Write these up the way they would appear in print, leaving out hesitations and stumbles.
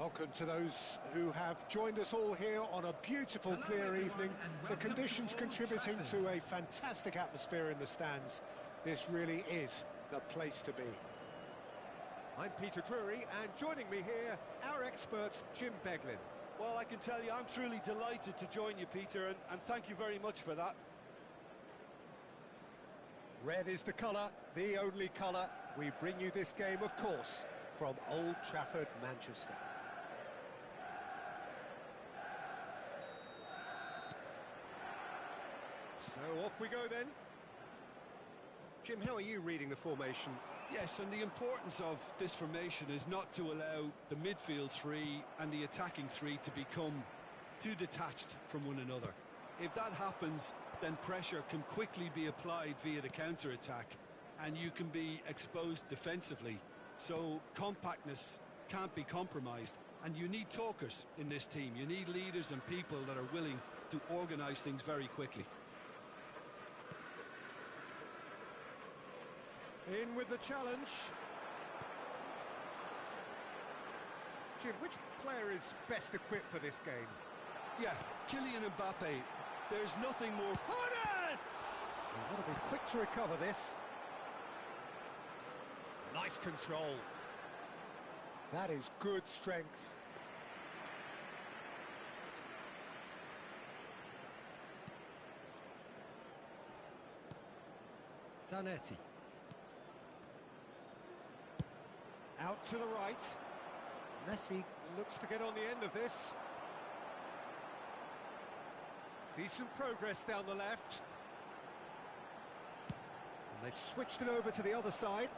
Welcome to those who have joined us all here on a beautiful, clear evening. The conditions contributing to a fantastic atmosphere in the stands. This really is the place to be. I'm Peter Drury, and joining me here, our expert, Jim Beglin. Well, I can tell you I'm truly delighted to join you, Peter, and thank you very much for that. Red is the colour, the only colour. We bring you this game, of course, from Old Trafford, Manchester. So off we go then. Jim, how are you reading the formation? Yes, and the importance of this formation is not to allow the midfield three and the attacking three to become too detached from one another. If that happens, then pressure can quickly be applied via the counter-attack, and you can be exposed defensively. So compactness can't be compromised, and you need talkers in this team. You need leaders and people that are willing to organise things very quickly. In with the challenge. Jim, which player is best equipped for this game? Yeah, Kylian Mbappe. There's nothing more... Honest! You've got to be quick to recover this. Nice control. That is good strength. Zanetti. Out to the right. Messi looks to get on the end of this. Decent progress down the left. And they've switched it over to the other side.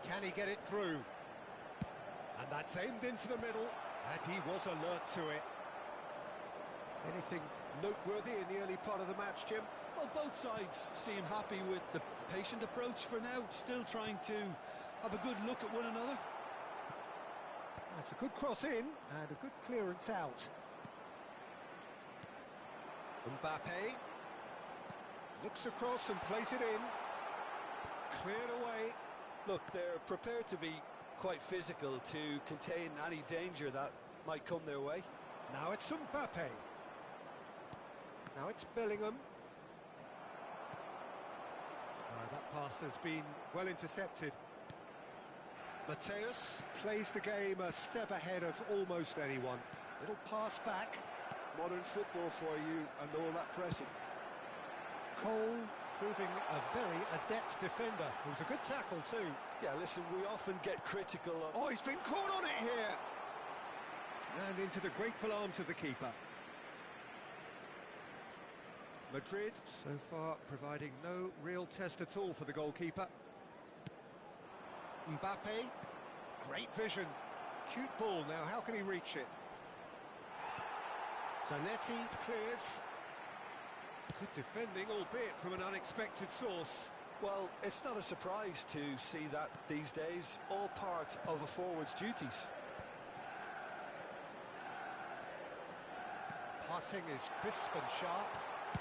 Can he get it through? And that's aimed into the middle, and he was alert to it. Anything noteworthy in the early part of the match, Jim? Well, both sides seem happy with the patient approach for now, still trying to have a good look at one another. That's a good cross in, and a good clearance out. Mbappe looks across and plays it in. Cleared away. Look, they're prepared to be quite physical to contain any danger that might come their way. Now it's Mbappe. Now it's Bellingham. That pass has been well intercepted. Mateus plays the game a step ahead of almost anyone. Little pass back. Modern football for you and all that pressing. Cole proving a very adept defender. It was a good tackle too. Yeah, listen, we often get critical of... Oh, he's been caught on it here! And into the grateful arms of the keeper. Madrid, so far, providing no real test at all for the goalkeeper. Mbappe, great vision. Cute ball now, how can he reach it? Zanetti clears. Good defending, albeit from an unexpected source. Well, it's not a surprise to see that these days, all part of a forward's duties. Passing is crisp and sharp.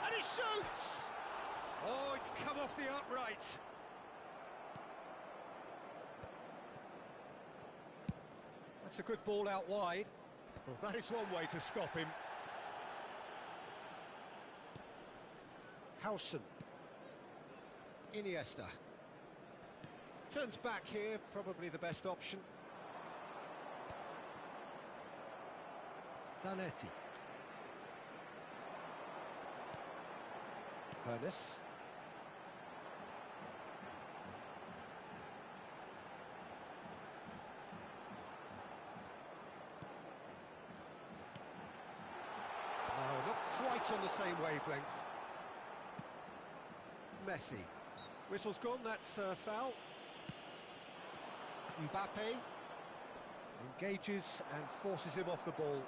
And he shoots! Oh, it's come off the upright. That's a good ball out wide. Well, that is one way to stop him. Howson. Iniesta. Turns back here, probably the best option. Zanetti. Ernest. No, not quite on the same wavelength. Messi. Whistle's gone, that's foul. Mbappe engages and forces him off the ball.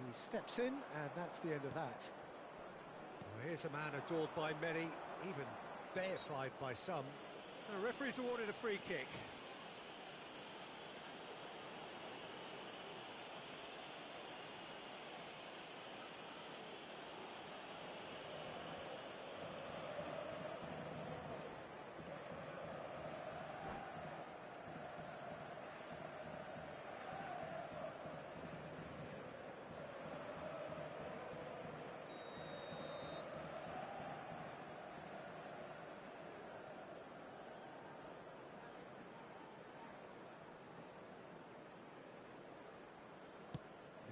He steps in, and that's the end of that. Well, here's a man adored by many, even deified by some. The referee's awarded a free kick.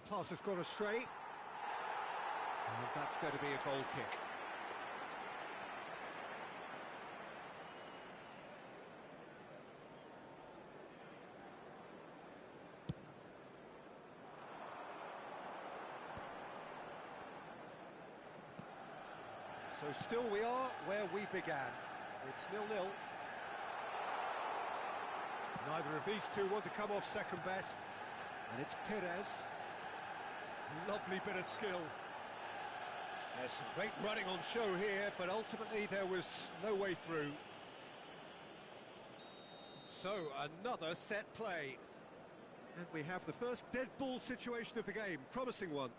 pass has gone astray. And that's going to be a goal kick. So still we are where we began. It's 0-0. Neither of these two want to come off second best. And it's Perez. Lovely bit of skill. There's some great running on show here, but ultimately there was no way through. So, another set play. And we have the first dead ball situation of the game. Promising one.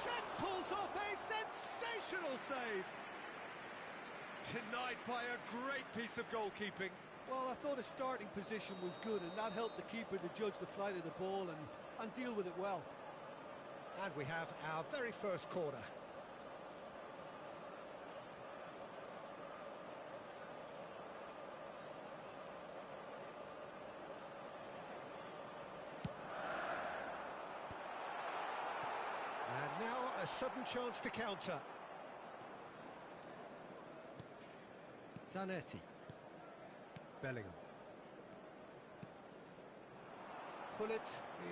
Chet pulls off a sensational save. Denied by a great piece of goalkeeping. Well, I thought his starting position was good, and that helped the keeper to judge the flight of the ball and deal with it well. And we have our very first corner. And now a sudden chance to counter. Zanetti. Bellingham. Pullet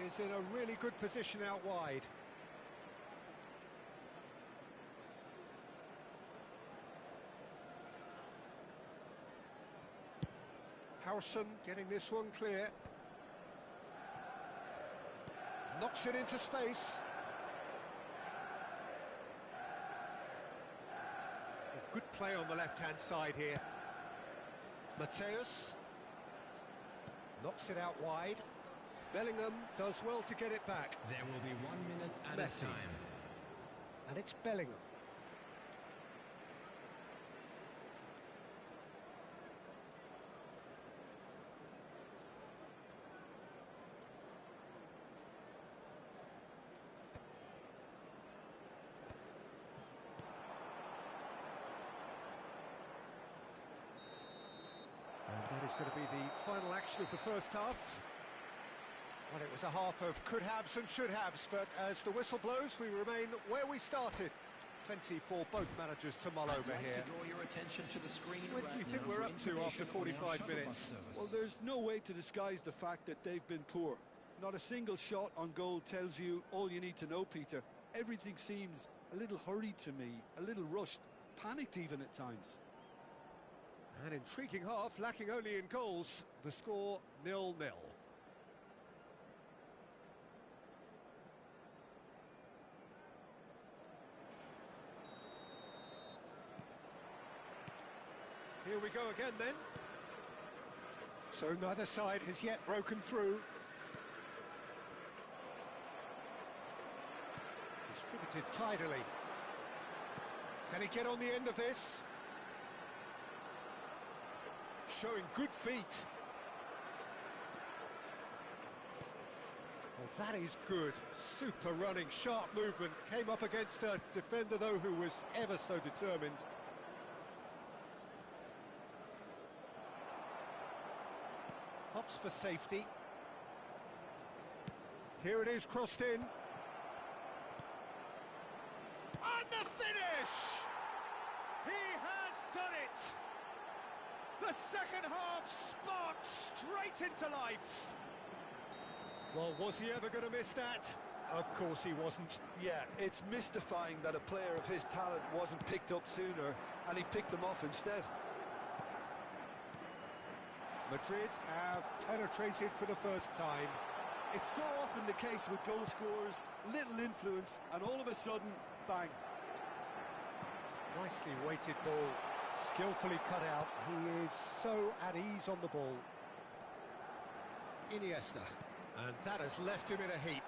is in a really good position out wide. Harrison getting this one clear. Knocks it into space. Good play on the left-hand side here. Mateus knocks it out wide. Bellingham does well to get it back. There will be 1 minute at a time. And it's Bellingham. That is going to be the final action of the first half. Well, it was a half of could-haves and should-haves, but as the whistle blows, we remain where we started. Plenty for both managers to mull over here. What do you think we're up to after 45 minutes? Well, there's no way to disguise the fact that they've been poor. Not a single shot on goal tells you all you need to know, Peter. Everything seems a little hurried to me, a little rushed, panicked even at times. An intriguing half, lacking only in goals. The score 0-0. Here we go again then. So neither side has yet broken through. Distributed tidily. Can he get on the end of this? Showing good feet. Well, that is good. Super running, sharp movement. Came up against a defender, though, who was ever so determined. Hops for safety. Here it is, crossed in. And the finish! He has done it! The second half sparked straight into life. Well, was he ever going to miss that? Of course he wasn't. Yeah, it's mystifying that a player of his talent wasn't picked up sooner, and he picked them off instead. Madrid have penetrated for the first time. It's so often the case with goal scorers, little influence, and all of a sudden, bang. Nicely weighted ball. Skillfully cut out. He is so at ease on the ball. Iniesta. And that has left him in a heap.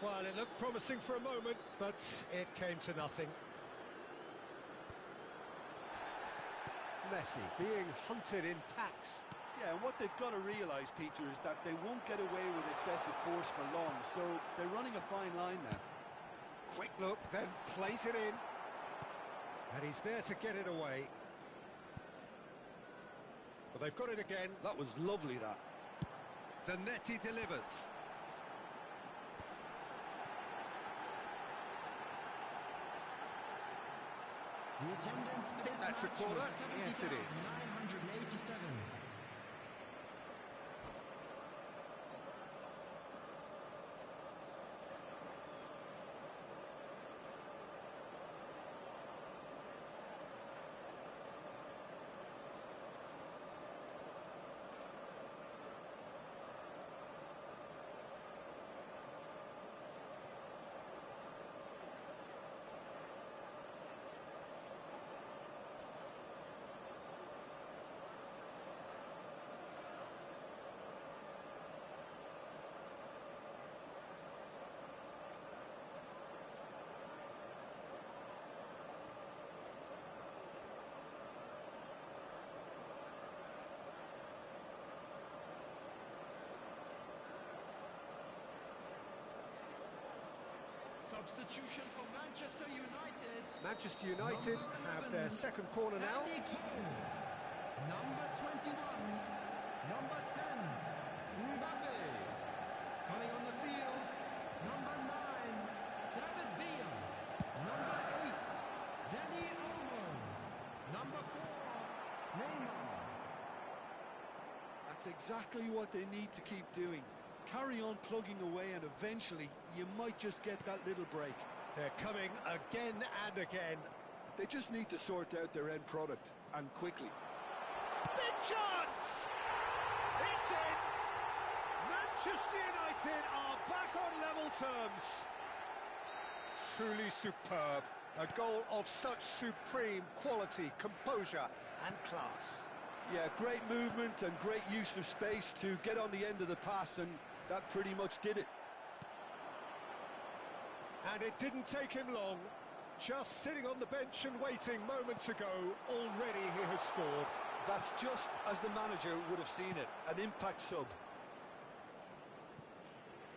Well, it looked promising for a moment, but it came to nothing. Messi being hunted in packs. Yeah, and what they've got to realise, Peter, is that they won't get away with excessive force for long, so they're running a fine line now. Quick look, then plays it in. And he's there to get it away. But they've got it again. That was lovely, that. Zanetti delivers. The attendance for this That's a match corner. was Yes, it is. 70,987. Substitution for Manchester United. Manchester United have their second corner now. Andy Cole. Number 21. Number 10. Mbappe. Coming on the field. Number 9. David Villa. Number 8. Danny Olmo. Number 4. Neymar. That's exactly what they need to keep doing. Carry on plugging away, and eventually you might just get that little break. They're coming again and again. They just need to sort out their end product, and quickly. Big chance! It's in! Manchester United are back on level terms. Truly superb. A goal of such supreme quality, composure and class. Yeah, great movement and great use of space to get on the end of the pass, and that pretty much did it. And it didn't take him long. Just sitting on the bench and waiting moments ago, already he has scored. That's just as the manager would have seen it, an impact sub.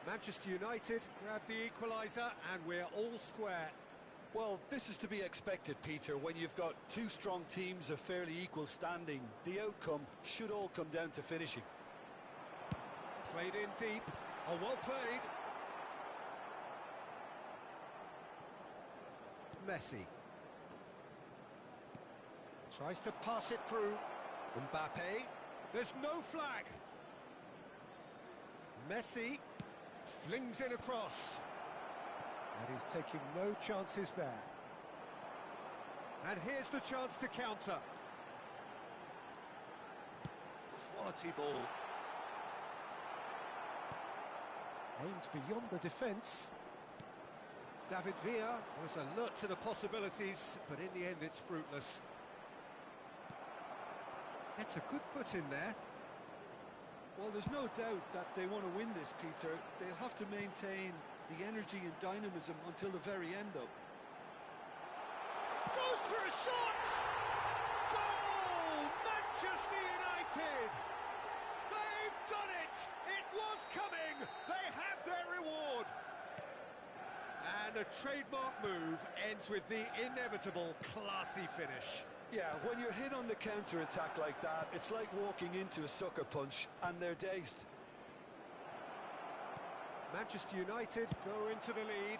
Manchester United grab the equaliser and we're all square. Well, this is to be expected, Peter, when you've got two strong teams of fairly equal standing. The outcome should all come down to finishing. Played in deep. Oh, well played. Messi. Tries to pass it through. Mbappe. There's no flag. Messi flings it across. And he's taking no chances there. And here's the chance to counter. Quality ball. Aimed beyond the defence. David Villa was alert to the possibilities, but in the end it's fruitless. It's a good foot in there. Well, there's no doubt that they want to win this, Peter. They'll have to maintain the energy and dynamism until the very end, though. Goes for a shot! Goal! Manchester United! They've done it! It was coming! They have their reward! And a trademark move ends with the inevitable classy finish. Yeah, when you're hit on the counter-attack like that, it's like walking into a sucker punch, and they're dazed. Manchester United go into the lead.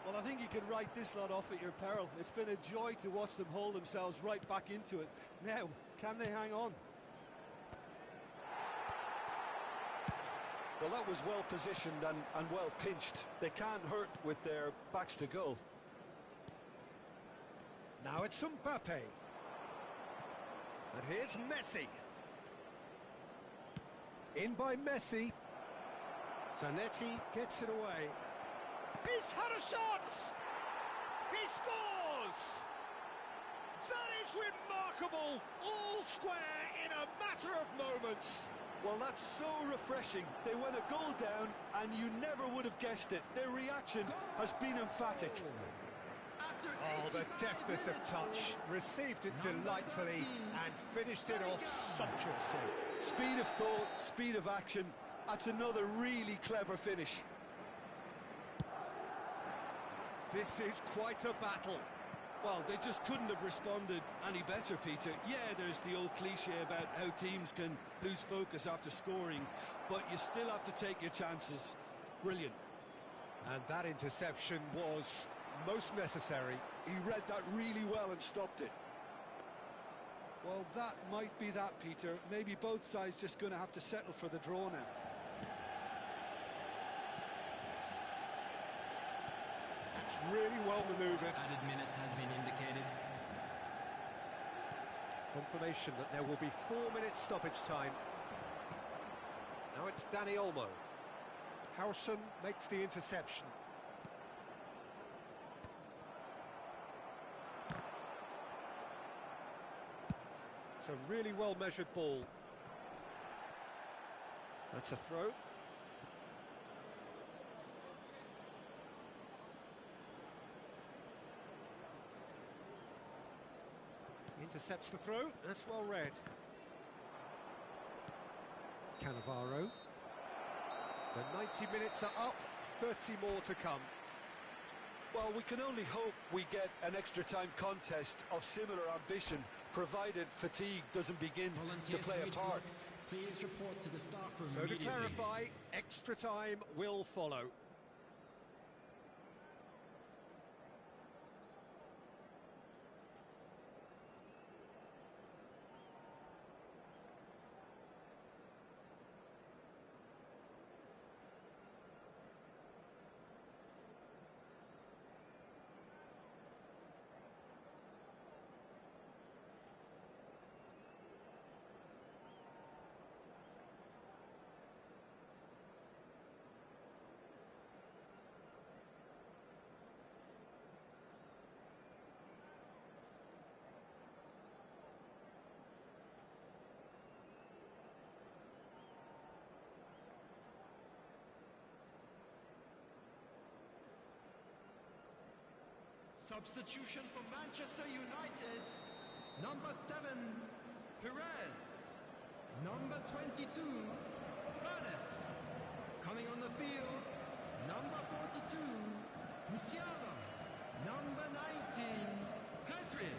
Well, I think you can write this lot off at your peril. It's been a joy to watch them hold themselves right back into it. Now, can they hang on? Well, that was well positioned and well pinched. They can't hurt with their backs to goal. Now it's Mbappe. And here's Messi. In by Messi. Zanetti gets it away. He's had a shot! He scores! That is remarkable! All square in a matter of moments. Well, that's so refreshing. They went a goal down, and you never would have guessed it. Their reaction has been emphatic. Oh, the deftness of touch. Received it delightfully and finished it off sumptuously. Speed of thought, speed of action. That's another really clever finish. This is quite a battle. Well, they just couldn't have responded any better, Peter. Yeah, there's the old cliche about how teams can lose focus after scoring, but you still have to take your chances. Brilliant. And that interception was most necessary. He read that really well and stopped it. Well, that might be that, Peter. Maybe both sides just going to have to settle for the draw now. That's really well manoeuvred. Added minutes has been indicated. Confirmation that there will be 4 minutes stoppage time. Now it's Danny Olmo. Howson makes the interception. It's a really well-measured ball. That's a throw. Intercepts the throw. That's well read. Cannavaro. The 90 minutes are up, 30 more to come. Well, we can only hope we get an extra time contest of similar ambition, provided fatigue doesn't begin to play a part. Please report to the staff room So to immediately. clarify, extra time will follow. Substitution for Manchester United. Number 7, Perez. Number 22, Furness. Coming on the field, number 42, Musiala. Number 19, Pedri.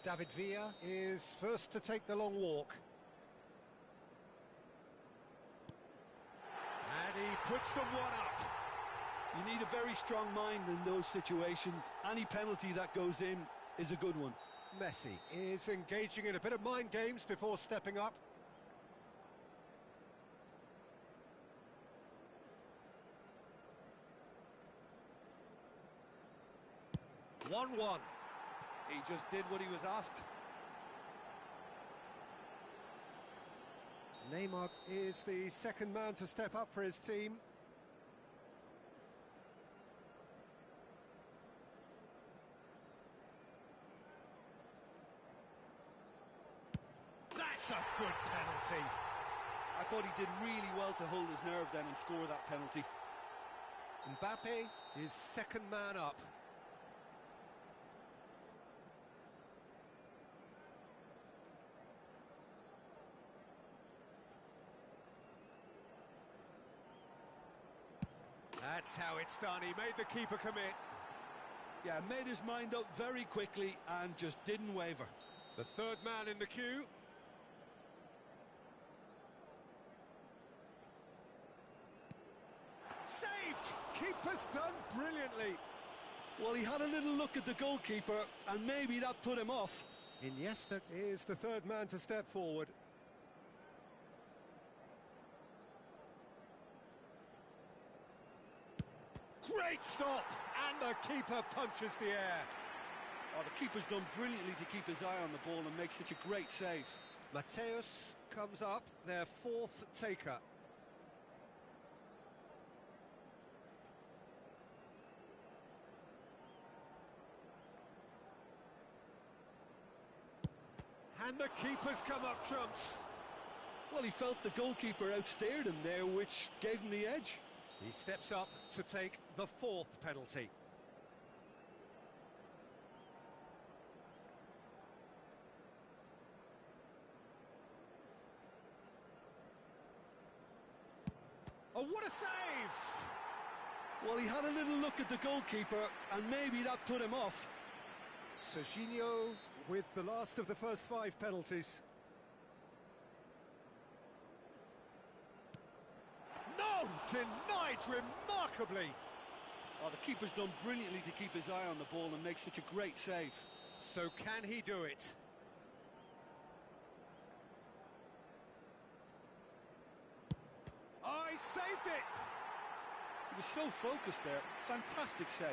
David Villa is first to take the long walk. And he puts them one up. You need a very strong mind in those situations. Any penalty that goes in is a good one. Messi is engaging in a bit of mind games before stepping up. One. He just did what he was asked. Neymar is the second man to step up for his team. That's a good penalty. I thought he did really well to hold his nerve then and score that penalty. Mbappe is second man up. That's how it's done. He made the keeper commit. Yeah, made his mind up very quickly and just didn't waver. The third man in the queue. Saved! Keeper's done brilliantly. Well, he had a little look at the goalkeeper and maybe that put him off. Iniesta is the third man to step forward. Great stop! And the keeper punches the air. Oh, the keeper's done brilliantly to keep his eye on the ball and make such a great save. Mateus comes up, their fourth taker. And the keeper's come up trumps. Well, he felt the goalkeeper outstared him there, which gave him the edge. He steps up to take the fourth penalty. Oh, what a save! Well, he had a little look at the goalkeeper and maybe that put him off. Serginho with the last of the first 5 penalties. No! Denied remarkably! Oh, the keeper's done brilliantly to keep his eye on the ball and make such a great save. So can he do it? Oh, he saved it! He was so focused there. Fantastic save.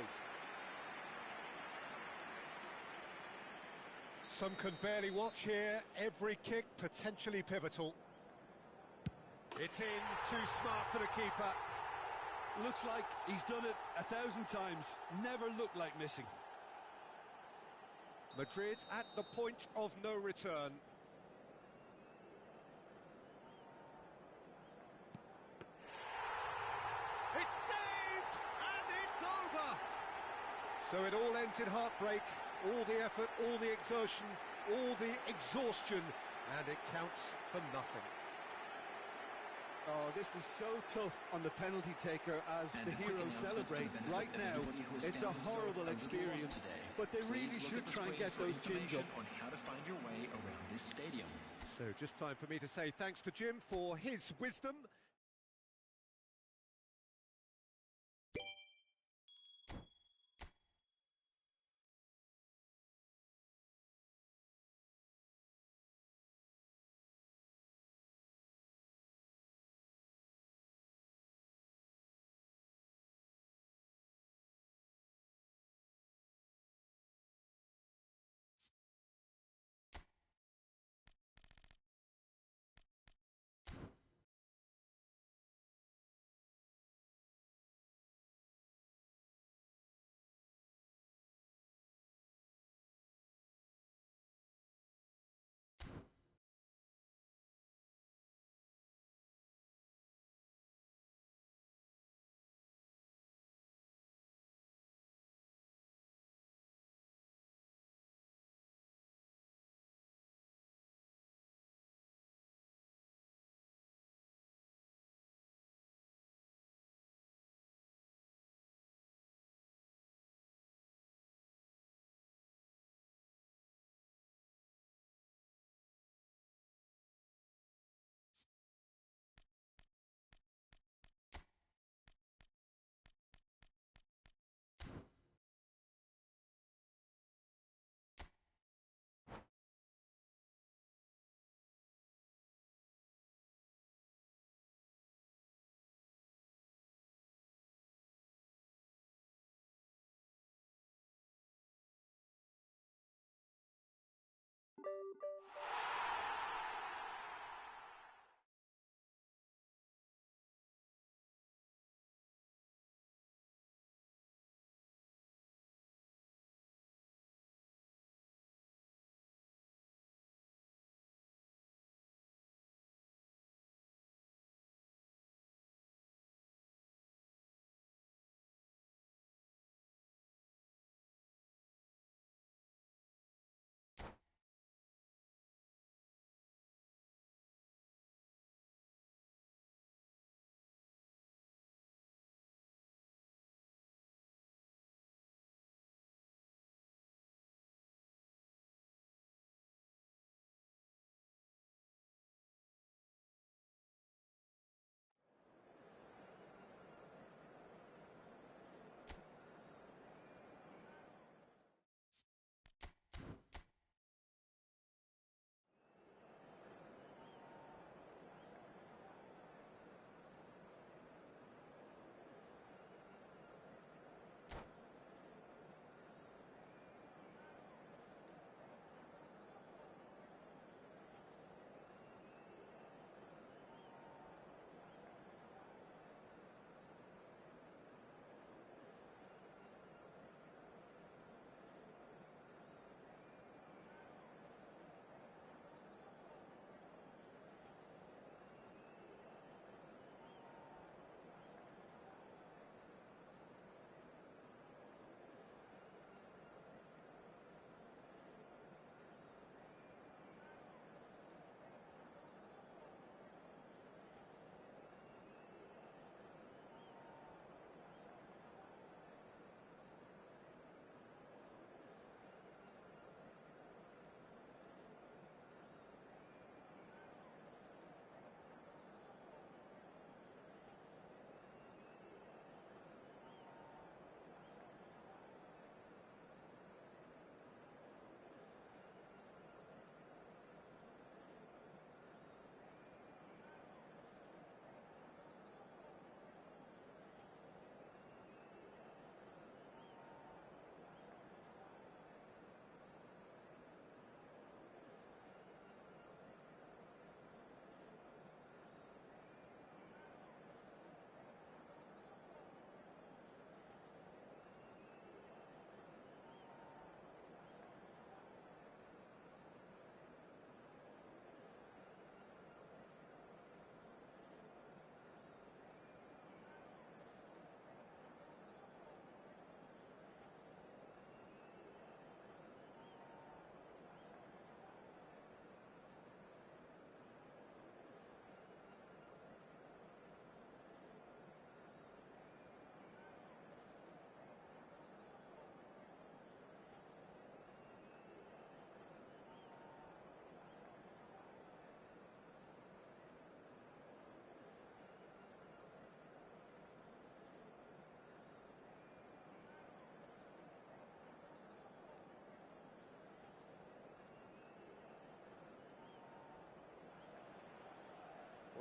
Some can barely watch here. Every kick potentially pivotal. It's in, too smart for the keeper. Looks like he's done it 1,000 times. Never looked like missing. Madrid at the point of no return. It's saved! And it's over! So it all ends in heartbreak. All the effort, all the exertion, all the exhaustion, and it counts for nothing. Oh, this is so tough on the penalty taker as the heroes celebrate. Right now, it's a horrible experience, but they really should try and get those chins up. On how to find your way around this stadium. So just time for me to say thanks to Jim for his wisdom.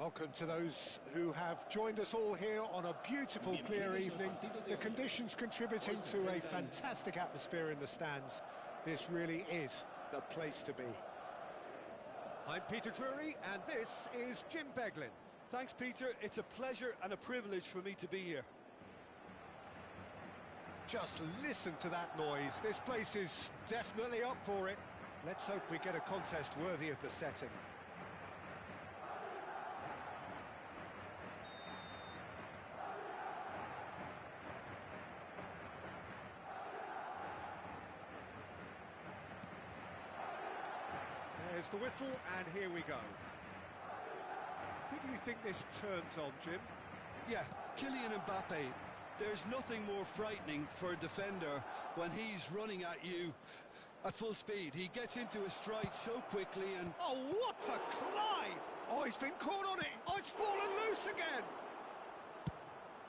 Welcome to those who have joined us all here on a beautiful, clear evening. The conditions contributing to a fantastic atmosphere in the stands. This really is the place to be. I'm Peter Drury, and this is Jim Beglin. Thanks, Peter. It's a pleasure and a privilege for me to be here. Just listen to that noise. This place is definitely up for it. Let's hope we get a contest worthy of the setting. There's the whistle, and here we go. Who do you think this turns on, Jim? Yeah, Kylian Mbappe. There's nothing more frightening for a defender when he's running at you at full speed. He gets into a stride so quickly and... Oh, what a climb! Oh, he's been caught on it! Oh, it's fallen loose again!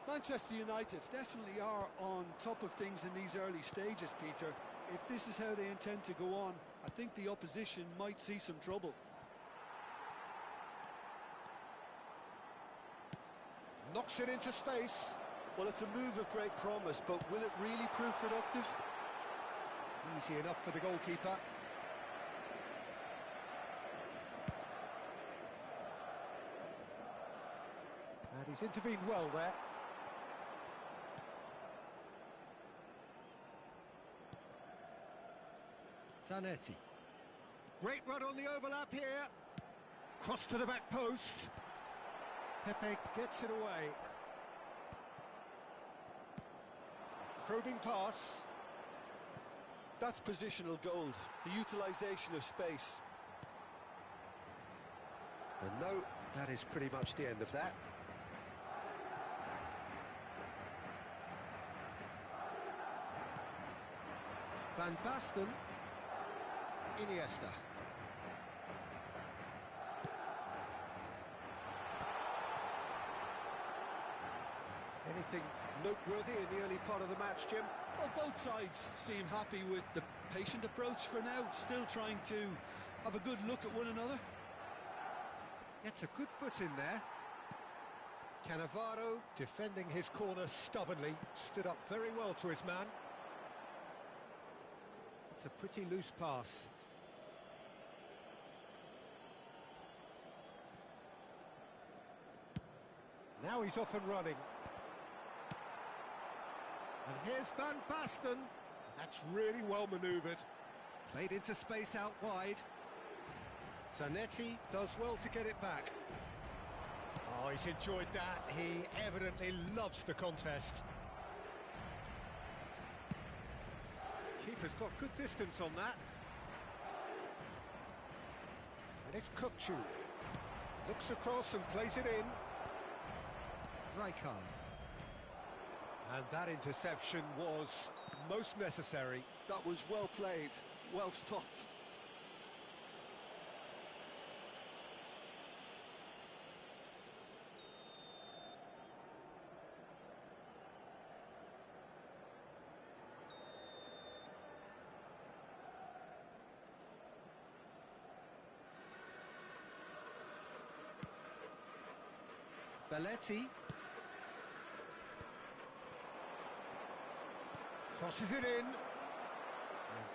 Manchester United definitely are on top of things in these early stages, Peter. If this is how they intend to go on, I think the opposition might see some trouble. Knocks it into space. Well, it's a move of great promise, but will it really prove productive? Easy enough for the goalkeeper. And he's intervened well there. Zanetti. Great run on the overlap here. Cross to the back post. Pepe gets it away. Probing pass. That's positional gold, the utilisation of space. And no, that is pretty much the end of that. Van Basten. Iniesta. Anything noteworthy in the early part of the match, Jim? Well, both sides seem happy with the patient approach for now, still trying to have a good look at one another. Gets a good foot in there. Cannavaro Defending his corner stubbornly. Stood up very well to his man. It's a pretty loose pass. Now he's off and running. And here's Van Basten. That's really well manoeuvred. Played into space out wide. Zanetti does well to get it back. Oh, he's enjoyed that. He evidently loves the contest. Keeper's got good distance on that. And it's Kukçu. Looks across and plays it in. Rijkaard. And that interception was most necessary. That was well played, well stopped. Belletti. Crosses it in. And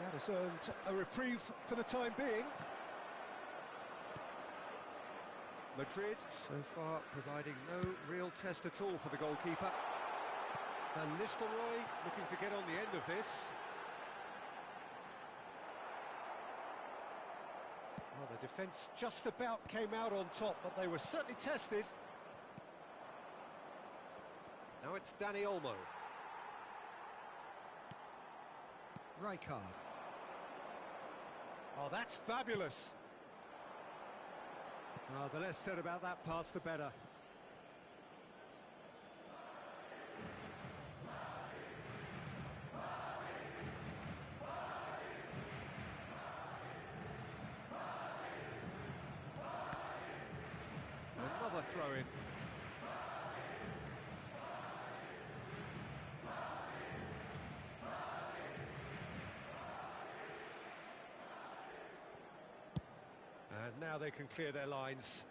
that has earned a reprieve for the time being. Madrid so far providing no real test at all for the goalkeeper. Van Nistelrooy looking to get on the end of this. Well, the defence just about came out on top, but they were certainly tested. Now it's Dani Olmo. Rijkaard. Oh, that's fabulous. Oh, the less said about that pass, the better. Another throw-in. And now they can clear their lines.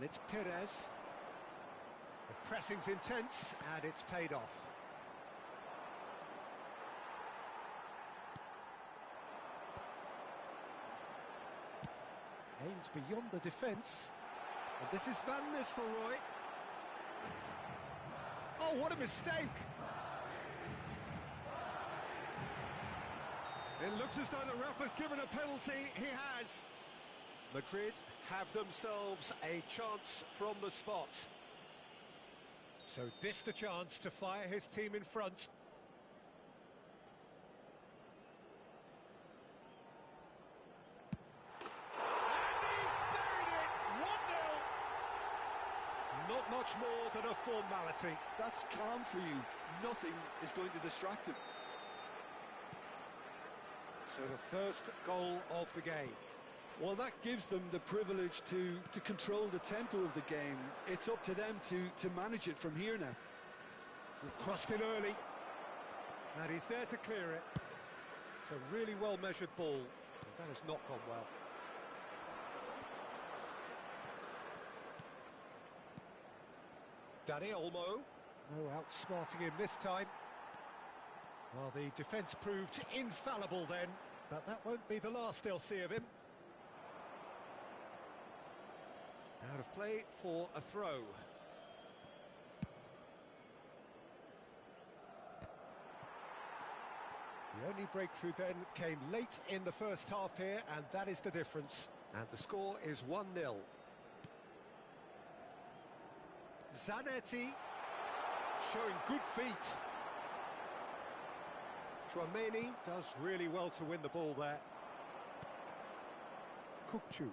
And it's Perez. The pressing's intense, and it's paid off. Aims beyond the defence. And this is Van Nistelrooy. Oh, what a mistake! It looks as though the ref has given a penalty. He has. Madrid have themselves a chance from the spot. So this the chance to fire his team in front. Not much more than a formality. That's calm for you. Nothing is going to distract him. So the first goal of the game. Well, that gives them the privilege to control the tempo of the game. It's up to them to manage it from here now. Crossed in early. And he's there to clear it. It's a really well-measured ball. But that has not gone well. Dani Olmo. No outsmarting him this time. Well, the defence proved infallible then, but that won't be the last they'll see of him. Out of play for a throw. The only breakthrough then came late in the first half here, and that is the difference. And the score is 1-0. Zanetti showing good feet. Tchouaméni does really well to win the ball there. Kukçu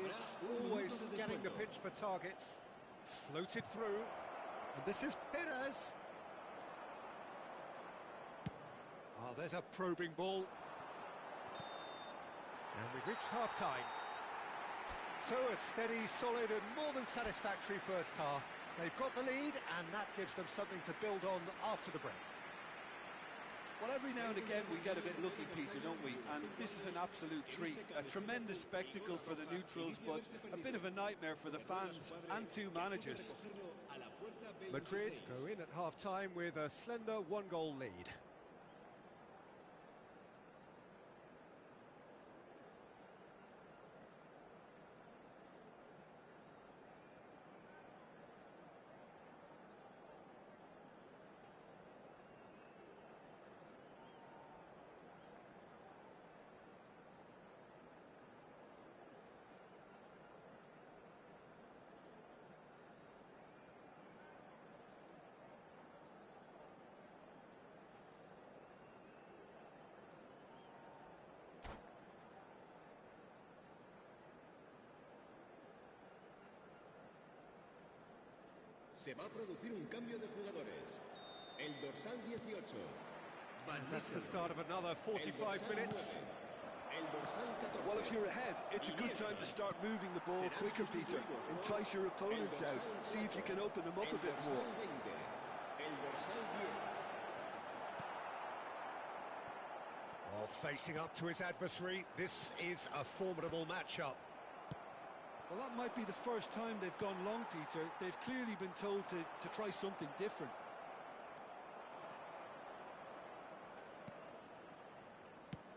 is always scanning the pitch for targets. Floated through. And this is Perez. Oh, there's a probing ball. And we've reached half-time. So a steady, solid and more than satisfactory first half. They've got the lead, and that gives them something to build on after the break. Well, every now and again we get a bit lucky, Peter, don't we? And this is an absolute treat. A tremendous spectacle for the neutrals, but a bit of a nightmare for the fans and two managers. Madrid go in at half-time with a slender one-goal lead. Se va a producir un cambio de jugadores. El dorsal 18. And that's the start of another 45 minutes. El dorsal 14. Well, if you're ahead, it's a good time to start moving the ball quicker, Peter. Entice your opponents out. See if you can open them up a bit more. El dorsal 10. Oh, facing up to his adversary, this is a formidable matchup. Well, that might be the first time they've gone long, Peter. They've clearly been told to try something different.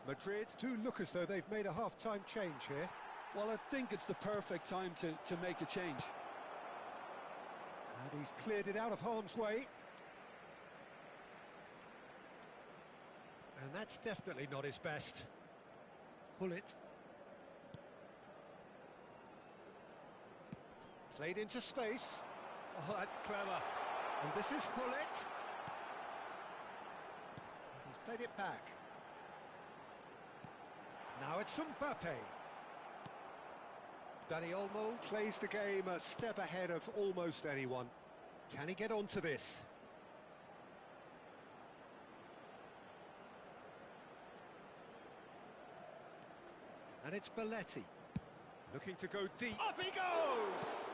Madrid do look as though they've made a half-time change here. Well, I think it's the perfect time to make a change. And he's cleared it out of harm's way. And that's definitely not his best. Pull it. Played into space. Oh, that's clever. And this is Hullet. He's played it back. Now it's Mbappe. Dani Olmo plays the game a step ahead of almost anyone. Can he get onto this? And it's Belletti. Looking to go deep. Up he goes!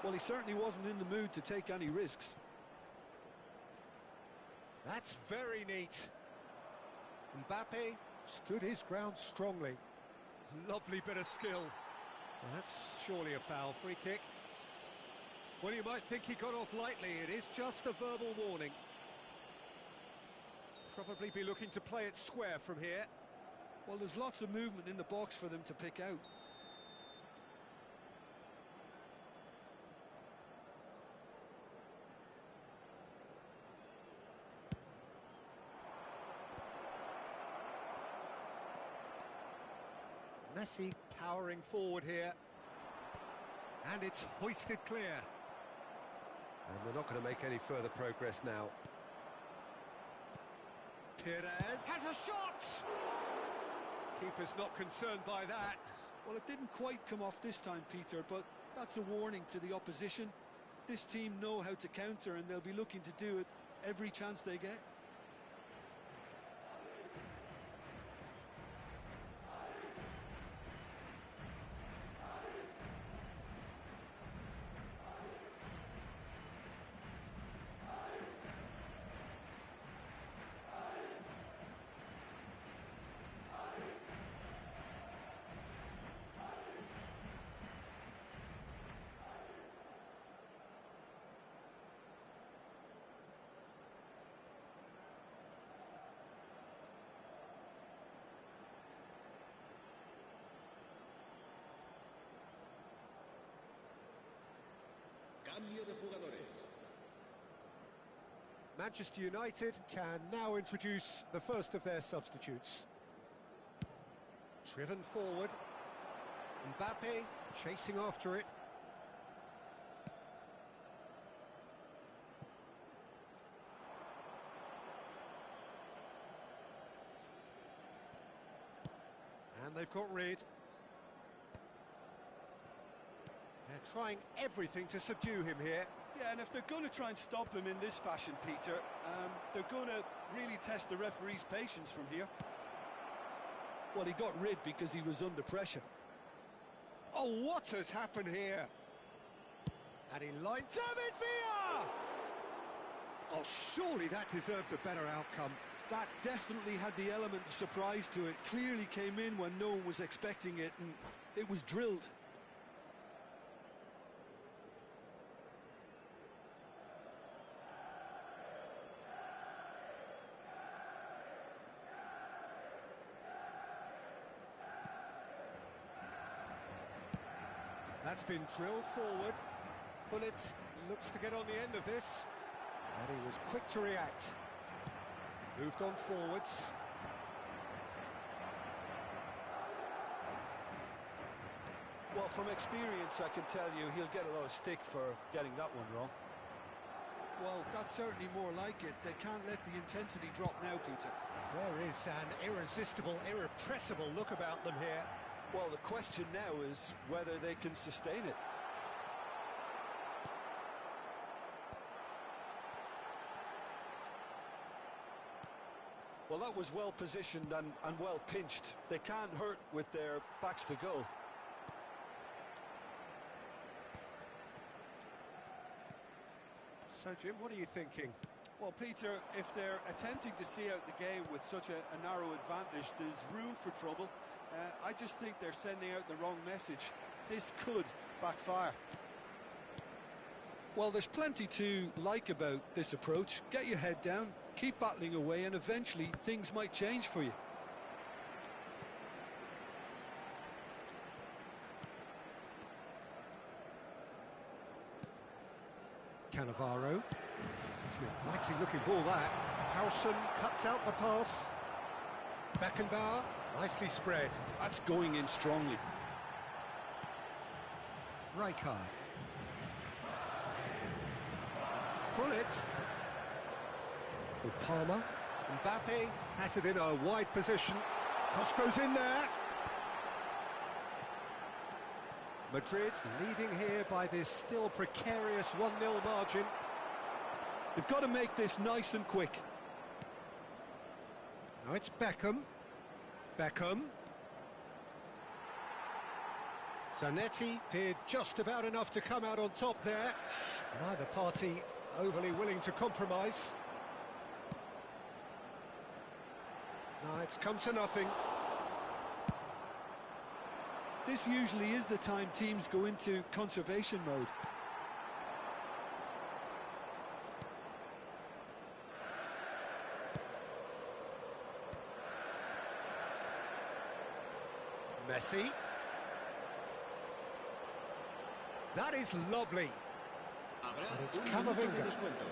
Well, he certainly wasn't in the mood to take any risks. That's very neat. Mbappe stood his ground strongly. Lovely bit of skill. Well, that's surely a foul. Free kick. Well, you might think he got off lightly. It is just a verbal warning. Probably be looking to play it square from here. Well, there's lots of movement in the box for them to pick out. Messi powering forward here. And it's hoisted clear. And they're not going to make any further progress now. Perez has a shot! Keeper's not concerned by that. Well, it didn't quite come off this time, Peter, but that's a warning to the opposition. This team know how to counter, and they'll be looking to do it every chance they get. Cambio de jugadores. Manchester United can now introduce the first of their substitutes. Driven forward. Mbappe chasing after it. And they've got rid. They're trying everything to subdue him here. Yeah, and if they're going to try and stop him in this fashion, Peter, they're going to really test the referee's patience from here. Well, he got rid because he was under pressure. Oh, what has happened here? And he lines David Villa! Oh, surely that deserved a better outcome. That definitely had the element of surprise to it. Clearly came in when no one was expecting it, and it was drilled. That's been drilled forward. Pullet looks to get on the end of this. And he was quick to react. Moved on forwards. Well, from experience, I can tell you he'll get a lot of stick for getting that one wrong. Well, that's certainly more like it. They can't let the intensity drop now, Peter. There is an irresistible, irrepressible look about them here. Well, the question now is whether they can sustain it. Well, that was well positioned and well pinched. They can't hurt with their backs to goal. So, Jim, what are you thinking? Well, Peter, if they're attempting to see out the game with such a narrow advantage, there's room for trouble. I just think they're sending out the wrong message. This could backfire. Well, there's plenty to like about this approach. Get your head down, keep battling away, and eventually things might change for you. Cannavaro. It's an inviting looking ball, that. Howson cuts out the pass. Beckenbauer, nicely spread. That's going in strongly. Rijkaard. Pullet. For Palmer. Mbappe has it in a wide position. Cross goes in there. Madrid leading here by this still precarious 1-0 margin. They've got to make this nice and quick. Now it's Beckham. Beckham. Zanetti did just about enough to come out on top there. Neither party overly willing to compromise. Now it's come to nothing. This usually is the time teams go into conservation mode. Messi. That is lovely. Habrá And it's un minuto de Camavinga. descuento.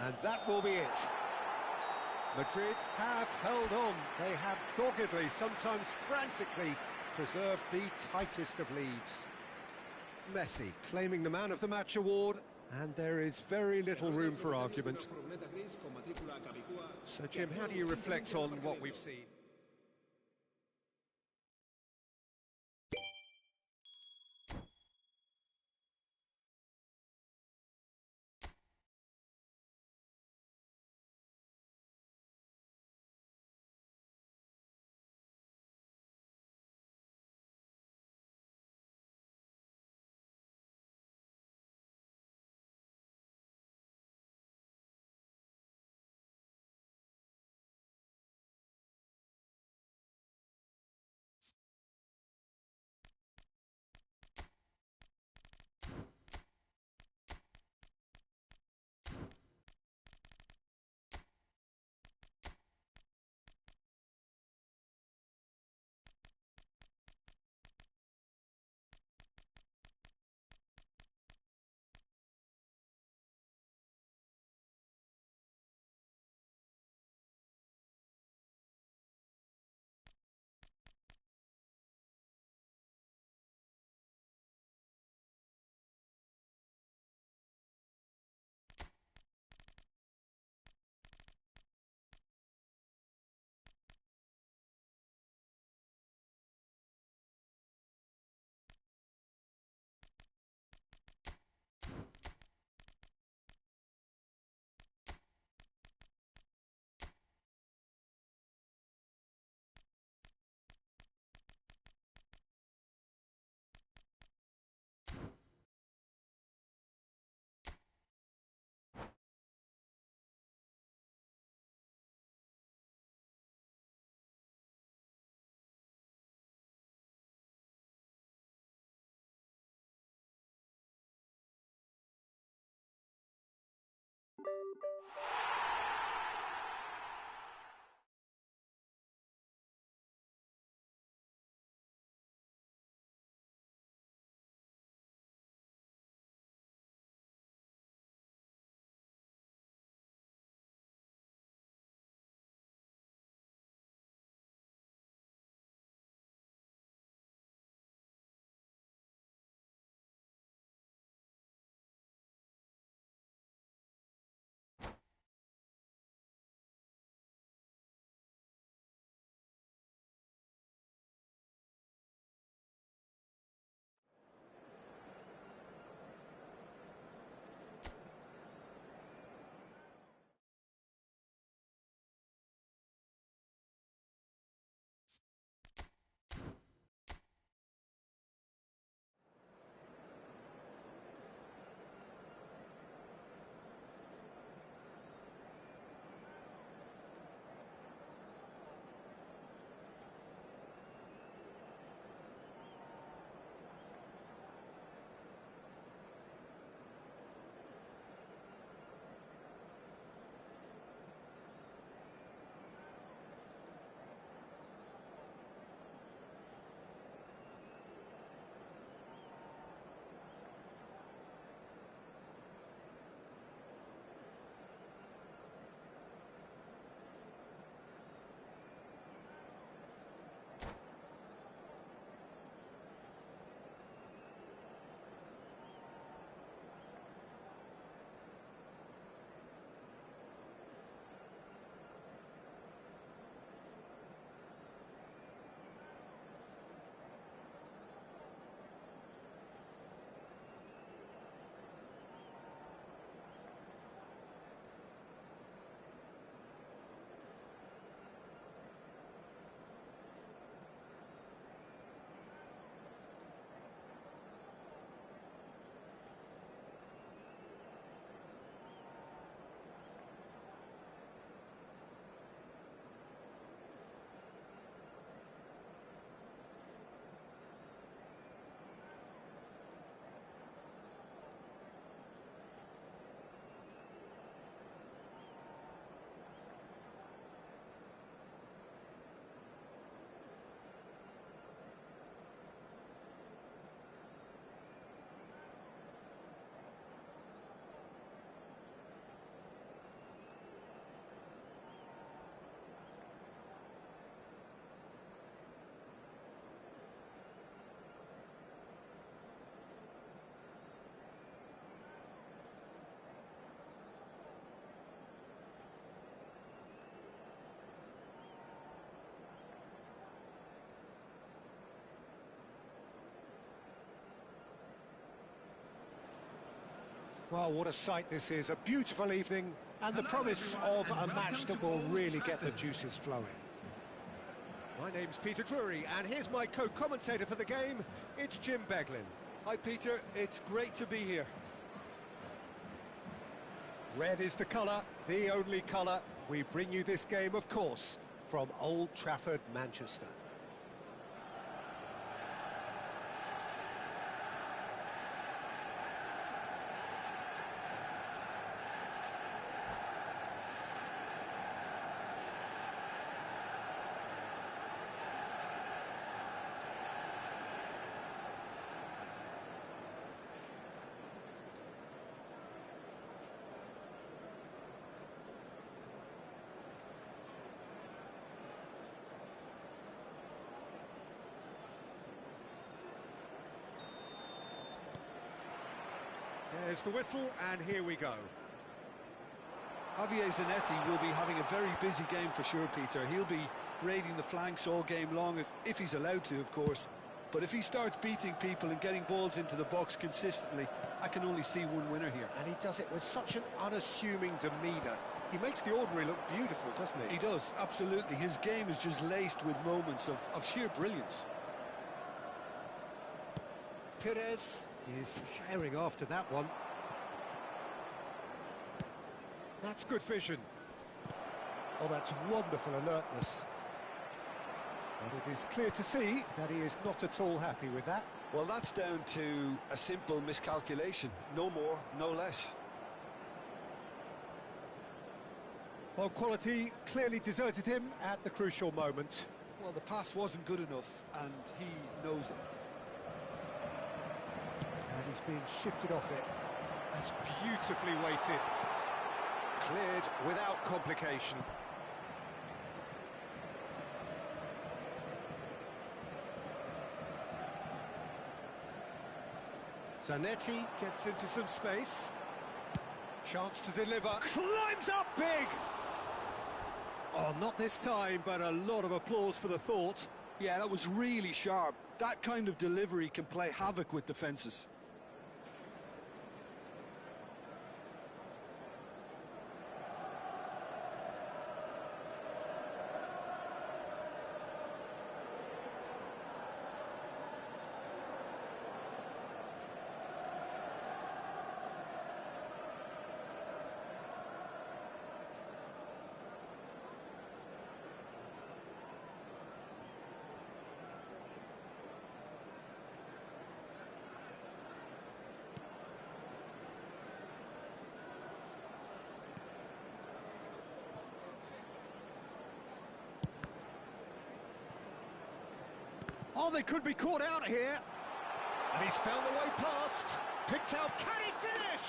And that will be it. Madrid have held on. They have doggedly, sometimes frantically, preserved the tightest of leads. Messi claiming the Man of the Match award, and there is very little room for argument. So, Jim, how do you reflect on what we've seen? Well, what a sight this is. A beautiful evening and the promise of a match that will really get the juices flowing. My name's Peter Drury, and here's my co-commentator for the game. It's Jim Beglin. Hi, Peter. It's great to be here. Red is the colour, the only colour. We bring you this game, of course, from Old Trafford, Manchester. There's the whistle, and here we go. Javier Zanetti will be having a very busy game for sure, Peter. He'll be raiding the flanks all game long, if he's allowed to, of course. But if he starts beating people and getting balls into the box consistently, I can only see one winner here. And he does it with such an unassuming demeanour. He makes the ordinary look beautiful, doesn't he? He does, absolutely. His game is just laced with moments of sheer brilliance. Perez is firing after that one. That's good vision. Oh, that's wonderful alertness. But it is clear to see that he is not at all happy with that. Well, that's down to a simple miscalculation. No more, no less. Well, quality clearly deserted him at the crucial moment. Well, the pass wasn't good enough, and he knows it. And he's being shifted off it. That's beautifully weighted. Cleared without complication. Zanetti Gets into some space. Chance to deliver. Climbs up big! Oh, not this time, but a lot of applause for the thought. Yeah, that was really sharp. That kind of delivery can play havoc with defences. Oh, they could be caught out here. And he's found the way past. Picked out. Can he finish?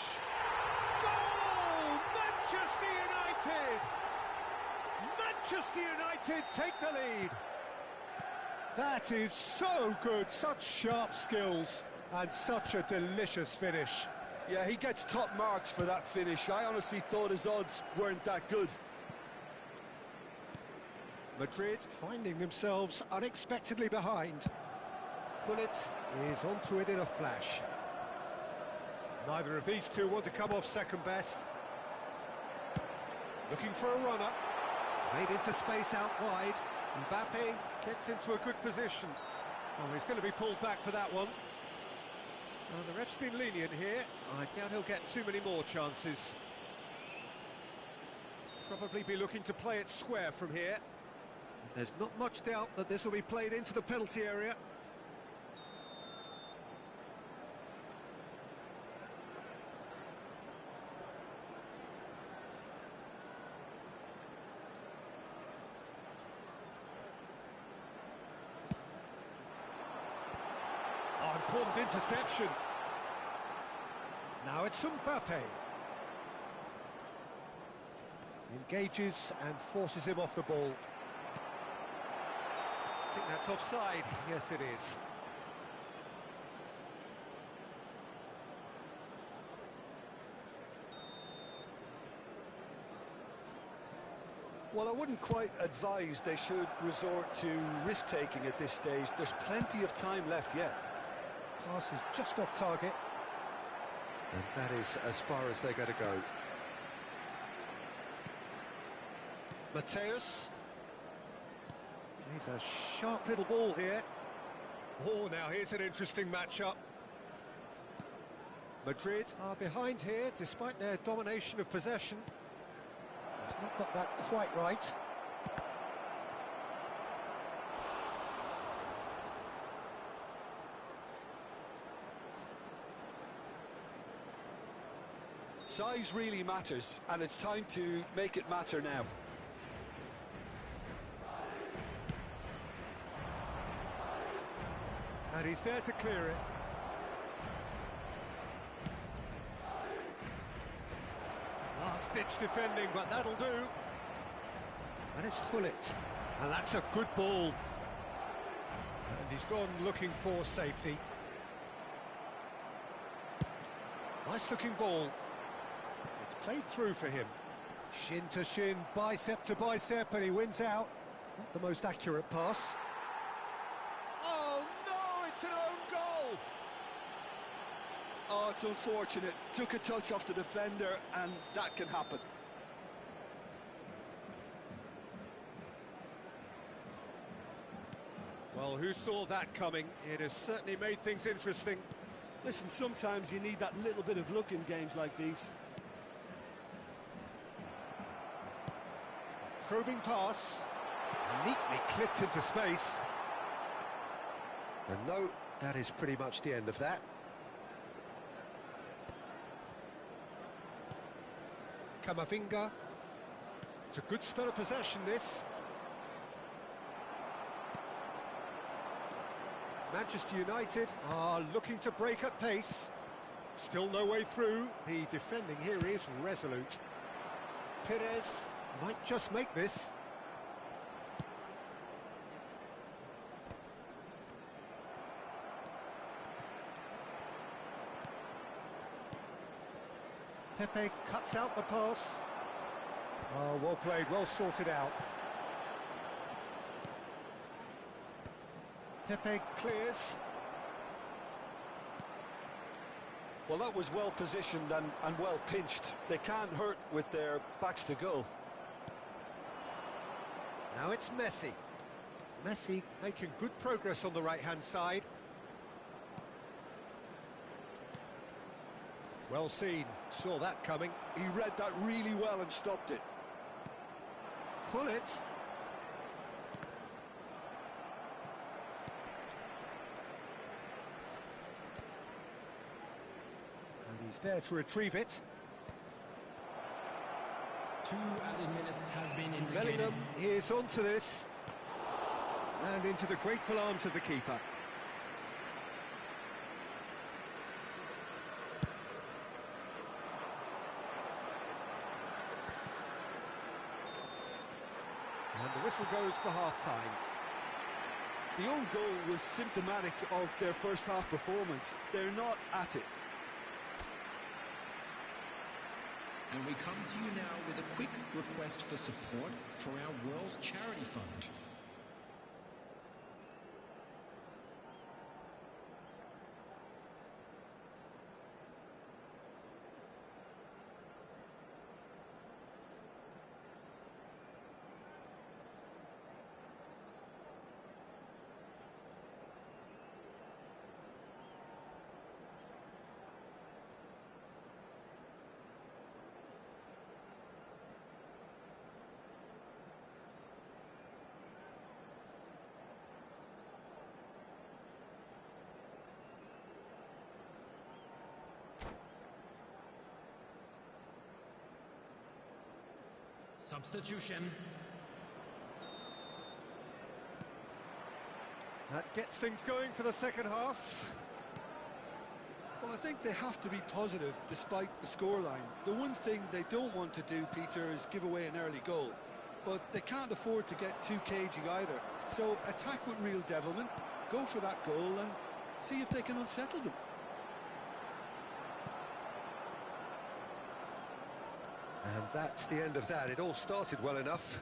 Goal! Manchester United! Manchester United take the lead. That is so good. Such sharp skills and such a delicious finish. Yeah, he gets top marks for that finish. I honestly thought his odds weren't that good. Madrid finding themselves unexpectedly behind. Gullit is onto it in a flash. Neither of these two want to come off second best. Looking for a runner. Played into space out wide. Mbappe gets into a good position. Oh, he's going to be pulled back for that one. The ref's been lenient here. I doubt he'll get too many more chances. Probably be looking to play it square from here. There's not much doubt that this will be played into the penalty area. Oh, important interception. Now it's Mbappe. Engages and forces him off the ball. I think that's offside. Yes, it is. Well, I wouldn't quite advise they should resort to risk-taking at this stage. There's plenty of time left yet. Pass is just off target. And that is as far as they're going to go. Mateus. He's a sharp little ball here. Oh, now here's an interesting matchup. Madrid are behind here, despite their domination of possession. He's not got that quite right. Size really matters, and it's time to make it matter now. And he's there to clear it. Last-ditch defending, but that'll do. And it's Hullet. And that's a good ball. And he's gone looking for safety. Nice-looking ball. It's played through for him. Shin to shin, bicep to bicep, and he wins out. Not the most accurate pass. Oh no, it's an own goal! Oh, it's unfortunate. Took a touch off the defender, and that can happen. Well, who saw that coming? It has certainly made things interesting. Listen, sometimes you need that little bit of luck in games like these. Probing pass. Neatly clipped into space. And no, that is pretty much the end of that. Camavinga. It's a good spell of possession, this. Manchester United are looking to break at pace. Still no way through. The defending here is resolute. Perez might just make this. Pepe cuts out the pass. Oh, well played, well sorted out. Pepe clears. Well, that was well positioned and well pinched. They can't hurt with their backs to goal. Now it's Messi. Messi making good progress on the right-hand side. Well seen, saw that coming. He read that really well and stopped it. Pull it. And he's there to retrieve it. 2 added minutes has been indicated. Bellingham is onto this. And into the grateful arms of the keeper. And the whistle goes for half-time. The own goal was symptomatic of their first half performance. They're not at it. And we come to you now with a quick request for support for our World Charity Fund. Substitution. That gets things going for the second half. Well, I think they have to be positive despite the scoreline. The one thing they don't want to do, Peter, is give away an early goal. But they can't afford to get too cagey either. So attack with real devilment, go for that goal and see if they can unsettle them. And that's the end of that. It all started well enough.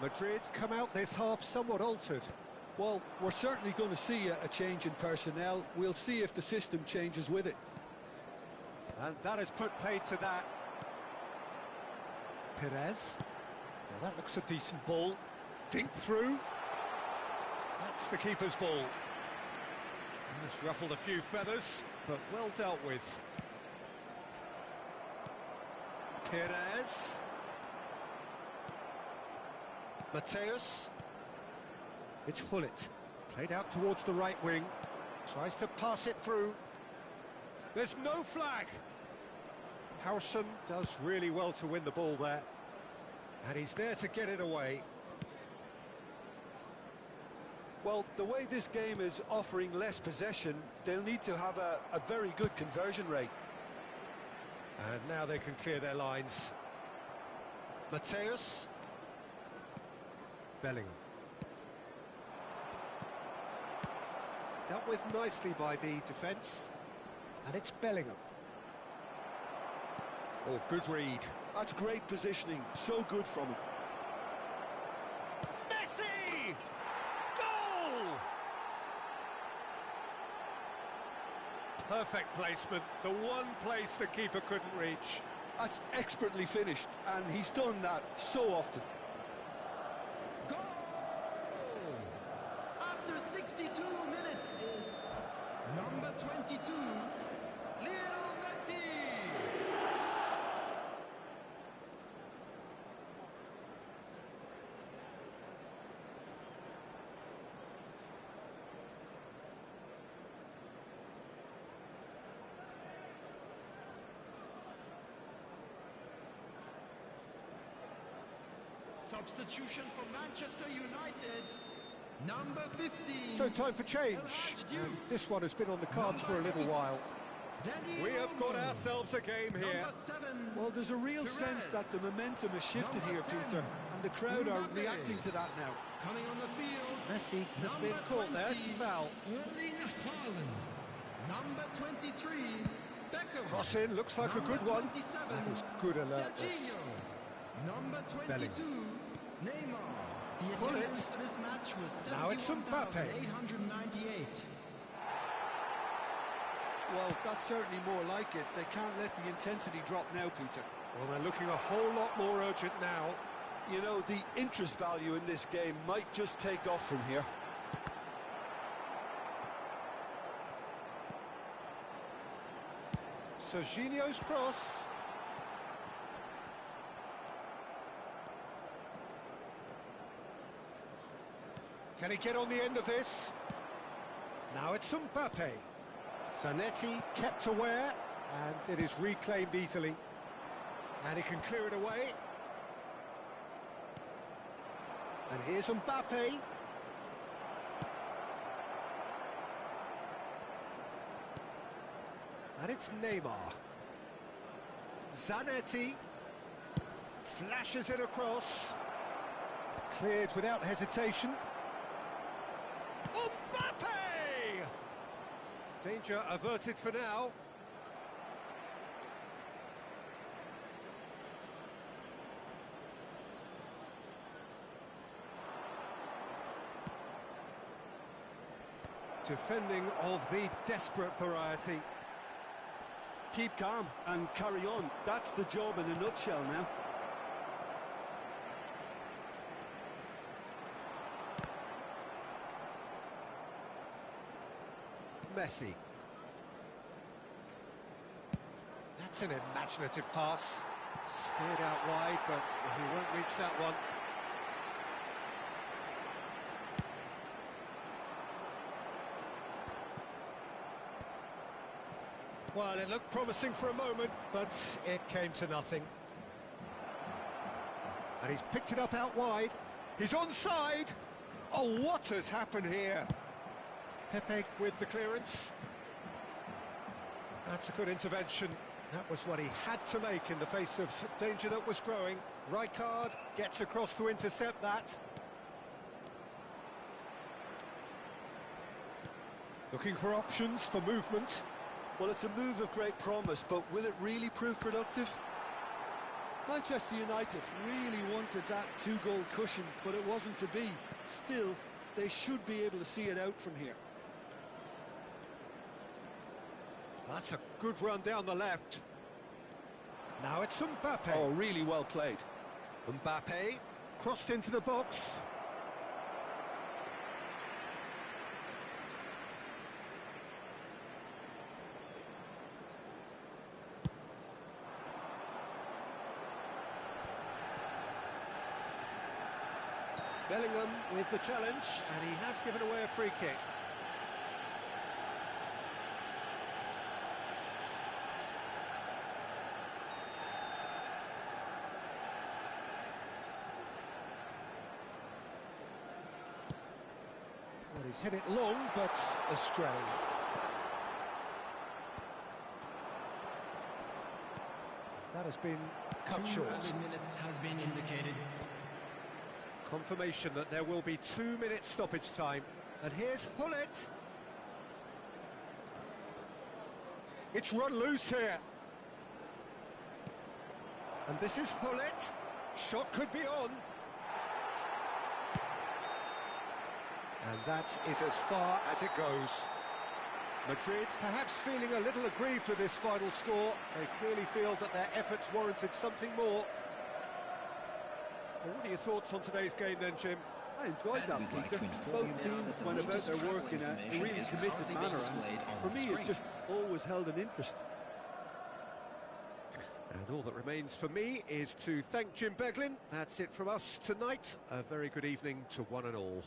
Madrid come out this half somewhat altered. Well, we're certainly going to see a change in personnel. We'll see if the system changes with it. And that has put paid to that. Perez. Now that looks a decent ball. Dink through. That's the keeper's ball. It's ruffled a few feathers, but well dealt with. Perez. Mateus. It's Hullet. Played out towards the right wing. Tries to pass it through. There's no flag. Harrison does really well to win the ball there. And he's there to get it away. Well, the way this game is offering less possession, they'll need to have a very good conversion rate. And now they can clear their lines. Mateus. Bellingham. Dealt with nicely by the defence. And it's Bellingham. Oh, good read. That's great positioning. So good from him. Messi! Goal! Perfect placement. The one place the keeper couldn't reach. That's expertly finished, and he's done that so often. Goal! After 62 minutes is number 22, Lionel Messi. Substitution for Manchester United, number 15. So time for change. And this one has been on the cards for a little while. We have got ourselves a game here. Well, there's a real sense that the momentum has shifted here, Peter, and the crowd are reacting to that now. Coming on the field, Messi has been caught there. It's a foul. Erling Haaland. Number 23, Beckham. Cross in, looks like a good one. That was good alertness. Serginho. Number 22, Bellingham. Neymar. The Pull it. attendance for this match was Now it's Mbappe. 71,898. Well, that's certainly more like it. They can't let the intensity drop now, Peter. Well, they're looking a whole lot more urgent now. You know, the interest value in this game might just take off from here. Serginho's cross. Can he get on the end of this? Now it's Mbappe. Zanetti kept aware, and it is reclaimed easily. And he can clear it away. And here's Mbappe. And it's Neymar. Zanetti flashes it across. Cleared without hesitation. Mbappe! Danger averted for now. Defending of the desperate variety. Keep calm and carry on. That's the job in a nutshell now. Messi. That's an imaginative pass. Steered out wide, but he won't reach that one. Well, it looked promising for a moment, but it came to nothing. And he's picked it up out wide. He's onside. Oh, what has happened here? Pepe with the clearance. That's a good intervention. That was what he had to make in the face of danger that was growing. Rijkaard gets across to intercept that. Looking for options for movement. Well, it's a move of great promise, but will it really prove productive? Manchester United really wanted that two-goal cushion, but it wasn't to be. Still, they should be able to see it out from here. That's a good run down the left. Now it's Mbappe. Oh, really well played. Mbappe crossed into the box. Bellingham with the challenge, and he has given away a free kick. Well, he's hit it long, but astray. That has been cut short. 2 minutes has been indicated. Confirmation that there will be 2 minutes stoppage time. And here's Hullet. It's run loose here. And this is Hullet. Shot could be on. And that is as far as it goes. Madrid perhaps feeling a little aggrieved with this final score. They clearly feel that their efforts warranted something more. Well, what are your thoughts on today's game then, Jim? I enjoyed that, Peter. Both teams went about their work in a really committed manner, and for me it just always held an interest. And all that remains for me is to thank Jim Beglin. That's it from us tonight. A very good evening to one and all.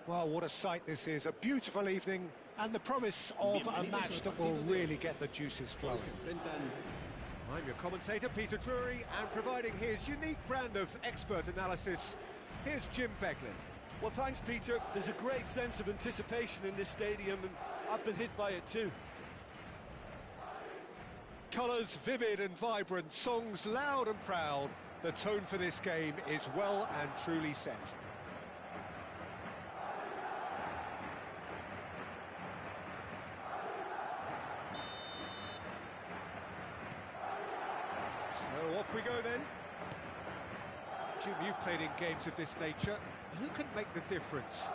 Well, what a sight this is. A beautiful evening and the promise of a match that will really get the juices flowing. I'm your commentator, Peter Drury, and providing his unique brand of expert analysis, here's Jim Beglin. Well, thanks, Peter. There's a great sense of anticipation in this stadium, and I've been hit by it too. Colours vivid and vibrant, songs loud and proud. The tone for this game is well and truly set. So off we go then. Jim, you've played in games of this nature. Who can make the difference?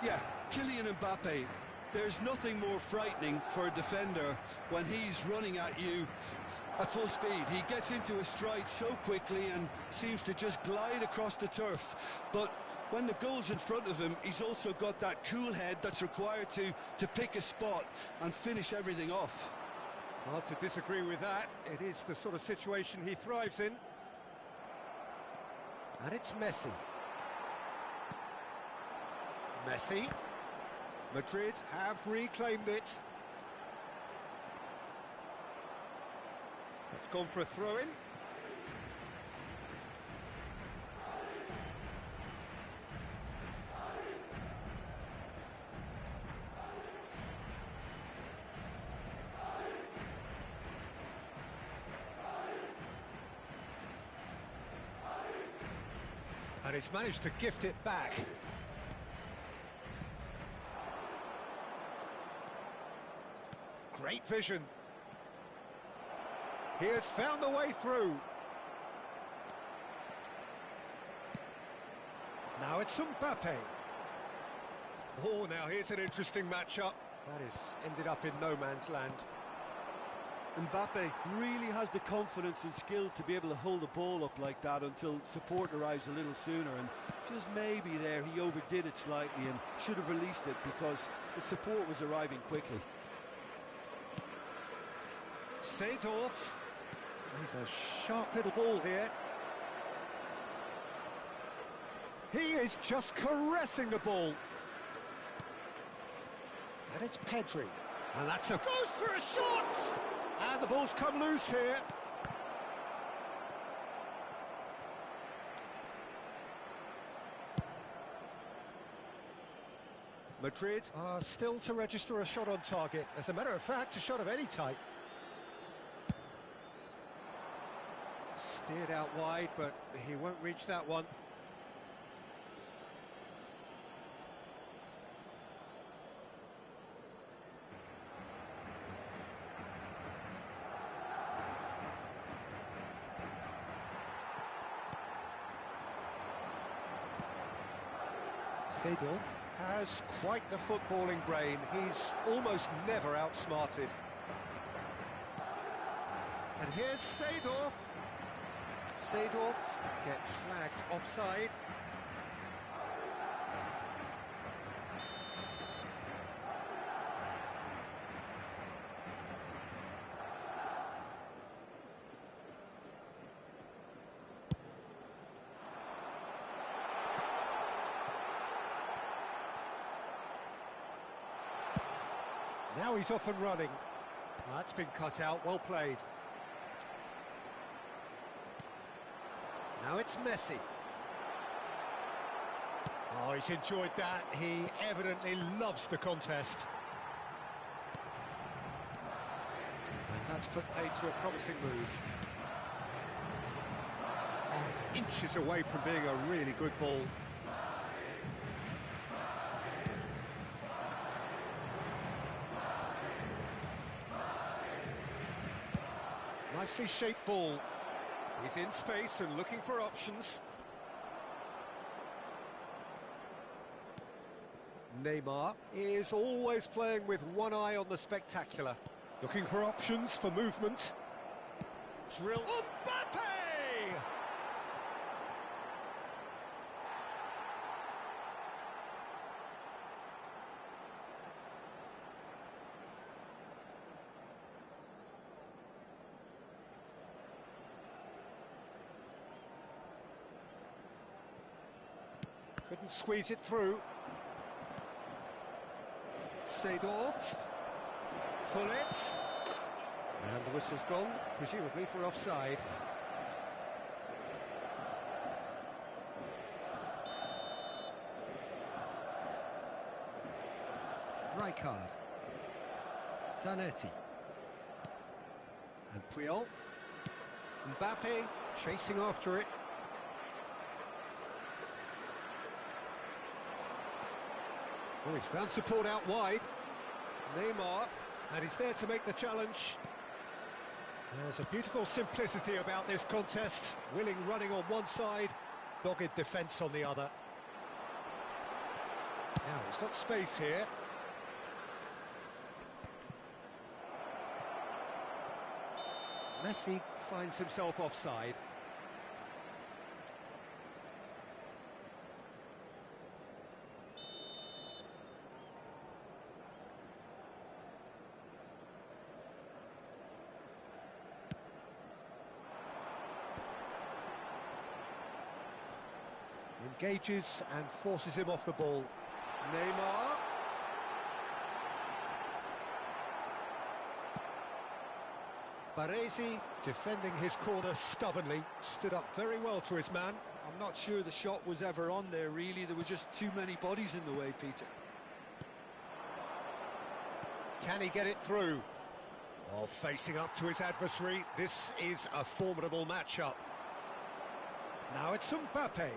Yeah, Kylian Mbappe. There's nothing more frightening for a defender when he's running at you at full speed. He gets into a stride so quickly and seems to just glide across the turf. But when the goal's in front of him, he's also got that cool head that's required to pick a spot and finish everything off. Hard to disagree with that. It is the sort of situation he thrives in. And it's Messi. Messi. Madrid have reclaimed it. It's gone for a throw-in. And he's managed to gift it back. Great vision. He has found the way through. Now it's Mbappe. Oh, now here's an interesting matchup. That has ended up in no man's land. Mbappe really has the confidence and skill to be able to hold the ball up like that until support arrives a little sooner, and just maybe there he overdid it slightly and should have released it because the support was arriving quickly. Seedorf. He's a sharp little ball here. He is just caressing the ball. And it's Pedri. And that's a... goes for a shot! And the ball's come loose here. Madrid are still to register a shot on target. As a matter of fact, a shot of any type. Steered out wide, but he won't reach that one. Seedorf has quite the footballing brain. He's almost never outsmarted. And here's Seedorf. Seedorf gets flagged offside. Now he's off and running. That's been cut out, well played. Now it's Messi. Oh, he's enjoyed that. He evidently loves the contest. And that's put paid to a promising move. Oh, it's inches away from being a really good ball. Nicely shaped ball. He's in space and looking for options. Neymar is always playing with one eye on the spectacular. Looking for options for movement. Drill. Mbappe! Couldn't squeeze it through. Seedorf. Hullet. And the whistle's gone, presumably for offside. Rijkaard. Zanetti. And Puyol. Mbappe chasing after it. Oh, he's found support out wide. Neymar, and he's there to make the challenge. There's a beautiful simplicity about this contest. Willing running on one side, dogged defence on the other. Now he's got space here. Messi finds himself offside. Engages and forces him off the ball. Neymar. Baresi defending his corner stubbornly, stood up very well to his man. I'm not sure the shot was ever on there, really. There were just too many bodies in the way, Peter. Can he get it through? While facing up to his adversary, this is a formidable matchup. Now it's Mbappe.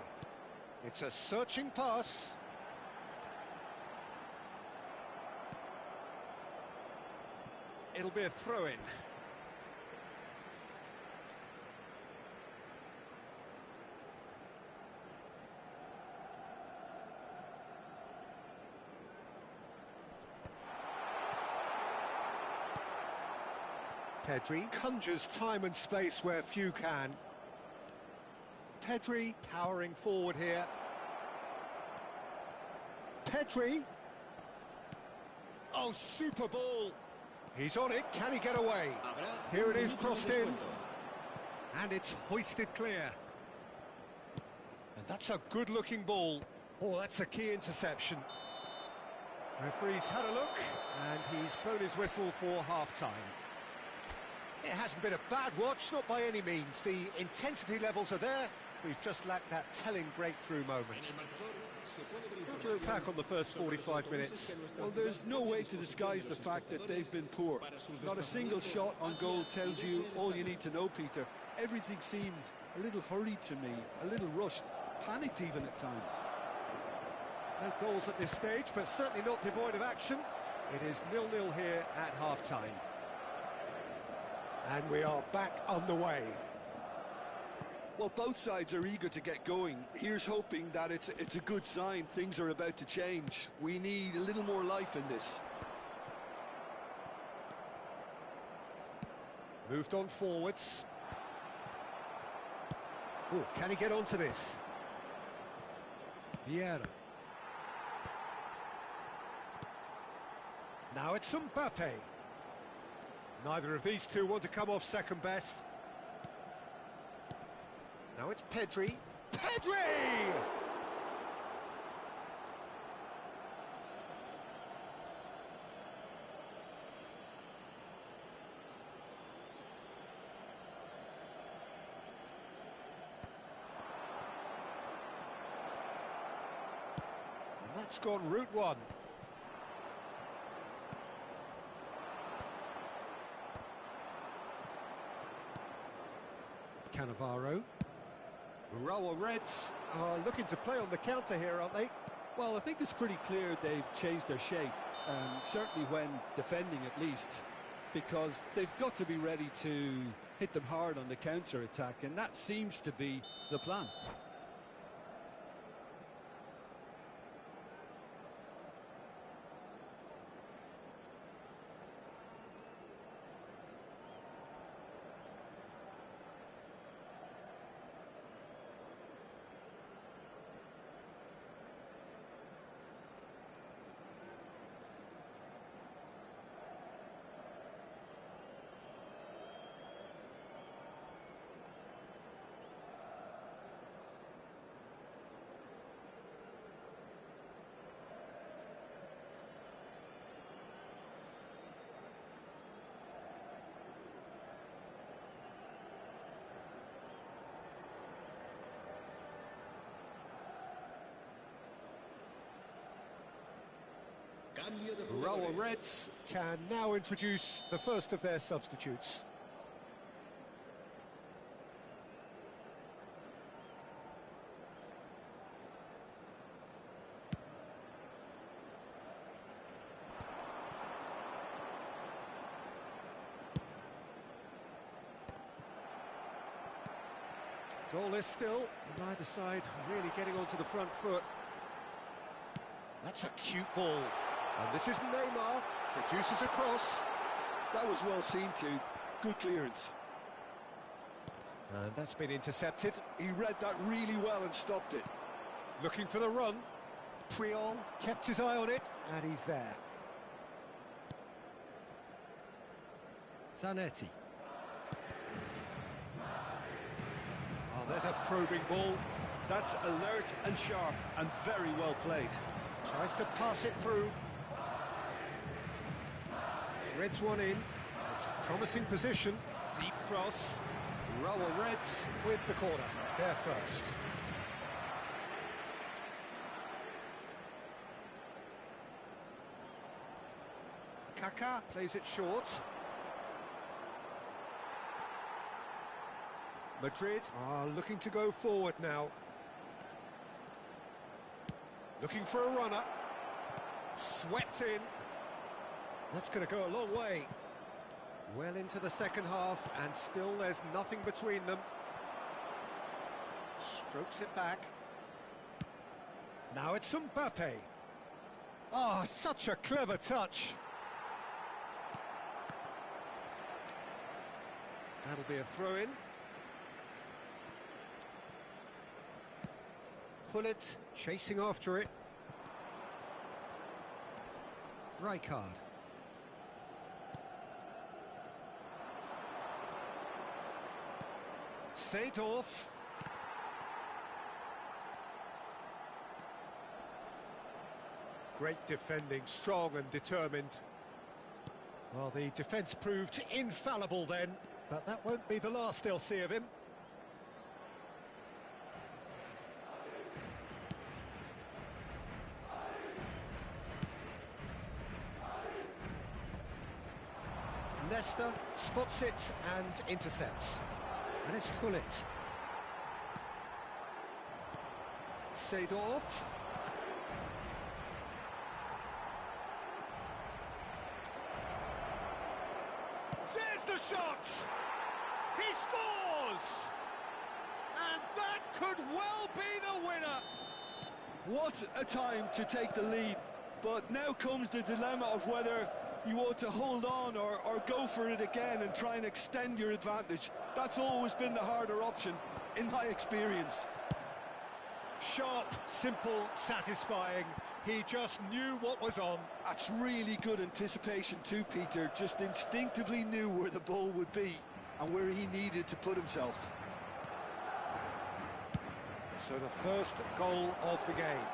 It's a searching pass. It'll be a throw-in. Pedri conjures time and space where few can. Pedri powering forward here. Pedri. Oh, super ball. He's on it. Can he get away? Here it is, crossed in. And it's hoisted clear. And that's a good-looking ball. Oh, that's a key interception. Referee's had a look, and he's blown his whistle for half-time. It hasn't been a bad watch, not by any means. The intensity levels are there. We've just lacked that telling breakthrough moment. How do you look back on the first 45 minutes? Well, there's no way to disguise the fact that they've been poor. Not a single shot on goal tells you all you need to know, Peter. Everything seems a little hurried to me, a little rushed, panicked even at times. No goals at this stage, but certainly not devoid of action. It is 0-0 here at half-time. And we are back underway. Well, both sides are eager to get going. Here's hoping that it's a good sign. Things are about to change. We need a little more life in this. Moved on forwards. Oh, can he get onto this? Vieira. Now it's Mbappe. Neither of these two want to come off second best. Now it's Pedri. Pedri! And that's gone route one. Cannavaro. Urawa Reds are looking to play on the counter here, aren't they? Well, I think it's pretty clear they've changed their shape, certainly when defending at least, because they've got to be ready to hit them hard on the counter-attack, and that seems to be the plan. Cambio de Raul jugadores. Reds can now introduce the first of their substitutes. Goalless still, neither side really getting onto the front foot. That's a cute ball. And this is Neymar, produces a cross. That was well seen too. Good clearance. And that's been intercepted. He read that really well and stopped it. Looking for the run. Puyol kept his eye on it, and he's there. Zanetti. Oh, there's a probing ball. That's alert and sharp and very well played. Tries to pass it through. Threads one in. It's a promising position. Deep cross. Raul Reds with the corner. They're first. Kaká plays it short. Madrid are looking to go forward now. Looking for a runner. Swept in. That's going to go a long way. Well into the second half, and still there's nothing between them. Strokes it back. Now it's Mbappe. Oh, such a clever touch. That'll be a throw-in. Gullit chasing after it. Rijkaard. Seedorf. Great defending, strong and determined. Well, the defence proved infallible then, but that won't be the last they'll see of him. Nesta spots it and intercepts. And it's Gullit. Seedorf. There's the shot! He scores! And that could well be the winner! What a time to take the lead. But now comes the dilemma of whether you ought to hold on or go for it again and try and extend your advantage. That's always been the harder option, in my experience. Sharp, simple, satisfying. He just knew what was on. That's really good anticipation too, Peter. Just instinctively knew where the ball would be and where he needed to put himself. So the first goal of the game.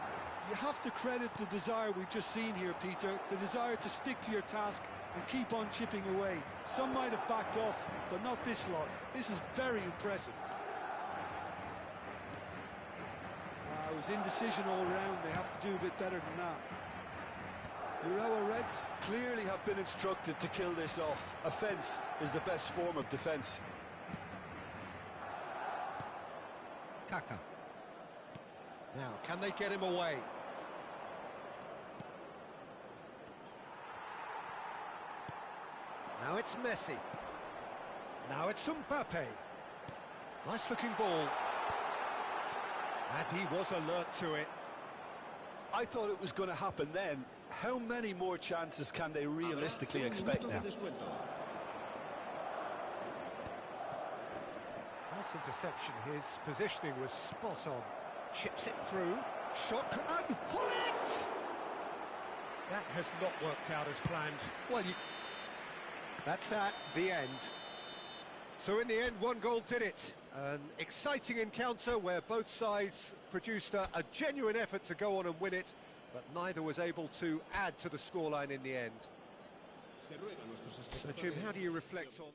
You have to credit the desire we've just seen here, Peter. The desire to stick to your task and keep on chipping away. Some might have backed off, but not this lot. This is very impressive. It was indecision all round. They have to do a bit better than that. Urawa Reds clearly have been instructed to kill this off. Offence is the best form of defence. Kaká. Now, can they get him away? Now it's Messi. Now it's Mbappe. Nice looking ball. And he was alert to it. I thought it was going to happen then. How many more chances can they realistically expect now? de descuento. Nice interception. His positioning was spot on. Chips it through. Shot and Gullit! That has not worked out as planned. Well, That's the end. So in the end, one goal did it. An exciting encounter where both sides produced a genuine effort to go on and win it, but neither was able to add to the scoreline in the end. So Jim, how do you reflect on...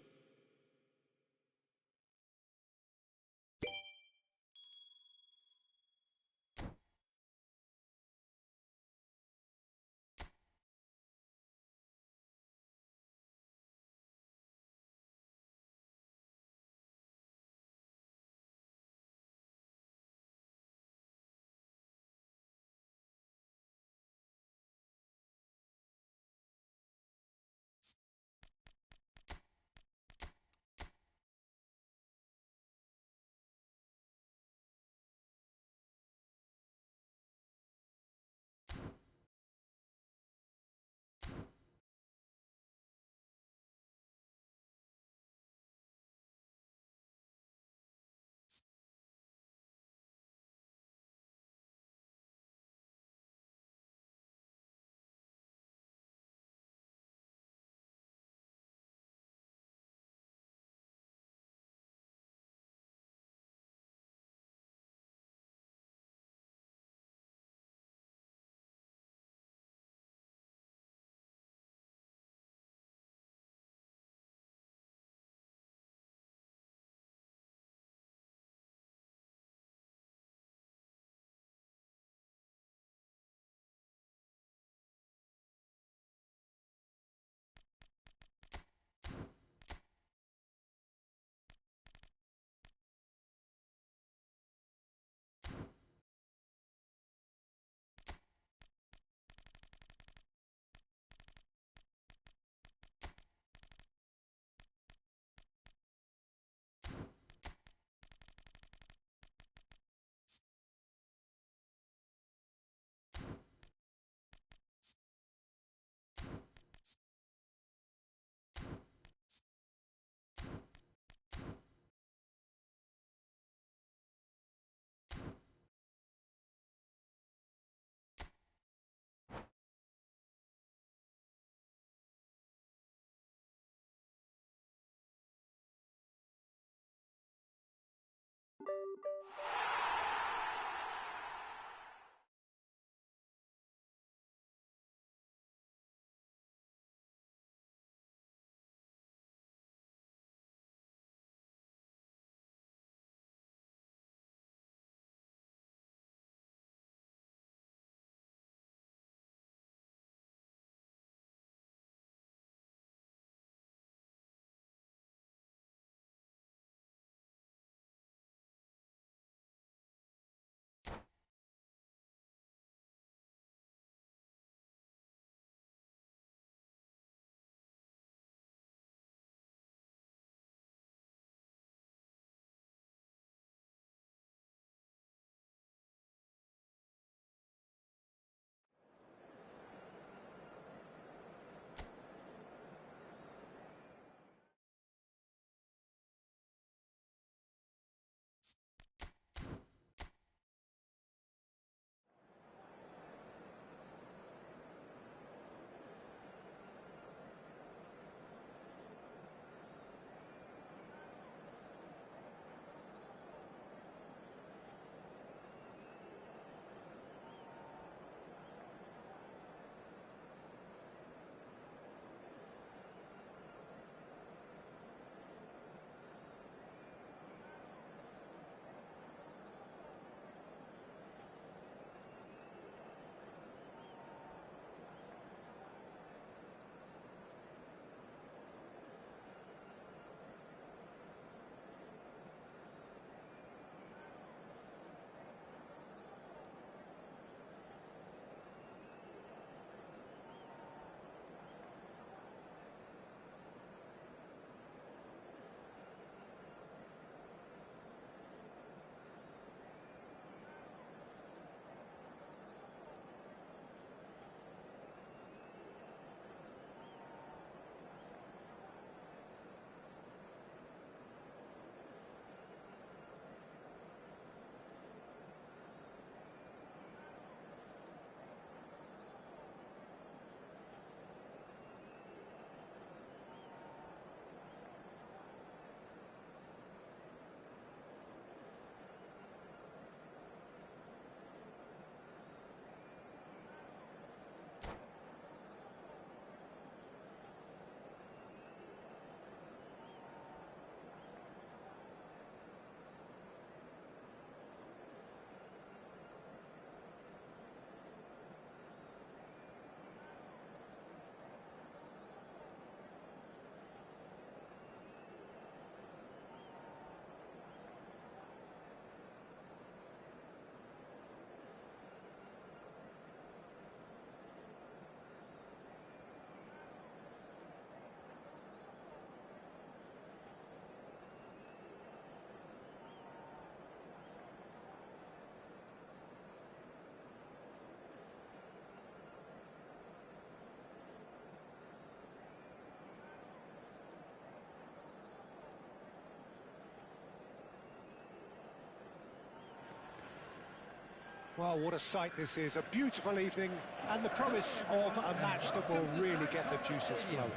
Well, what a sight this is. A beautiful evening and the promise of a match that will really get the juices flowing.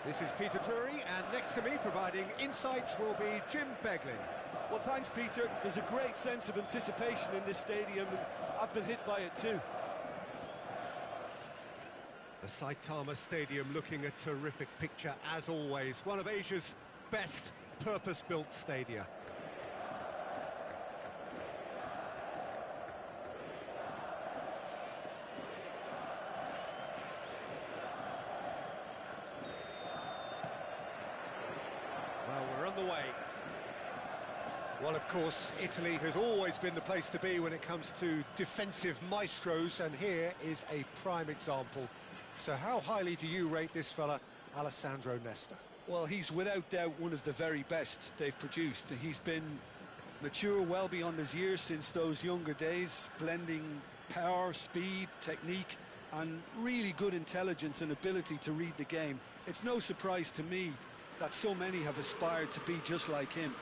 This is Peter Drury, and next to me providing insights will be Jim Beglin. Well, thanks, Peter. There's a great sense of anticipation in this stadium, and I've been hit by it too. The Saitama Stadium looking a terrific picture, as always. One of Asia's best purpose-built stadia. Well, we're on the way. Well, of course, Italy has always been the place to be when it comes to defensive maestros, and here is a prime example. So how highly do you rate this fella, Alessandro Nesta? Well, he's without doubt one of the very best they've produced. He's been mature well beyond his years since those younger days, blending power, speed, technique, and really good intelligence and ability to read the game. It's no surprise to me that so many have aspired to be just like him.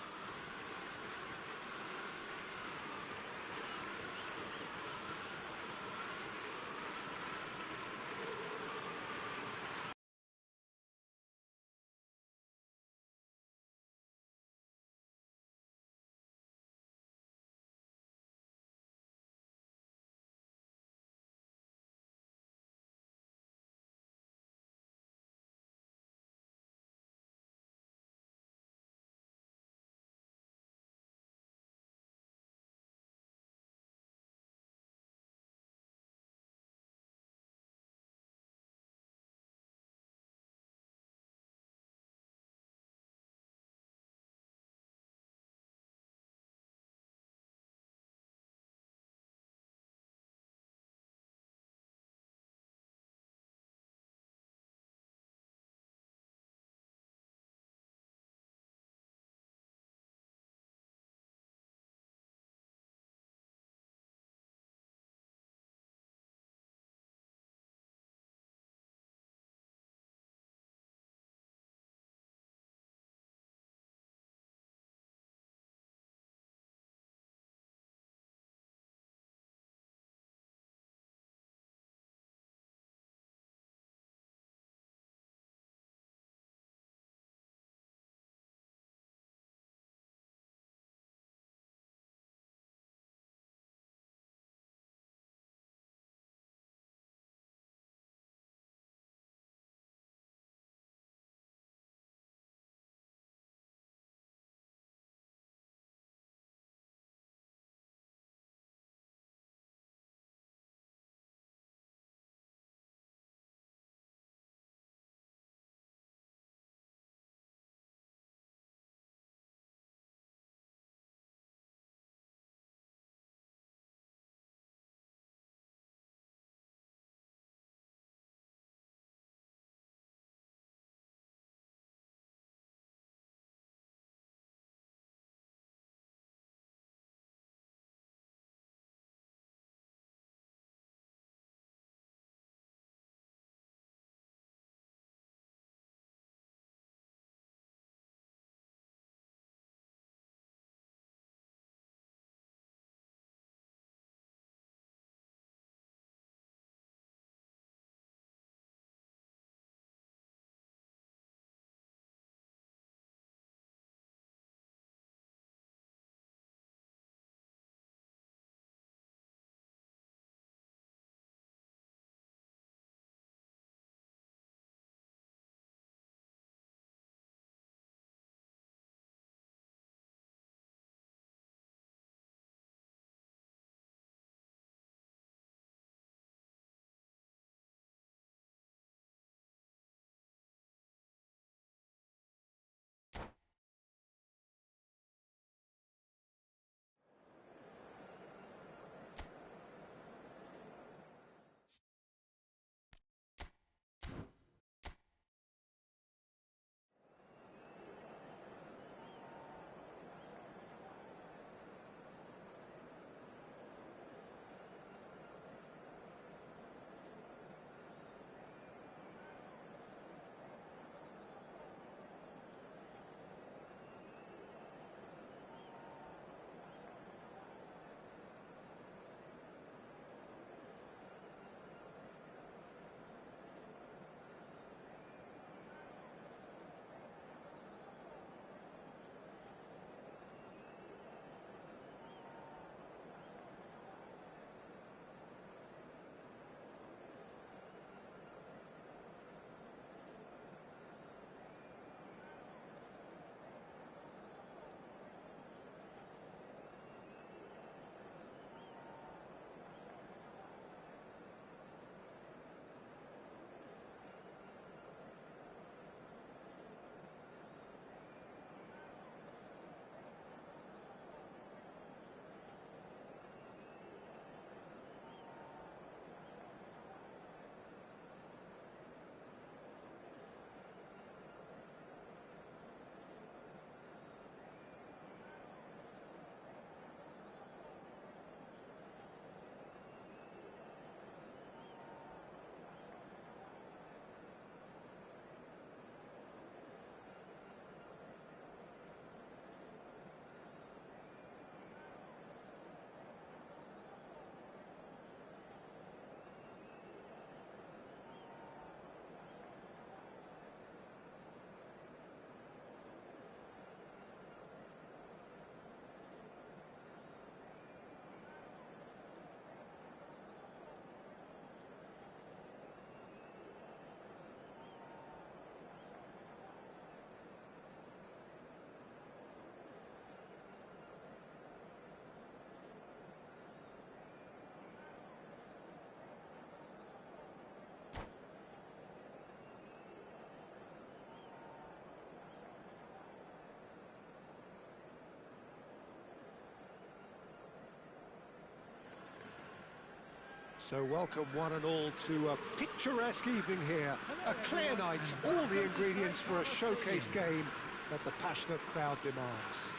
So welcome one and all to a picturesque evening here. A clear night, all the ingredients for a showcase game that the passionate crowd demands.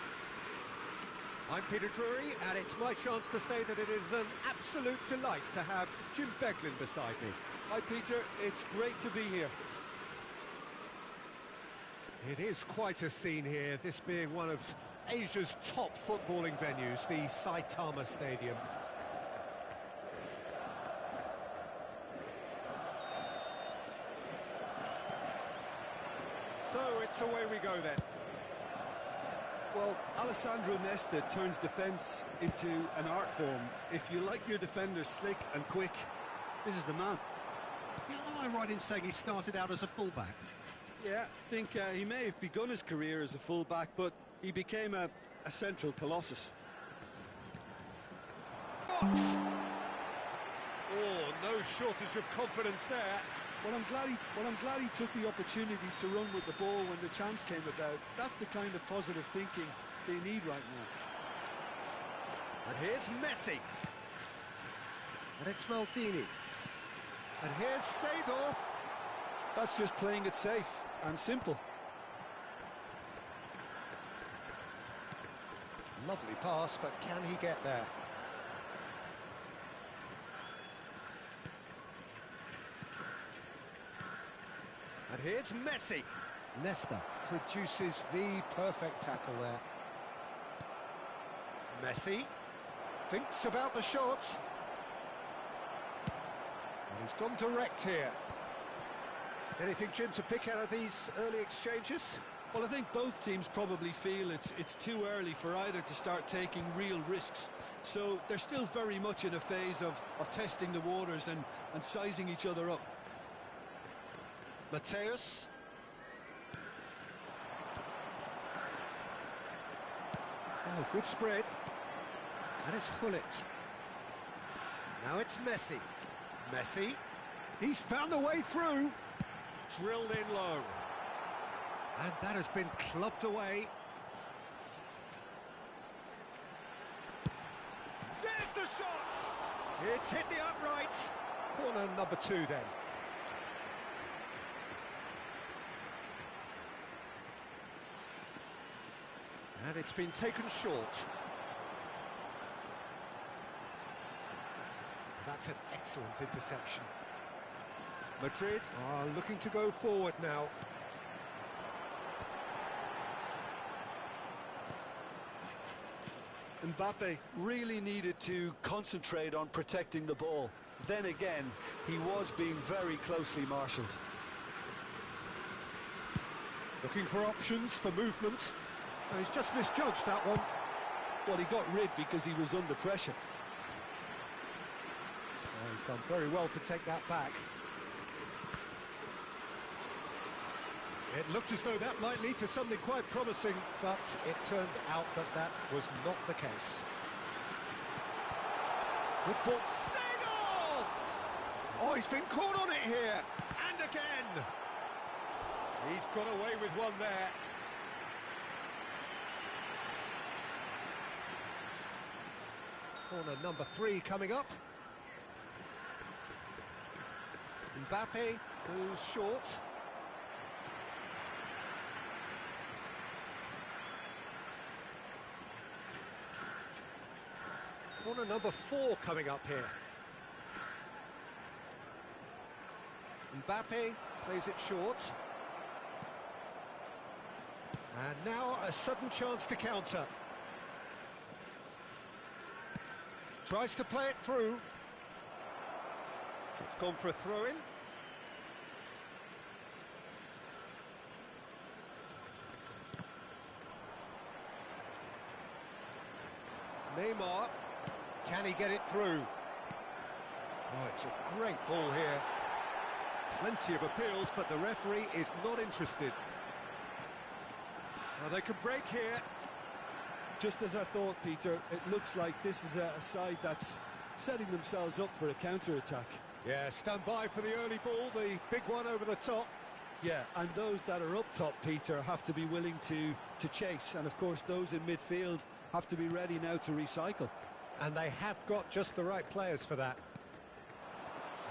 I'm Peter Drury, and it's my chance to say that it is an absolute delight to have Jim Beglin beside me. Hi Peter, it's great to be here. It is quite a scene here, this being one of Asia's top footballing venues, the Saitama Stadium. So it's away we go then. Well, Alessandro Nesta turns defence into an art form. If you like your defenders slick and quick, this is the man. Yeah, am I right in saying he started out as a fullback? Yeah, I think he may have begun his career as a fullback, but he became a central colossus. Oh, no shortage of confidence there. Well, I'm glad he took the opportunity to run with the ball when the chance came about. That's the kind of positive thinking they need right now. And here's Messi. And it's Maldini. And here's Seedorf. That's just playing it safe and simple. Lovely pass, but can he get there? And here's Messi. Nesta produces the perfect tackle there. Messi thinks about the shot. And he's gone direct here. Anything, Jim, to pick out of these early exchanges? Well, I think both teams probably feel it's too early for either to start taking real risks. So they're still very much in a phase of testing the waters and sizing each other up. Mateus. Oh, good spread. And it's Hullet. Now it's Messi. Messi. He's found a way through. Drilled in low. And that has been clubbed away. There's the shot! It's hit the upright. Corner number 2 then. And it's been taken short. That's an excellent interception. Madrid are looking to go forward now. Mbappe really needed to concentrate on protecting the ball. Then again, he was being very closely marshalled. Looking for options for movement. Oh, he's just misjudged that one. Well, he got rid because he was under pressure. Oh, he's done very well to take that back. It looked as though that might lead to something quite promising, but it turned out that that was not the case. Good ball. Seedorf! Oh, he's been caught on it here. And again. He's got away with one there. Corner number 3 coming up. Mbappe goes short. Corner number 4 coming up here. Mbappe plays it short. And now a sudden chance to counter. Tries to play it through. It's gone for a throw-in. Neymar. Can he get it through? Oh, it's a great ball here. Plenty of appeals, but the referee is not interested. Well, they could break here. Just as I thought, Peter, it looks like this is a side that's setting themselves up for a counter-attack. Yeah, stand by for the early ball, the big one over the top. Yeah, and those that are up top, Peter, have to be willing to chase. And, of course, those in midfield have to be ready now to recycle. And they have got just the right players for that.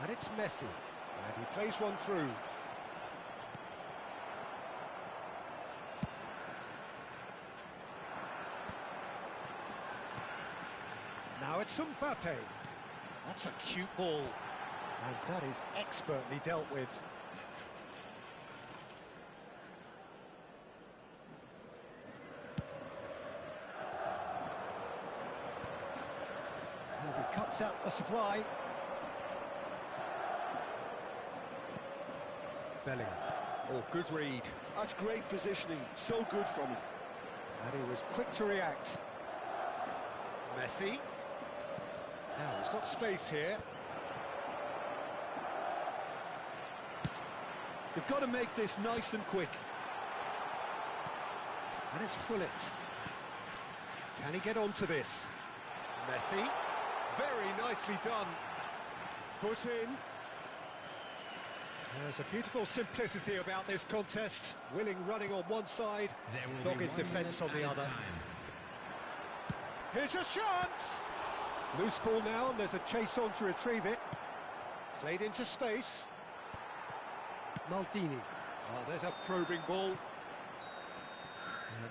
And it's Messi. And he plays one through. Now it's Mbappe. That's a cute ball. And that is expertly dealt with. And he cuts out the supply. Bellingham. Oh, good read. That's great positioning. So good from him. And he was quick to react. Messi. Now he's got space here. They've got to make this nice and quick. And it's Hullet. Can he get onto this? Messi. Very nicely done. Foot in. There's a beautiful simplicity about this contest. Willing running on one side, dogged defence on the other. Here's a chance! Loose ball now, and there's a chase on to retrieve it. Played into space. Maldini. Oh, there's a probing ball. And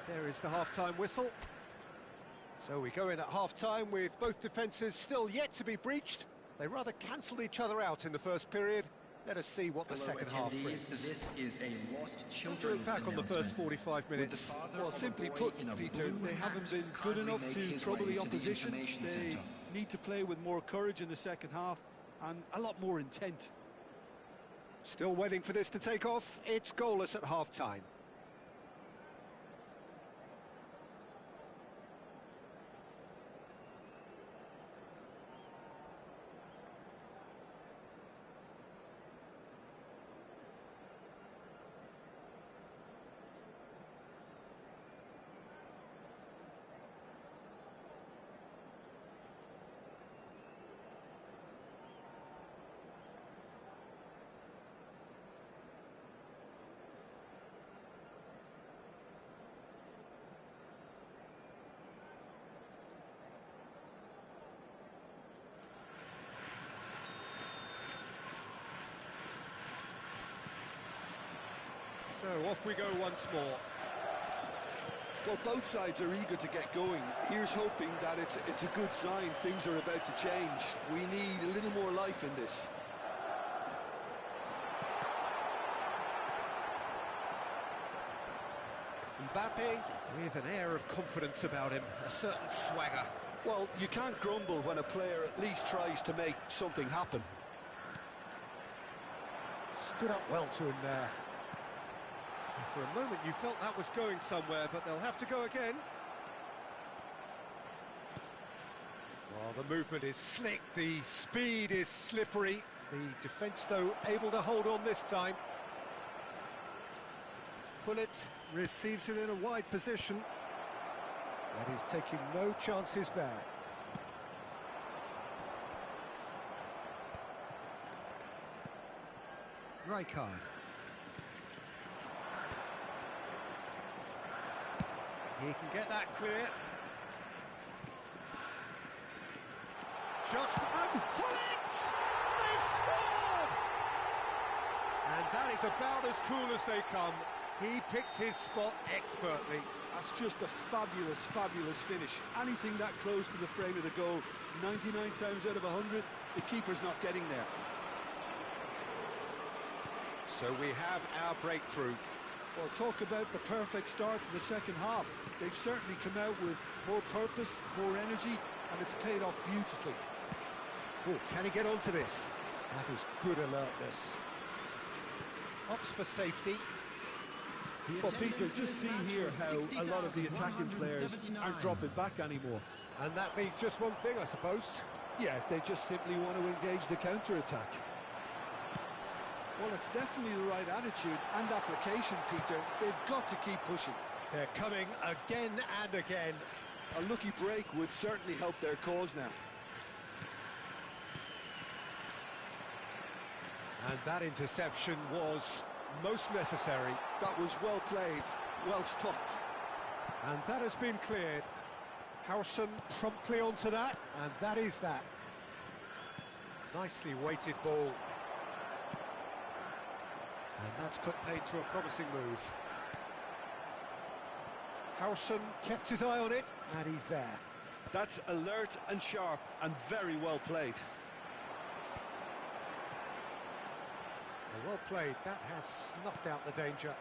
there is the half-time whistle. So we go in at half-time with both defences still yet to be breached. They rather cancelled each other out in the first period. Let us see what the second half brings. This is a lost How do you look back on the first 45 minutes? Well, simply put, Peter, they haven't been good enough to trouble the opposition. They need to play with more courage in the second half and a lot more intent. Still waiting for this to take off. It's goalless at half-time. So off we go once more. Well, both sides are eager to get going. Here's hoping that it's a good sign. Things are about to change. We need a little more life in this. Mbappe with an air of confidence about him, a certain swagger. Well, you can't grumble when a player at least tries to make something happen. Stood up well to him there. For a moment you felt that was going somewhere, but they'll have to go again. Well, the movement is slick, the speed is slippery. The defence, though, able to hold on this time. Hullet receives it in a wide position. And he's taking no chances there. Rijkaard. He can get that clear. Just and Hullet! They've scored! And that is about as cool as they come. He picked his spot expertly. That's just a fabulous, fabulous finish. Anything that close to the frame of the goal, 99 times out of 100, the keeper's not getting there. So we have our breakthrough. Well, talk about the perfect start to the second half. They've certainly come out with more purpose, more energy, and it's paid off beautifully. Oh, can he get onto this? That is good alertness. Opts for safety. Well, Peter, just see here how a lot of the attacking players aren't dropping back anymore. And that means just one thing, I suppose. Yeah, they just simply want to engage the counter-attack. Well, it's definitely the right attitude and application, Peter. They've got to keep pushing. They're coming again and again. A lucky break would certainly help their cause now. And that interception was most necessary. That was well played, well stopped. And that has been cleared. Howson promptly onto that, and that is that. Nicely weighted ball. And that's put paid to a promising move. Howson kept his eye on it, and he's there. That's alert and sharp and very well played. Well played, that has snuffed out the danger.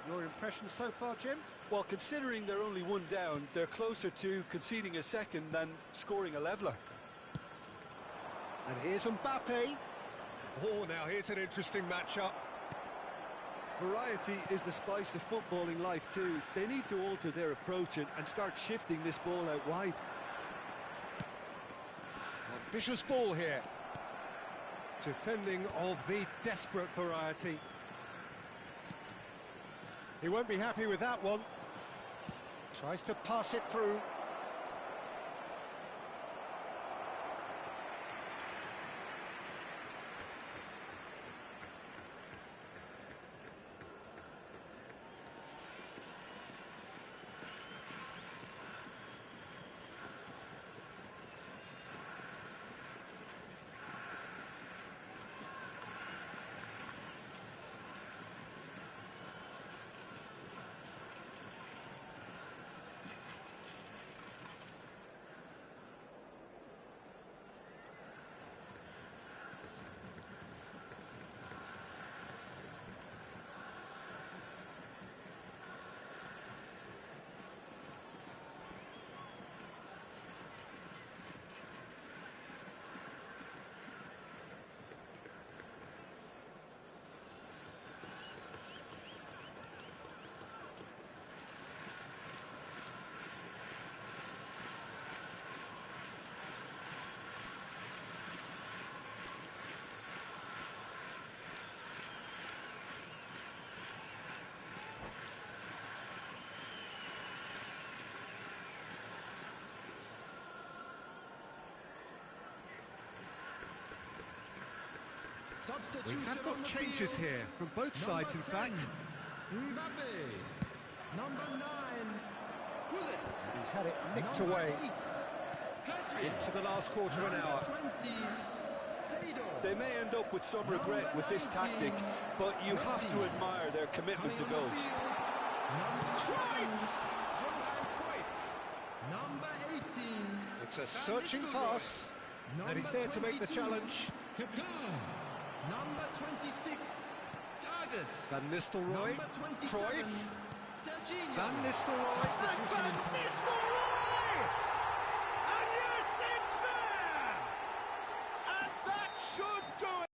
Your impression so far, Jim? Well, considering they're only one down, they're closer to conceding a second than scoring a leveller. And here's Mbappe. Oh, now here's an interesting matchup. Variety is the spice of footballing life too. They need to alter their approach and start shifting this ball out wide. Ambitious ball here. Defending of the desperate variety. He won't be happy with that one. Tries to pass it through. We have got changes here from both sides, in fact. Mbappe. Number 9, Bullet. He's had it nicked away into the last quarter of an hour. 20, Sado. They may end up with some regret with this tactic, but you have to admire their commitment to goals. Number 18. It's a searching pass, and he's there to make the challenge. Number 26, Targets. Van Nistelrooy, Number 27, Cruyff, Serginho. Van Nistelrooy, and Van Nistelrooy! And yes, it's there! And that should do it!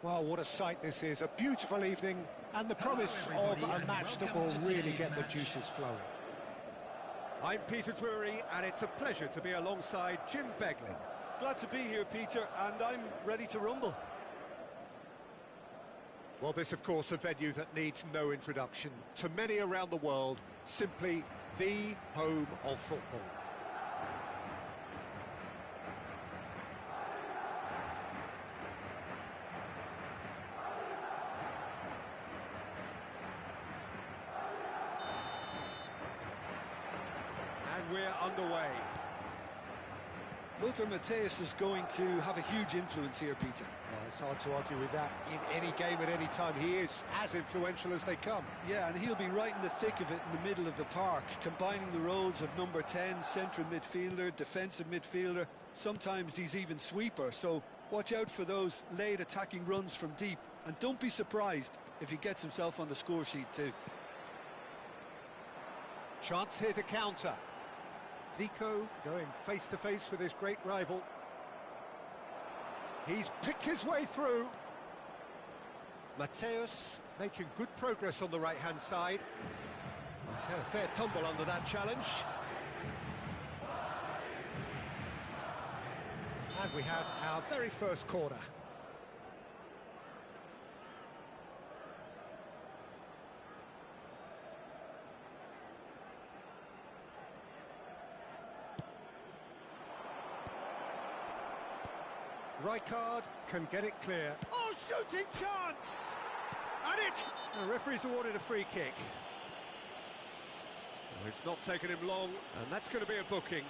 Well, what a sight this is. A beautiful evening and the promise of a match that will really get the juices flowing. I'm Peter Drury, and it's a pleasure to be alongside Jim Beglin. Glad to be here, Peter, and I'm ready to rumble. Well, this, of course, a venue that needs no introduction. To many around the world, simply the home of football. And we're underway. Lothar Matthäus is going to have a huge influence here, Peter. Well, it's hard to argue with that. In any game at any time, he is as influential as they come. Yeah, and he'll be right in the thick of it in the middle of the park, combining the roles of number 10, central midfielder, defensive midfielder. Sometimes he's even sweeper, so watch out for those late attacking runs from deep. And don't be surprised if he gets himself on the score sheet too. Chance here to counter. Zico going face-to-face with his great rival. He's picked his way through. Mateus making good progress on the right-hand side. He's had a fair tumble under that challenge. And we have our very first corner. Rijkaard can get it clear. Oh, shooting chance! And the referee's awarded a free kick. Oh, it's not taken him long, and that's going to be a booking.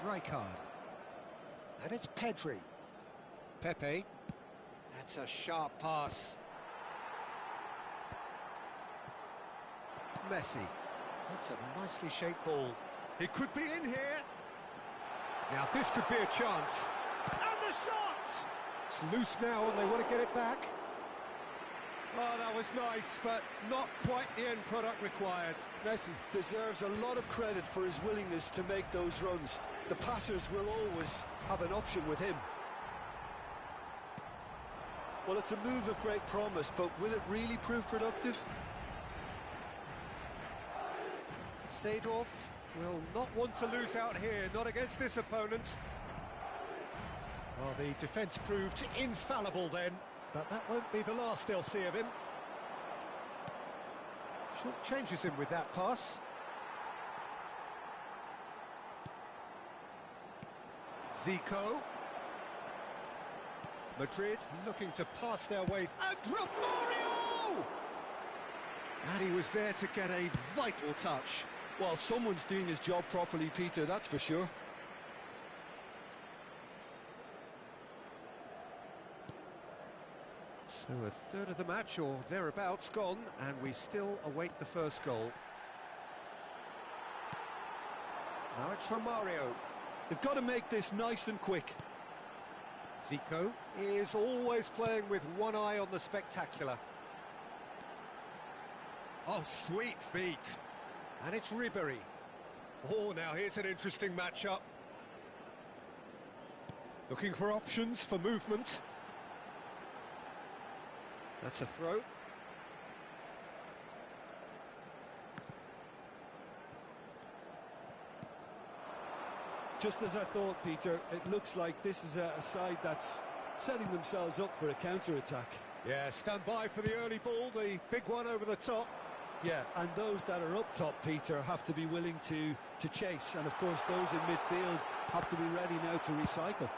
Rijkaard. And it's Pedri. Pepe. That's a sharp pass. Messi. That's a nicely shaped ball. It could be in here. Now this could be a chance. And the shot! It's loose now and they want to get it back. Oh, that was nice, but not quite the end product required. Messi deserves a lot of credit for his willingness to make those runs. The passers will always have an option with him. Well, it's a move of great promise, but will it really prove productive? Seedorf will not want to lose out here, not against this opponent. Well, the defence proved infallible then, but that won't be the last they'll see of him. Short changes him with that pass. Zico. Madrid looking to pass their way. And Romario! And he was there to get a vital touch. Well, someone's doing his job properly, Peter, that's for sure. So a third of the match or thereabouts gone, and we still await the first goal. Now it's Romario. They've got to make this nice and quick. Zico is always playing with one eye on the spectacular. Oh, sweet feet. And it's Ribéry. Oh, now here's an interesting matchup. Looking for options for movement. That's a throw. Just as I thought, Peter, it looks like this is a side that's setting themselves up for a counter-attack. Yeah, stand by for the early ball, the big one over the top. Yeah, and those that are up top, Peter, have to be willing to chase. And, of course, those in midfield have to be ready now to recycle.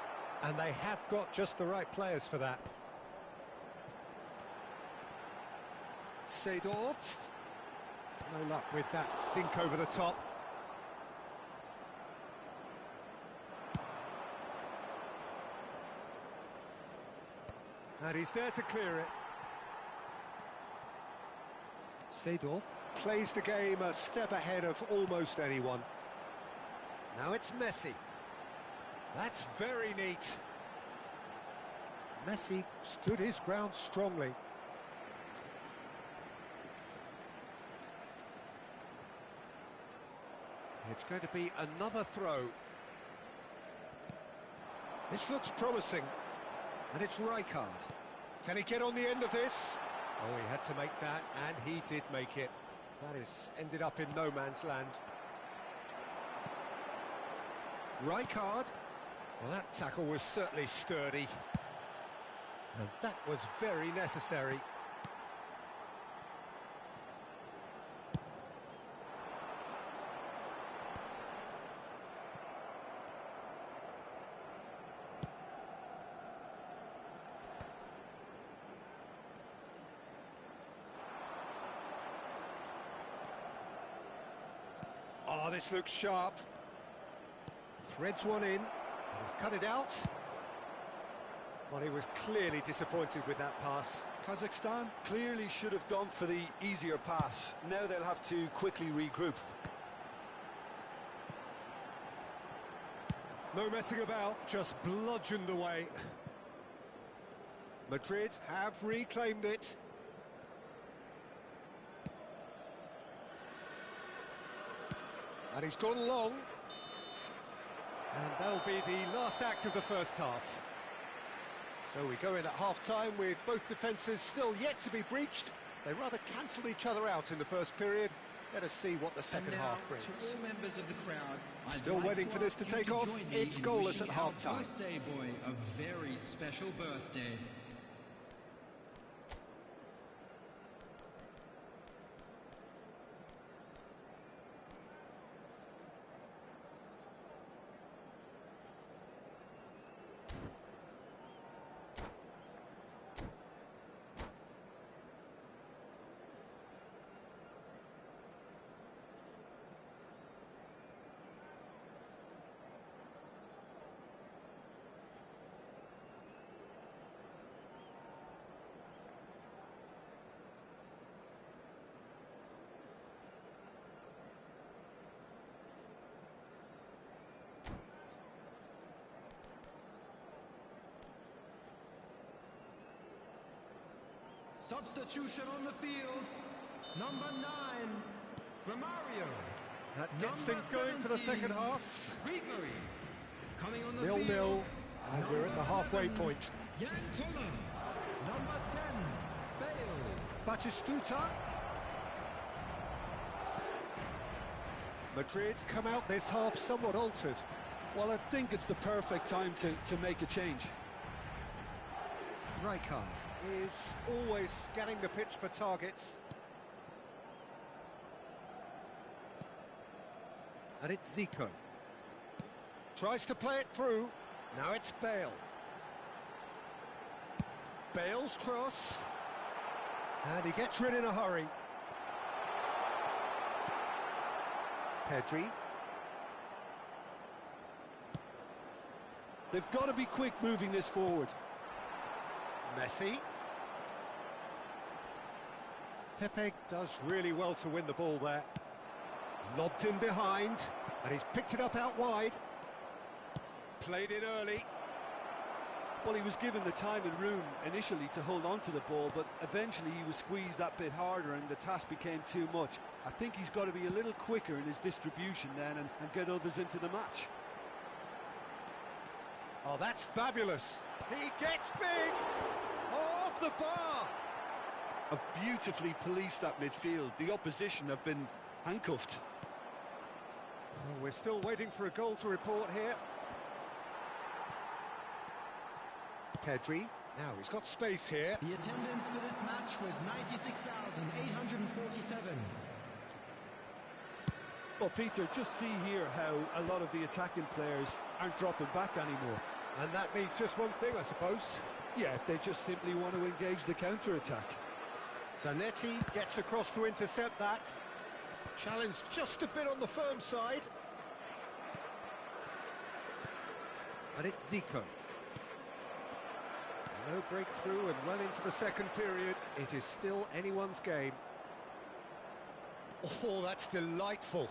And they have got just the right players for that. Seedorf. No luck with that dink over the top. And he's there to clear it. Seedorf plays the game a step ahead of almost anyone. Now it's Messi. That's very neat. Messi stood his ground strongly. It's going to be another throw. This looks promising. And it's Rijkaard. Can he get on the end of this? Oh, he had to make that, and he did make it. That is ended up in no man's land. Rijkaard. Well, that tackle was certainly sturdy. And that was very necessary. Oh, this looks sharp. Threads one in. He's cut it out. Well, he was clearly disappointed with that pass. Kazakhstan clearly should have gone for the easier pass. Now they'll have to quickly regroup. No messing about, just bludgeoned away. Madrid have reclaimed it. And he's gone long. And that'll be the last act of the first half. So we go in at half-time with both defences still yet to be breached. They rather cancelled each other out in the first period. Let us see what the second half brings. To all members of the crowd, Still waiting for this to take off. It's goalless at half-time. Birthday boy, a very special birthday. Substitution on the field. Number 9, Romario. That gets things going for the second half. Ribery. Coming on the 0-0, field. and we're at the halfway point. Yankola. Number 10, Bale. Batistuta. Madrid come out this half somewhat altered. Well, I think it's the perfect time to make a change. Rijkaard is always scanning the pitch for targets. And it's Zico. Tries to play it through. Now it's Bale. Bale's cross. And he gets rid in a hurry. Pedri. They've got to be quick moving this forward. Messi. Pepe does really well to win the ball there. Lobbed in behind, and he's picked it up out wide. Played it early. Well, he was given the time and room initially to hold on to the ball, but eventually he was squeezed that bit harder and the task became too much. I think he's got to be a little quicker in his distribution then and get others into the match. Oh, that's fabulous. He gets big. Off the bar. Have beautifully policed that midfield. The opposition have been handcuffed. Oh, we're still waiting for a goal to report here. Pedri. Now he's got space here. The attendance for this match was 96,847. Well, Peter, just see here how a lot of the attacking players aren't dropping back anymore. And that means just one thing, I suppose. Yeah, they just simply want to engage the counter-attack. Zanetti gets across to intercept that. Challenge just a bit on the firm side. And it's Zico. No breakthrough and well into the second period. It is still anyone's game. Oh, that's delightful.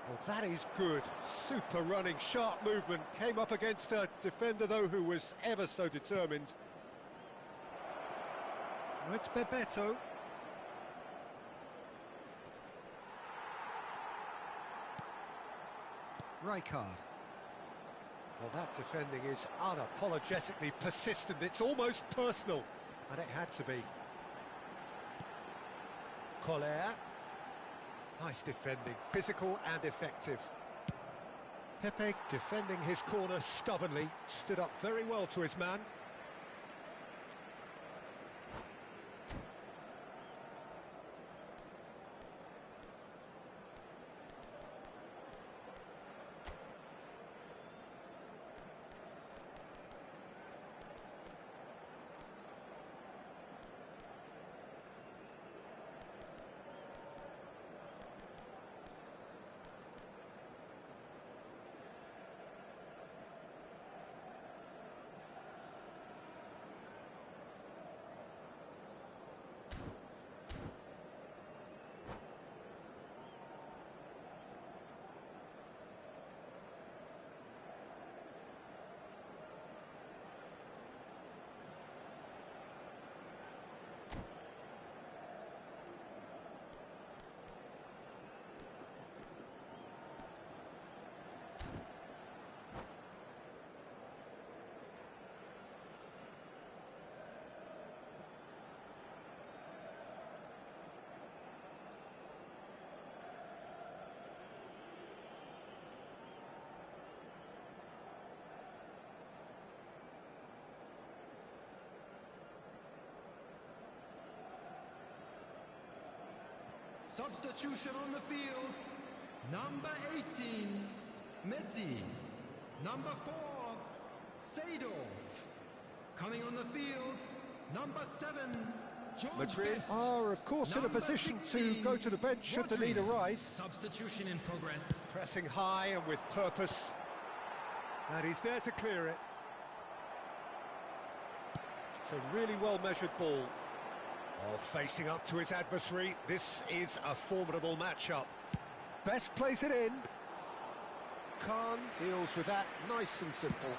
Well, that is good. Super running, sharp movement. Came up against a defender, though, who was ever so determined. Now it's Bebeto. Rijkaard. Well, that defending is unapologetically persistent. It's almost personal, and it had to be. Collier. Nice defending, physical and effective. Pepe defending his corner stubbornly, stood up very well to his man. Substitution on the field. Number 18, Messi. Number 4, Seedorf. Coming on the field, number 7, George Madrid Best. are, of course, in a Number position to 16, go to the bench should the Rodri. need arise. Substitution in progress. Pressing high and with purpose. And he's there to clear it. It's a really well-measured ball. Oh, facing up to his adversary, this is a formidable matchup. Best plays it in. Khan deals with that nice and simple.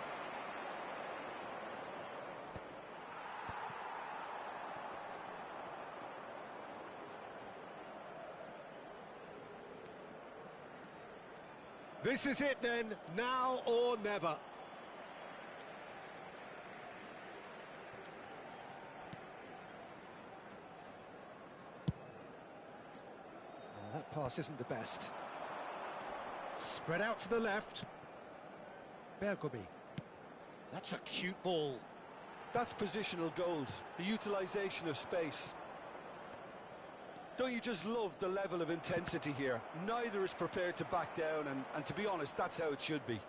This is it then, now or never. Oh, that pass isn't the best. Spread out to the left. Bergomi. That's a cute ball. That's positional gold, the utilisation of space. Don't you just love the level of intensity here? Neither is prepared to back down, and to be honest, that's how it should be.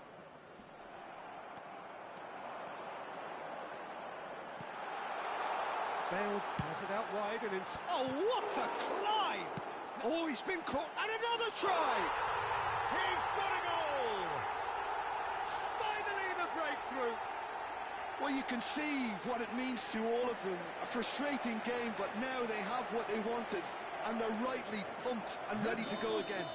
Bale pass it out wide and oh, what a climb! Oh, he's been caught, and another try! He's got a goal! Finally the breakthrough! Well, you can see what it means to all of them. A frustrating game, but now they have what they wanted, and they're rightly pumped and ready to go again.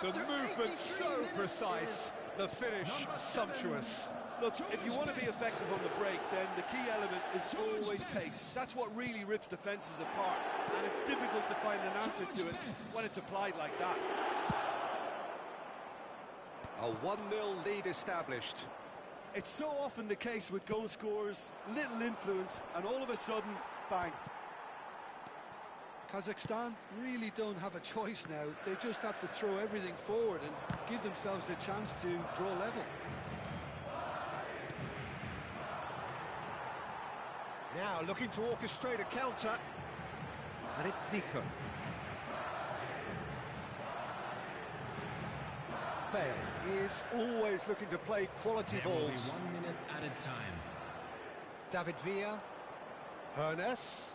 The movement so precise, the finish sumptuous. Look, if you want to be effective on the break, then the key element is always pace. That's what really rips defences apart, and it's difficult to find an answer to it when it's applied like that. A 1-0 lead established. It's so often the case with goal scorers, little influence, and all of a sudden, bang. Kazakhstan really don't have a choice now. They just have to throw everything forward and give themselves a chance to draw level. Now looking to orchestrate a counter. And it's Zico. Bale is always looking to play quality There will be balls. 1 minute added time. David Villa. Hernes.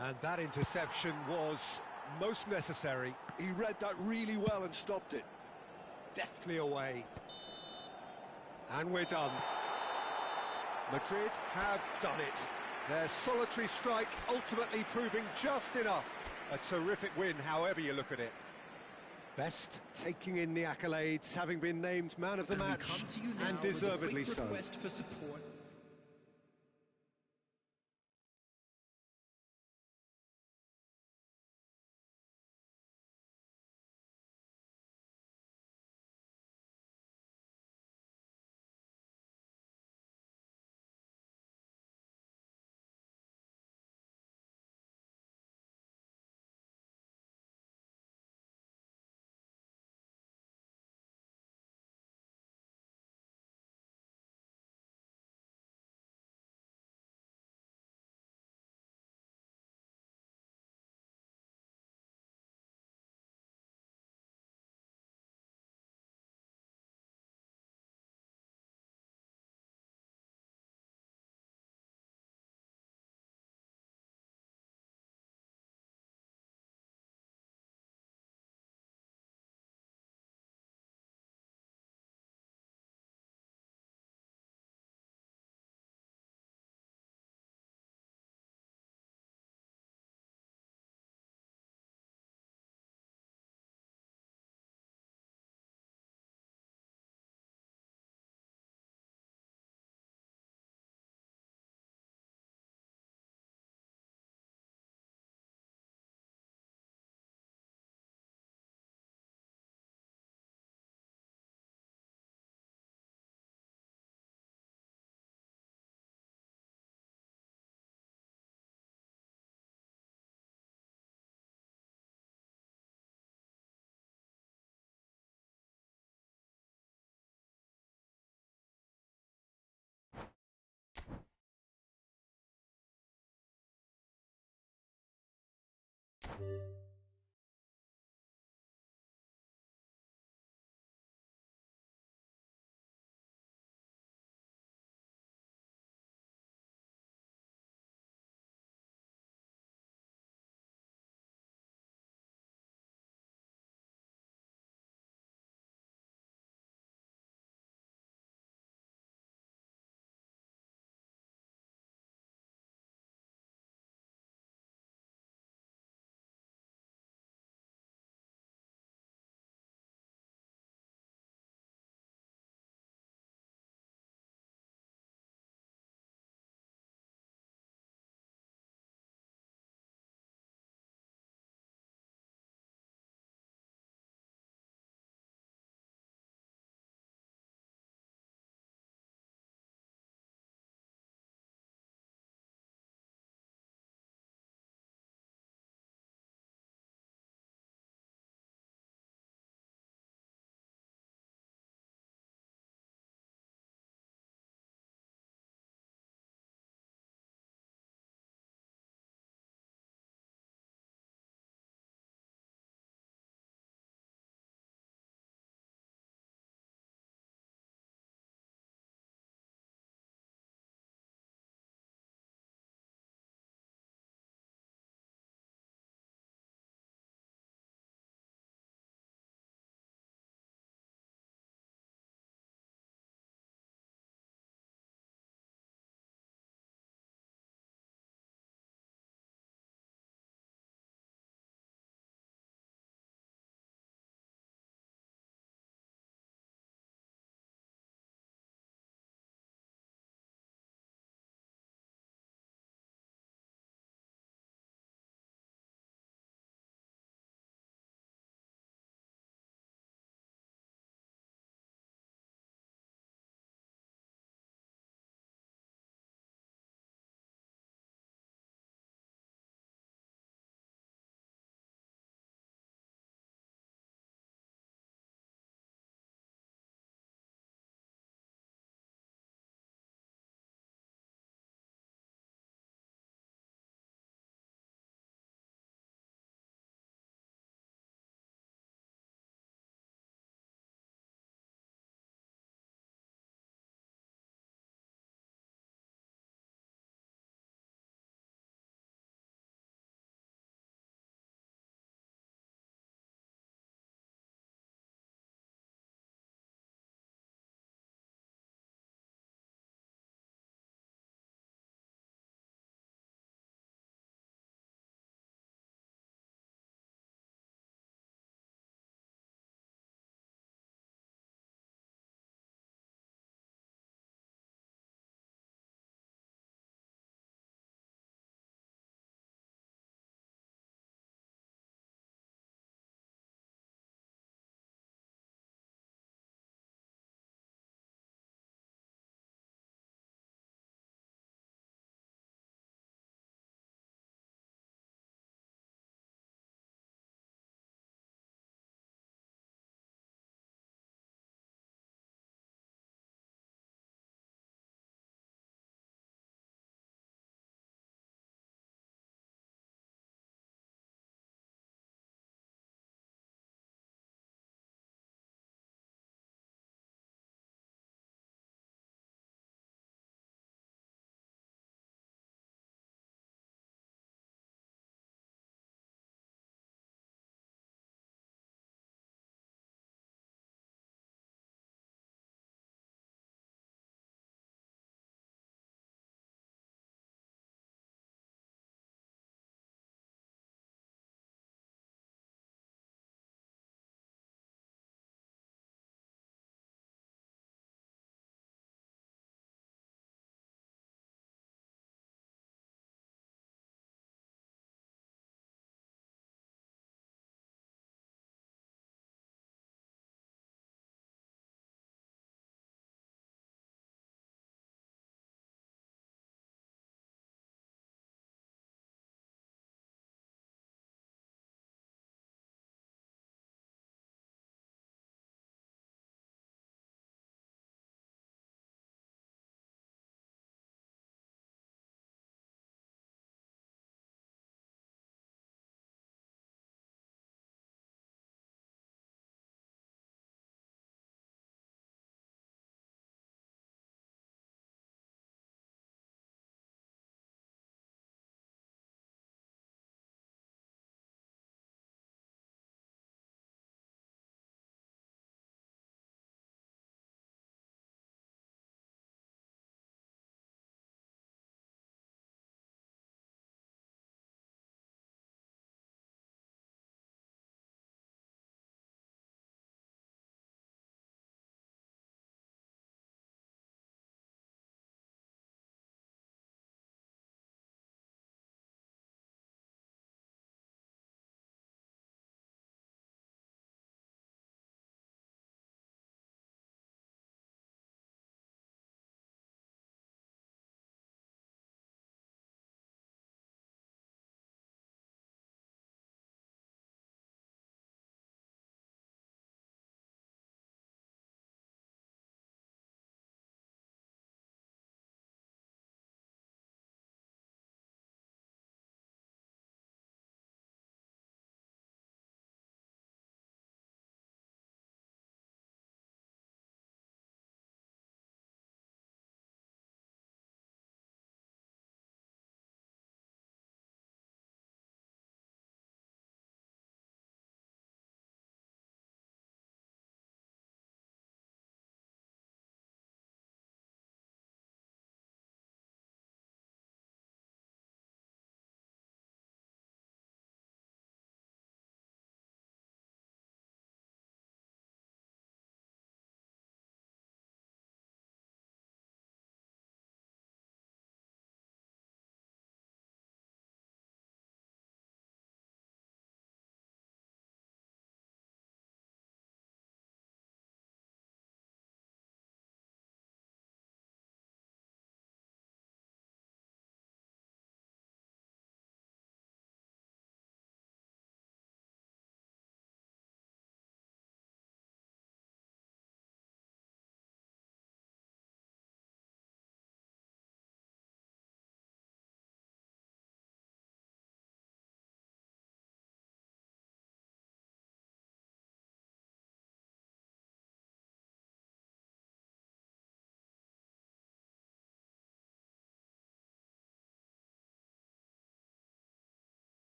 And that interception was most necessary. He read that really well and stopped it. Deftly away. And we're done. Madrid have done it. Their solitary strike ultimately proving just enough. A terrific win, however you look at it. Best taking in the accolades, having been named man of the And we match, come to you now and with a deservedly quick so. request for support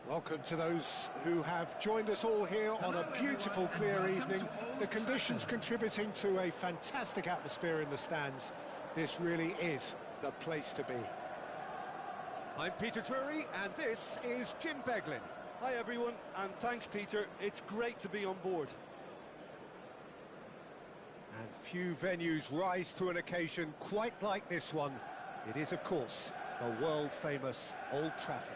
Welcome to those who have joined us all here on a beautiful, clear evening. The conditions contributing to a fantastic atmosphere in the stands. This really is the place to be. I'm Peter Drury, and this is Jim Beglin. Hi everyone, and thanks Peter. It's great to be on board. And few venues rise to an occasion quite like this one. It is, of course, the world-famous Old Trafford.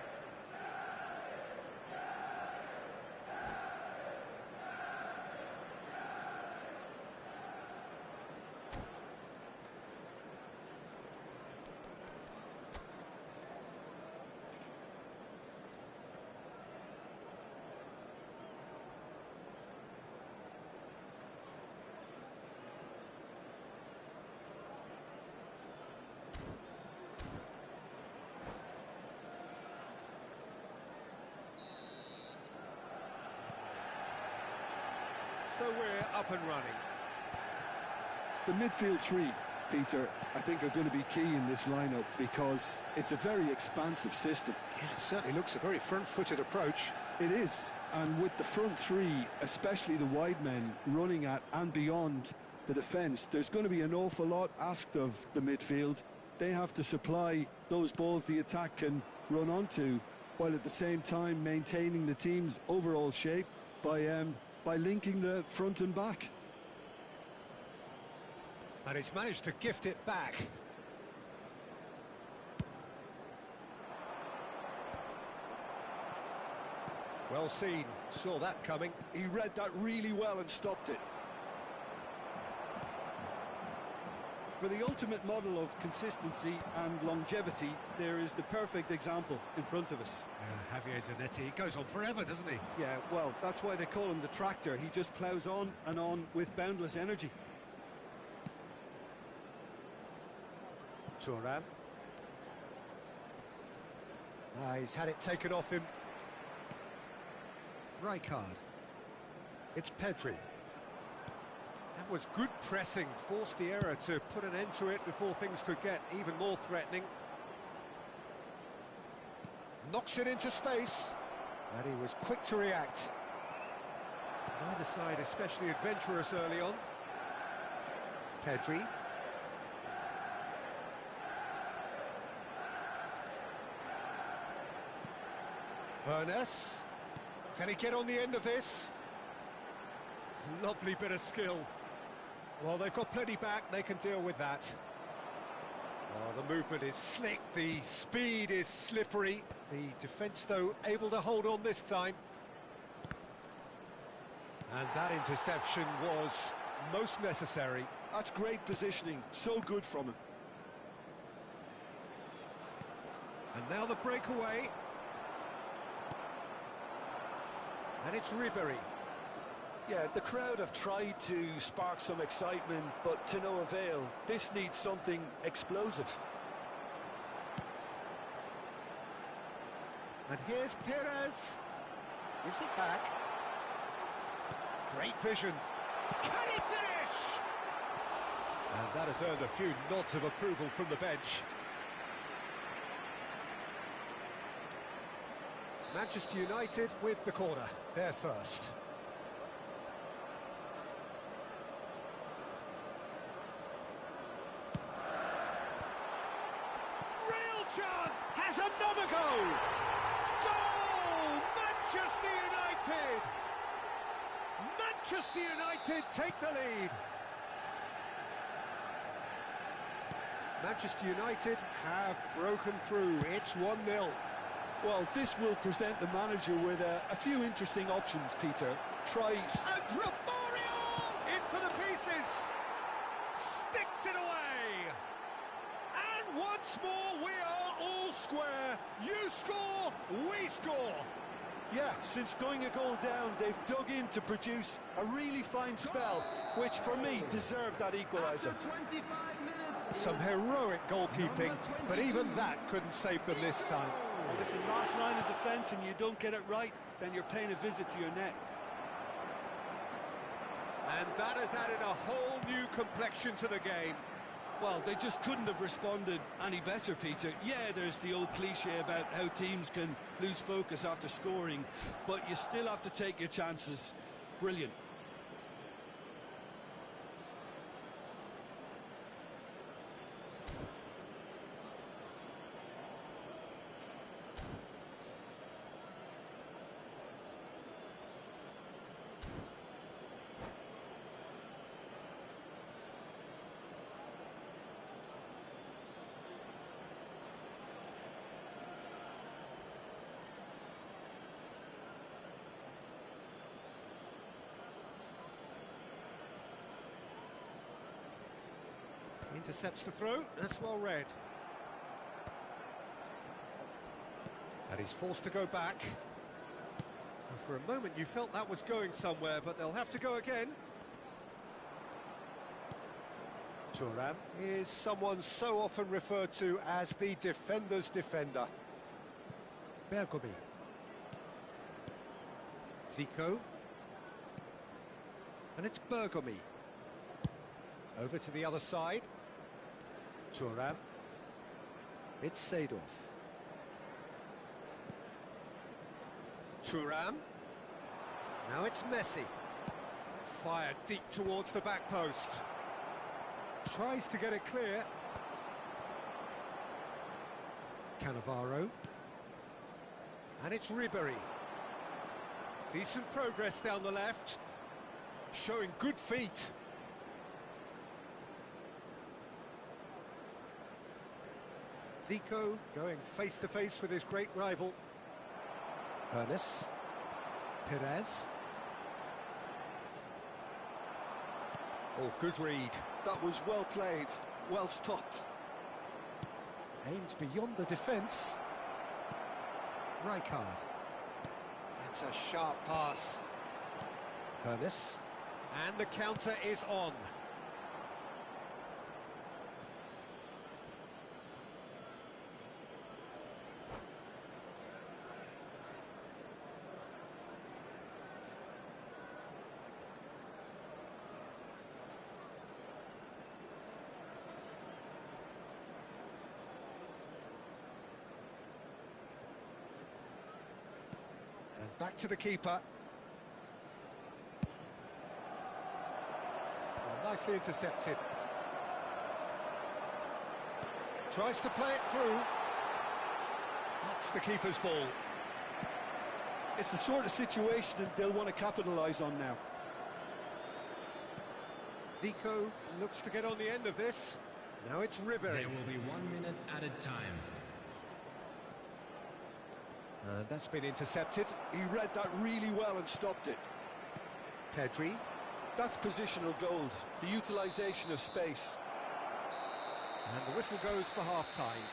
So we're up and running. The midfield three, Peter, I think are going to be key in this lineup because it's a very expansive system. Yeah, it certainly looks a very front-footed approach. It is, and with the front three, especially the wide men, running at and beyond the defence, there's going to be an awful lot asked of the midfield. They have to supply those balls the attack can run onto, while at the same time maintaining the team's overall shape by linking the front and back. And he's managed to gift it back. Well seen, saw that coming. He read that really well and stopped it. For the ultimate model of consistency and longevity, there is the perfect example in front of us. Javier Zanetti goes on forever, doesn't he? Yeah, well, that's why they call him the tractor. He just ploughs on and on with boundless energy. Turan. He's had it taken off him. Rijkaard. It's Pedri. That was good pressing, forced the error to put an end to it before things could get even more threatening. Knocks it into space, and he was quick to react. Neither side especially adventurous early on. Pedri. Hernes. Can he get on the end of this? Lovely bit of skill. Well, they've got plenty back, they can deal with that. Oh, the movement is slick, the speed is slippery. The defence, though, able to hold on this time. And that interception was most necessary. That's great positioning, so good from him. And now the breakaway. And it's Ribéry. Yeah, the crowd have tried to spark some excitement, but to no avail. This needs something explosive. And here's Perez. Gives it back. Great vision. Can he finish? And that has earned a few nods of approval from the bench. Manchester United with the corner. They're first. Chance, has another goal! Goal! Manchester United! Manchester United take the lead. Manchester United have broken through. It's 1-0. Well, this will present the manager with a few interesting options, Peter. Tries. And Romario! In for the pieces! Sticks it away! And once more we are all square. You score, we score. Yeah, since going a goal down, they've dug in to produce a really fine spell, which for me deserved that equaliser. Some heroic goalkeeping, but even that couldn't save them this time. Well, listen, last line of defence and you don't get it right, then you're paying a visit to your net. And that has added a whole new complexion to the game. Well, they just couldn't have responded any better, Peter. Yeah, there's the old cliche about how teams can lose focus after scoring, but you still have to take your chances. Brilliant. Intercepts the throw, that's well read. And he's forced to go back. And for a moment you felt that was going somewhere, but they'll have to go again. Thuram is someone so often referred to as the defender's defender. Bergomi. Zico. And it's Bergomi. Over to the other side. Thuram. It's Seedorf. Thuram. Now it's Messi. Fired deep towards the back post. Tries to get it clear. Cannavaro. And it's Ribéry. Decent progress down the left. Showing good feet. Zico going face-to-face with his great rival. Ernest. Perez. Oh, good read. That was well played, well stopped. Aimed beyond the defence. Rijkaard. That's a sharp pass. Ernest. And the counter is on. Back to the keeper. Well, nicely intercepted. Tries to play it through. That's the keeper's ball. It's the sort of situation that they'll want to capitalise on now. Zico looks to get on the end of this. Now it's Ribéry. There will be 1 minute added time. That's been intercepted. He read that really well and stopped it. Pedri. That's positional gold, the utilisation of space. And the whistle goes for half-time.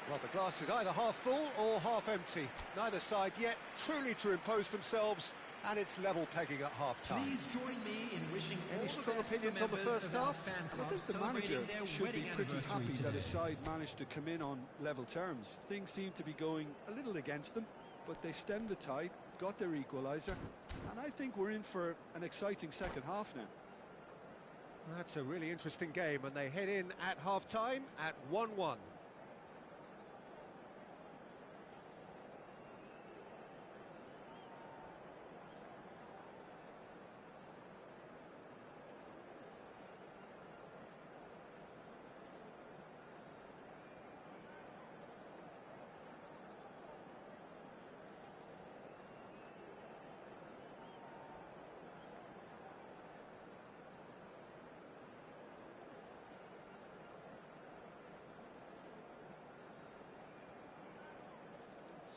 Well, the glass is either half full or half empty. Neither side yet truly to impose themselves, and it's level pegging at half-time. Please join me in wishing Any strong opinions on the first half? I think the manager should be pretty happy that his side managed to come in on level terms. Things seem to be going a little against them, but they stemmed the tide, got their equaliser, and I think we're in for an exciting second half now. That's a really interesting game, and they head in at half-time at 1-1.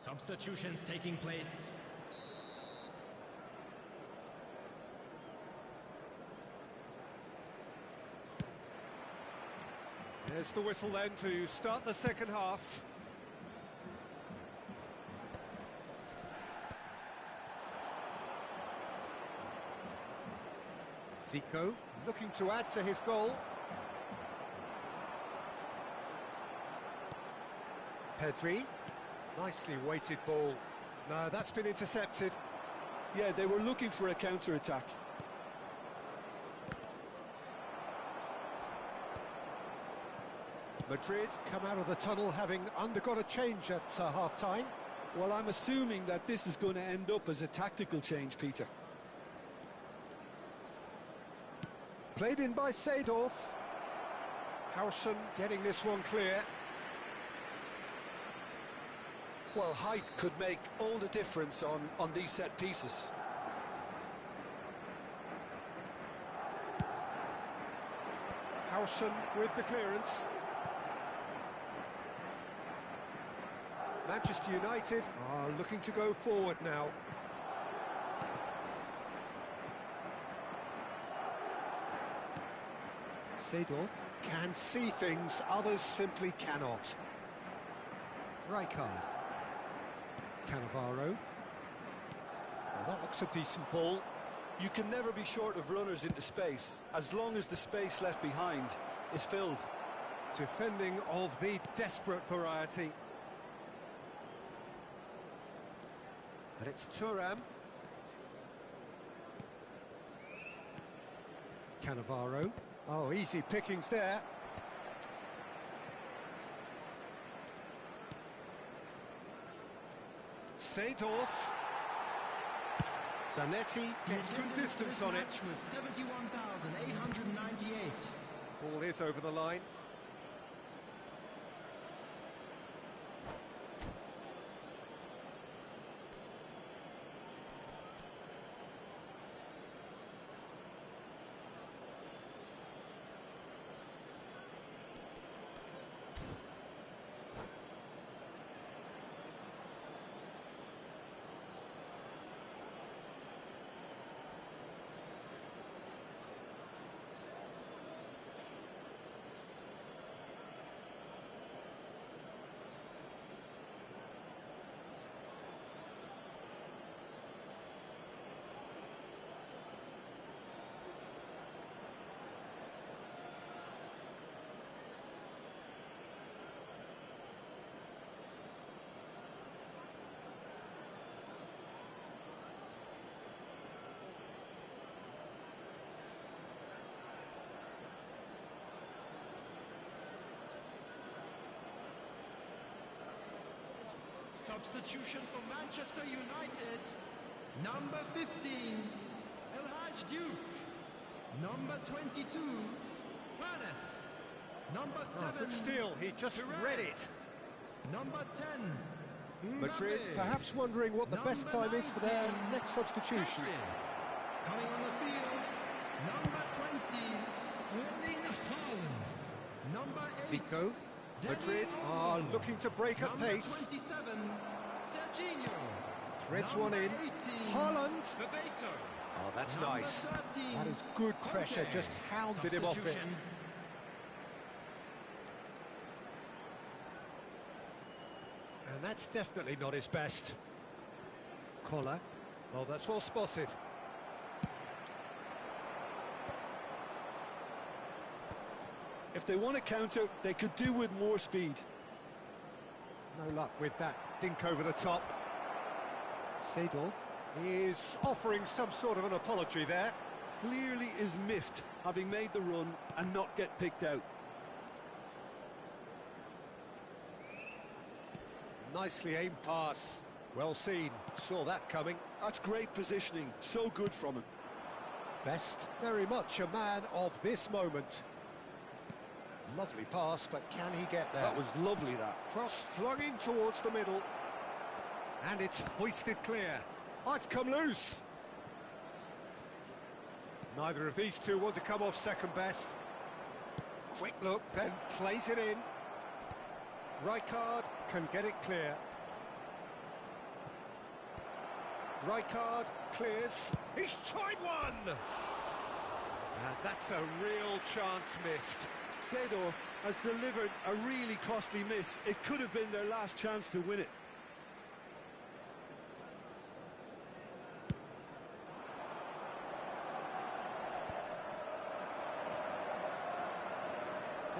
Substitutions taking place. There's the whistle then to start the second half. Zico looking to add to his goal. Pedri. Nicely weighted ball. No, that's been intercepted. Yeah, they were looking for a counter-attack. Madrid come out of the tunnel having undergone a change at half-time. Well, I'm assuming that this is going to end up as a tactical change, Peter. Played in by Seedorf. Howson getting this one clear. Well, height could make all the difference on these set pieces. Howson with the clearance. Manchester United are looking to go forward now. Seedorf can see things others simply cannot. Rijkaard. Cannavaro. Well, that looks a decent ball. You can never be short of runners into space, as long as the space left behind is filled. Defending of the desperate variety. And it's Thuram. Cannavaro. Oh, easy pickings there. Seedorf. Zanetti gets good distance on it. Was 71,898. Ball is over the line. Substitution for Manchester United. Number 15, El Hadj Diouf. Number 22, Panes. Number 7, Good steal, he just read it. Number 10, Madrid Mbappe. perhaps wondering what the best time is for their next substitution. Coming on the field, number 20, Erling Haaland. Number 8, Zico. Madrid are looking to break at number pace. 27, Serginho. Threads Number one in. 18, Haaland. Bebeto. Oh, that's Number nice. 13, That is good pressure, Koke. just hounded him off it. Substitution. And that's definitely not his best. Collar. Oh, that's well spotted. If they want to counter, they could do with more speed. No luck with that dink over the top. Seedorf is offering some sort of an apology there. Clearly is miffed, having made the run and not get picked out. Nicely aimed pass. Well seen. Saw that coming. That's great positioning, so good from him. Best very much a man of this moment. Lovely pass, but can he get there? That was lovely, that. Cross flung in towards the middle. And it's hoisted clear. Oh, it's come loose. Neither of these two want to come off second best. Quick look, then plays it in. Rijkaard can get it clear. Rijkaard clears. He's tried one! And that's a real chance missed. Seedorf has delivered a really costly miss. It could have been their last chance to win it.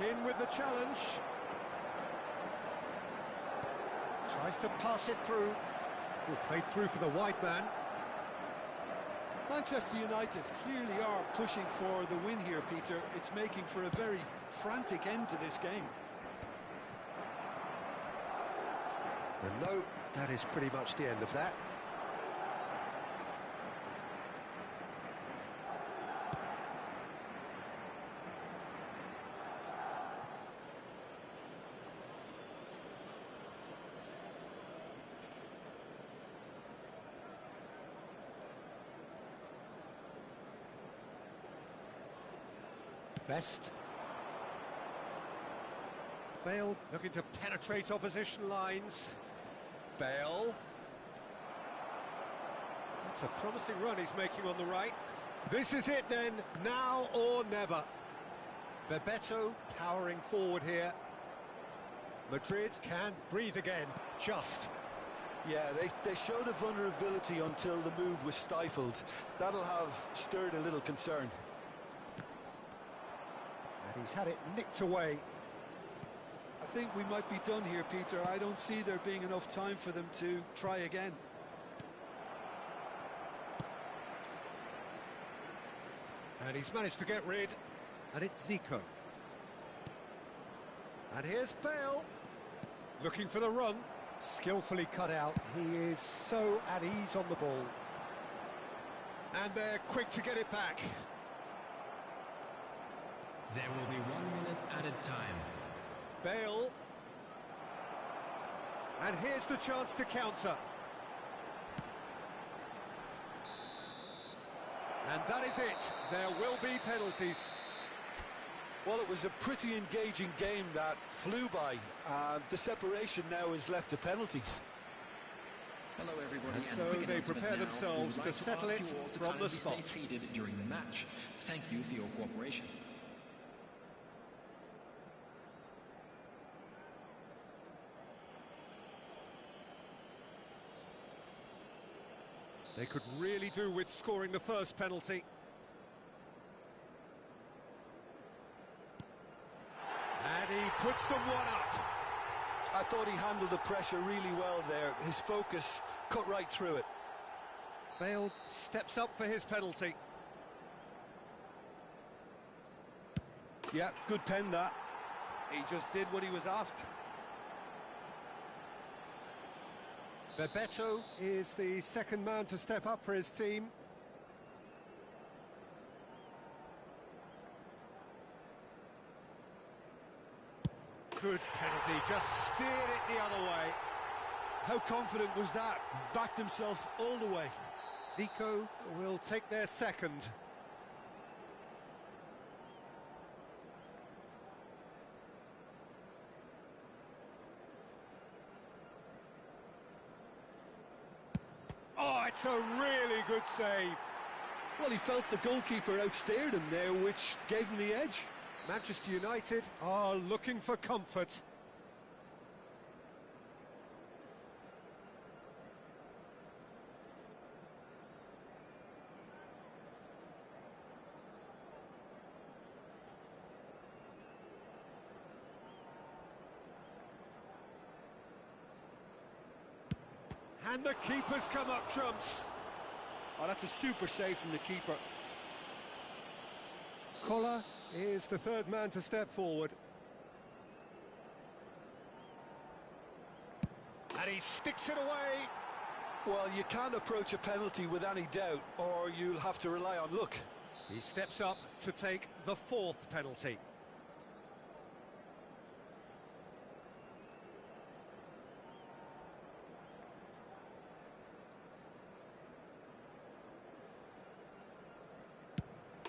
In with the challenge. Tries to pass it through. Will play through for the wide man. Manchester United clearly are pushing for the win here, Peter. It's making for a very frantic end to this game. And no, that is pretty much the end of that. Best. Bale looking to penetrate opposition lines. Bale. That's a promising run he's making on the right. This is it then, now or never. Bebeto powering forward here. Madrid can breathe again, just. Yeah, they showed a vulnerability until the move was stifled. That'll have stirred a little concern. And he's had it nicked away. I think we might be done here, Peter. I don't see there being enough time for them to try again. And he's managed to get rid. And it's Zico. And here's Bale. Looking for the run. Skillfully cut out. He is so at ease on the ball. And they're quick to get it back. There will be 1 minute added time. Bale. And here's the chance to counter. And that is it. There will be penalties. Well, it was a pretty engaging game that flew by. The separation now is left to penalties. Hello, everybody. And so they prepare themselves to settle it from the spot. Stay seated during the match. Thank you for your cooperation. They could really do with scoring the first penalty. And he puts them one up. I thought he handled the pressure really well there. His focus cut right through it. Bale steps up for his penalty. Yeah, good pen that. He just did what he was asked. Bebeto is the second man to step up for his team. Good penalty, just steered it the other way. How confident was that? Backed himself all the way. Zico will take their second. Oh, it's a really good save. Well, he felt the goalkeeper outstared him there, which gave him the edge. Manchester United are looking for comfort. And the keeper's come up trumps. Oh, that's a super save from the keeper. Koller is the third man to step forward. And he sticks it away. Well, you can't approach a penalty with any doubt, or you'll have to rely on luck. He steps up to take the fourth penalty.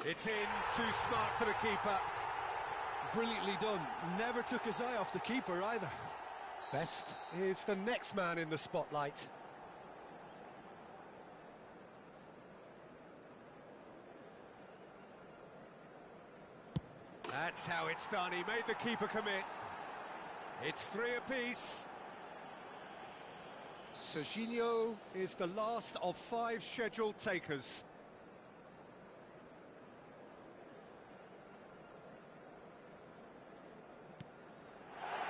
It's in, too smart for the keeper. Brilliantly done. Never took his eye off the keeper either. Best is the next man in the spotlight. That's how it's done. He made the keeper commit. It's 3 apiece. Serginho is the last of 5 scheduled takers.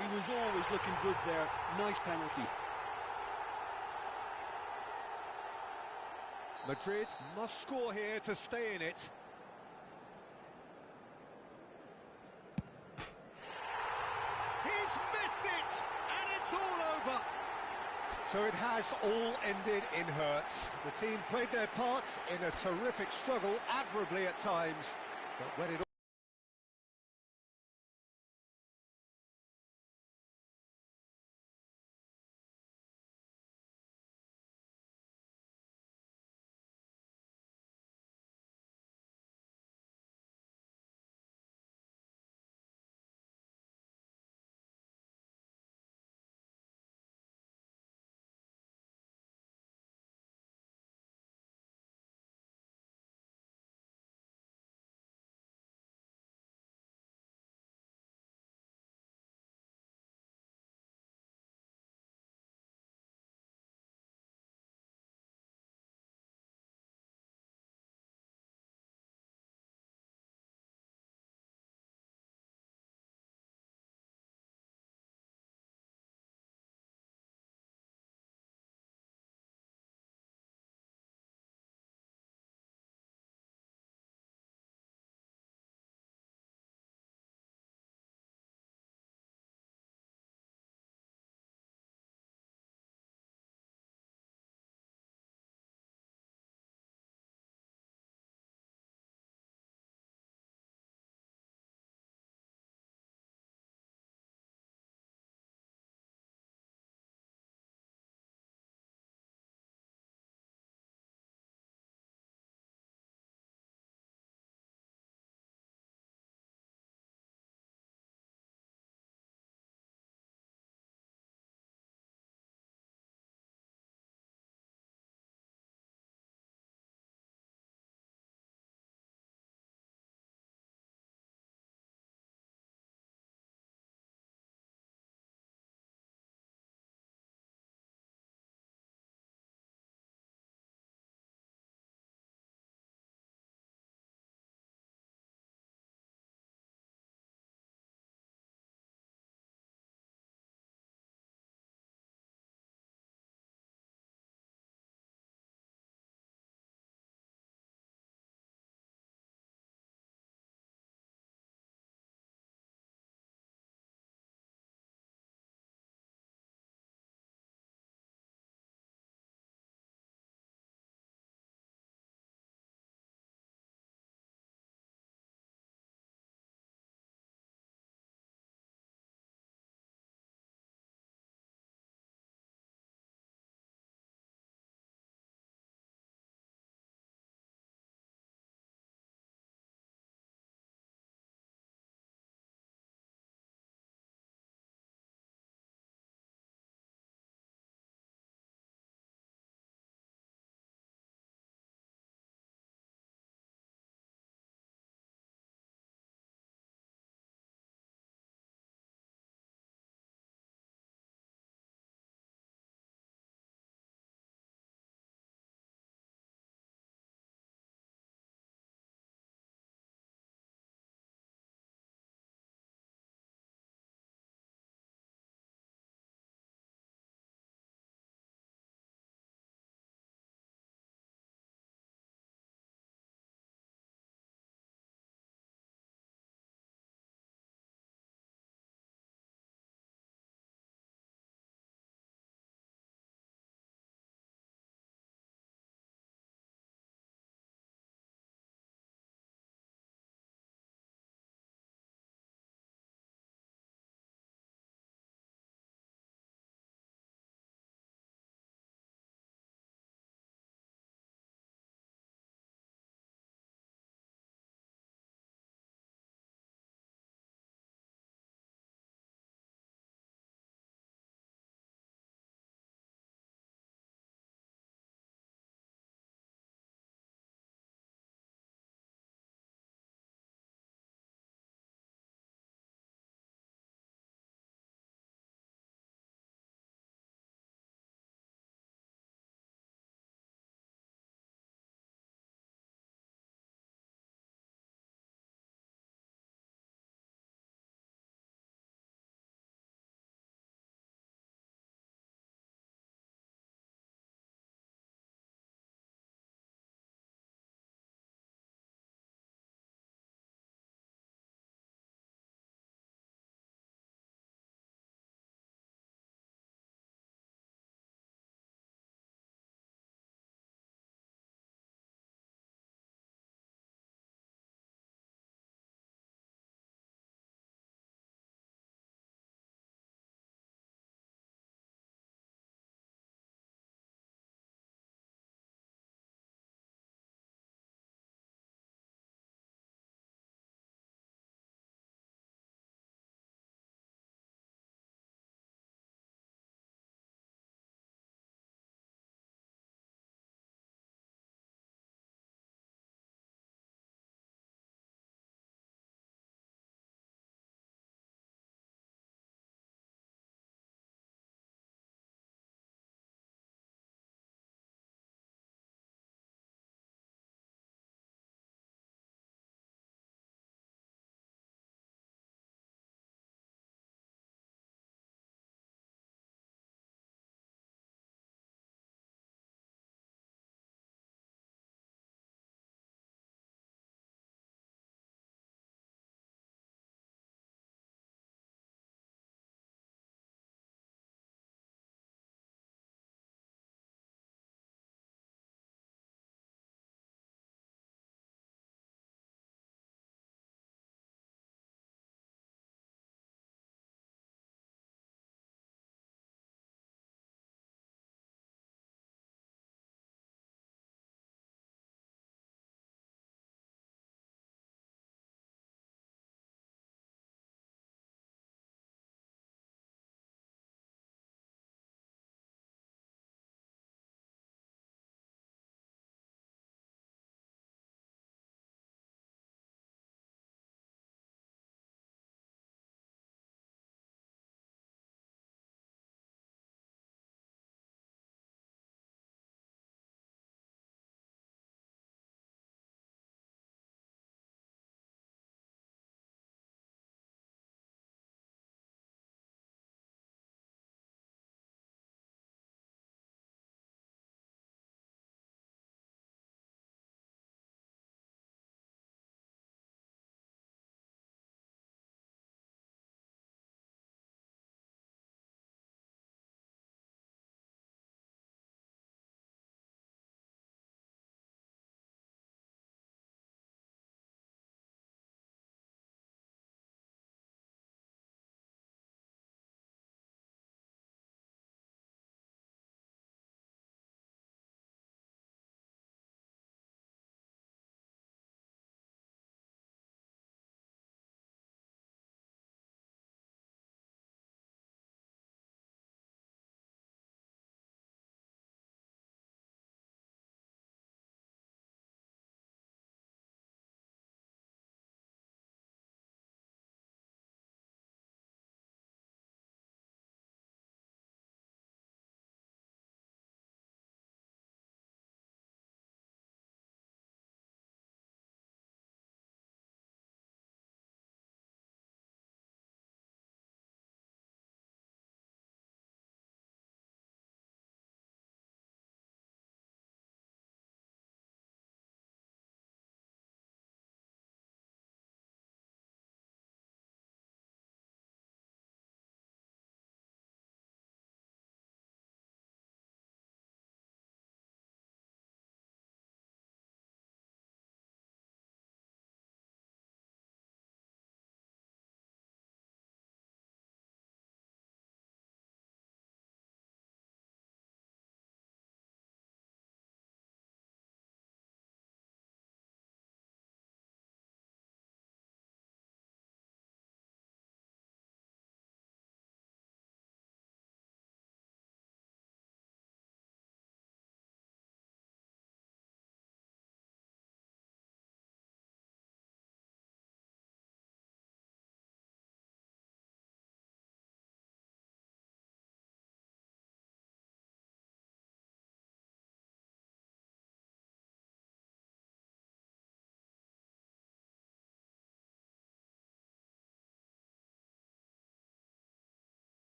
He was always looking good there. Nice penalty. Madrid must score here to stay in it. He's missed it! And it's all over! So it has all ended in hurts. The team played their parts in a terrific struggle, admirably at times, but when it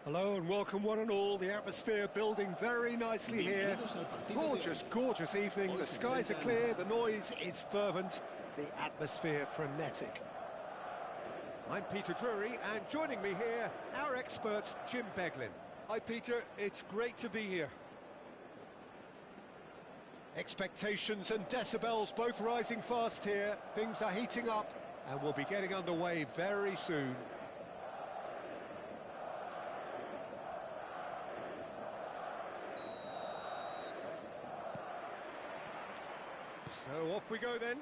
Hello and welcome one and all. The atmosphere building very nicely here. Gorgeous, gorgeous evening. The skies are clear, the noise is fervent, the atmosphere frenetic. I'm Peter Drury, and joining me here, our expert, Jim Beglin. Hi, Peter. It's great to be here. Expectations and decibels both rising fast here. Things are heating up, and we'll be getting underway very soon. So off we go then.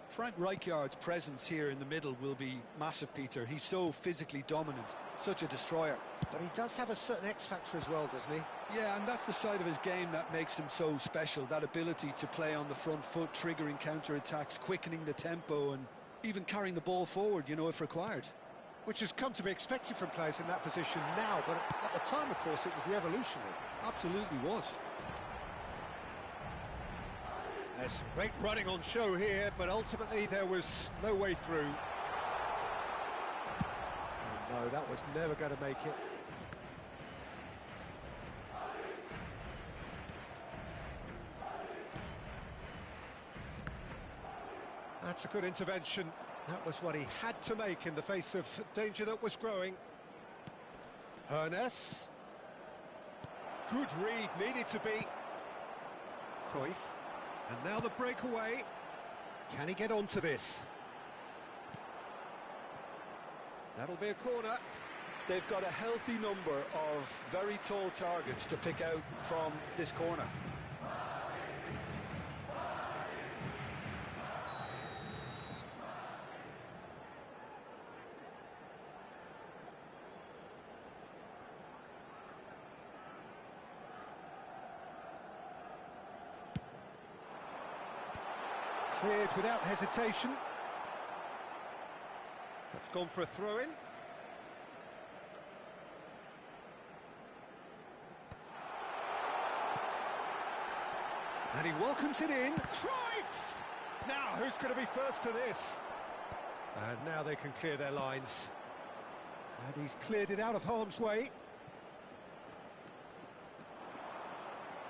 Frank Rijkaard's presence here in the middle will be massive, Peter. He's so physically dominant, such a destroyer. But he does have a certain X-factor as well, doesn't he? Yeah, and that's the side of his game that makes him so special, that ability to play on the front foot, triggering counter-attacks, quickening the tempo, and even carrying the ball forward, you know, if required. Which has come to be expected from players in that position now, but at the time, of course, it was revolutionary. Absolutely was. There's some great running on show here, but ultimately there was no way through. Oh, no, that was never going to make it. That's a good intervention. That was what he had to make in the face of danger that was growing. Hernes. Good read, needed to be. Cruyff. And now the breakaway. Can he get onto this? That'll be a corner. They've got a healthy number of very tall targets to pick out from this corner. Cleared without hesitation. That's gone for a throw-in. And he welcomes it in. Cruyff! Now, who's going to be first to this? And now they can clear their lines. And he's cleared it out of harm's way.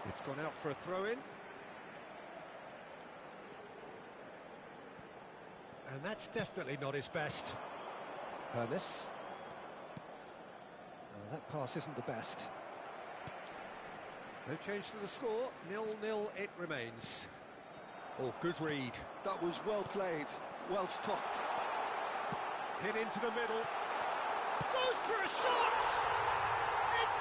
It's gone out for a throw-in. And that's definitely not his best. Hernes. Oh, that pass isn't the best. No change to the score. 0-0 it remains. Oh, good read. That was well played, well stopped. Hit into the middle. Goes for a shot! It's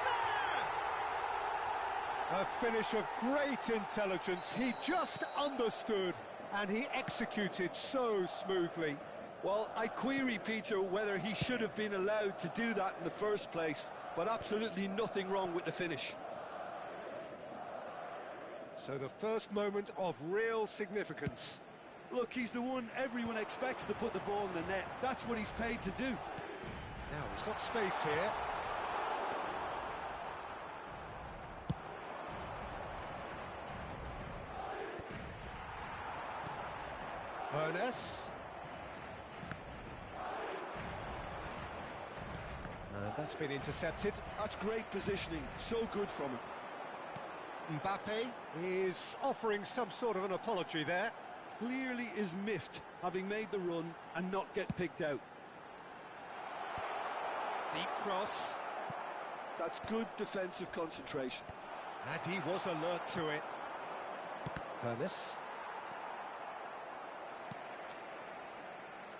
there! A finish of great intelligence. He just understood. And he executed so smoothly. Well, I query, Peter, whether he should have been allowed to do that in the first place, but absolutely nothing wrong with the finish. So the first moment of real significance. Look, he's the one everyone expects to put the ball in the net. That's what he's paid to do. Now, he's got space here. Hernes. That's been intercepted. That's great positioning, so good from him. Mbappe is offering some sort of an apology there. Clearly is miffed, having made the run and not get picked out. Deep cross. That's good defensive concentration. And he was alert to it. Hernes.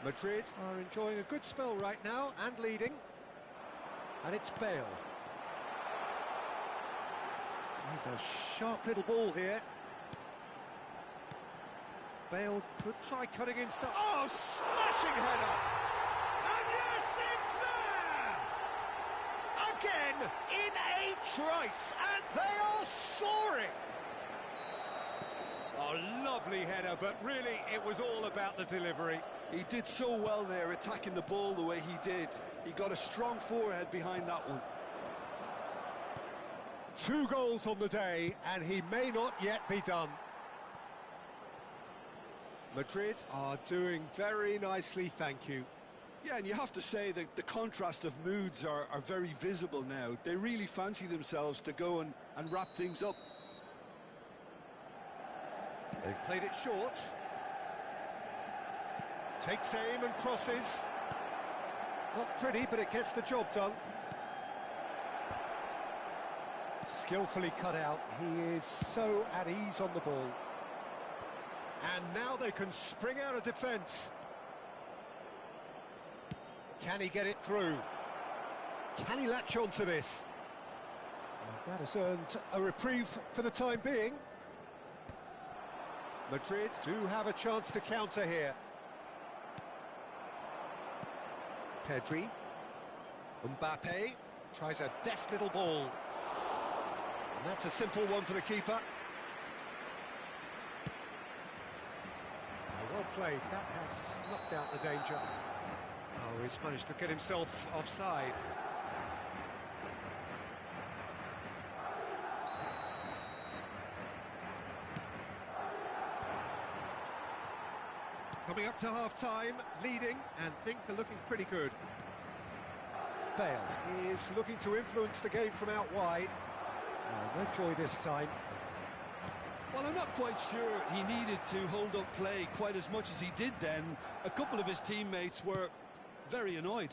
Madrid are enjoying a good spell right now and leading. And it's Bale. He's a sharp little ball here. Bale could try cutting inside. Oh, smashing header! And yes, it's there! Again, in a trice, and they are soaring! Oh, lovely header, but really it was all about the delivery. He did so well there, attacking the ball the way he did. He got a strong forehead behind that one. 2 goals on the day, and he may not yet be done. Madrid are doing very nicely, thank you. Yeah, and you have to say that the contrast of moods are very visible now. They really fancy themselves to go and wrap things up. They've played it short. Takes aim and crosses. Not pretty, but it gets the job done. Skillfully cut out. He is so at ease on the ball. And now they can spring out of defence. Can he get it through? Can he latch on to this? And that has earned a reprieve for the time being. Madrid do have a chance to counter here. Pedri. Mbappe tries a deft little ball. And that's a simple one for the keeper. Well played. That has snuffed out the danger. Oh, he's managed to get himself offside. Coming up to half-time, leading, and things are looking pretty good. Bale is looking to influence the game from out wide. No joy this time. Well, I'm not quite sure he needed to hold up play quite as much as he did then. A couple of his teammates were very annoyed.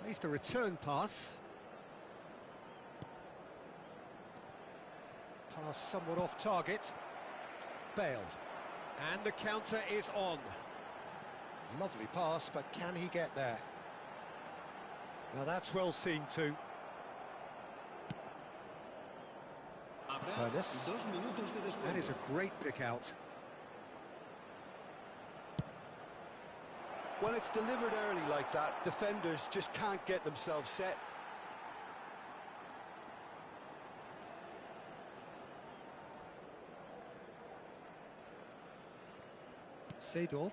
Plays the return pass. Pass somewhat off target. Bale. And the counter is on. Lovely pass, but can he get there? Now that's well seen too. Ernest. That is a great pick out. When it's delivered early like that, defenders just can't get themselves set. Seedorf.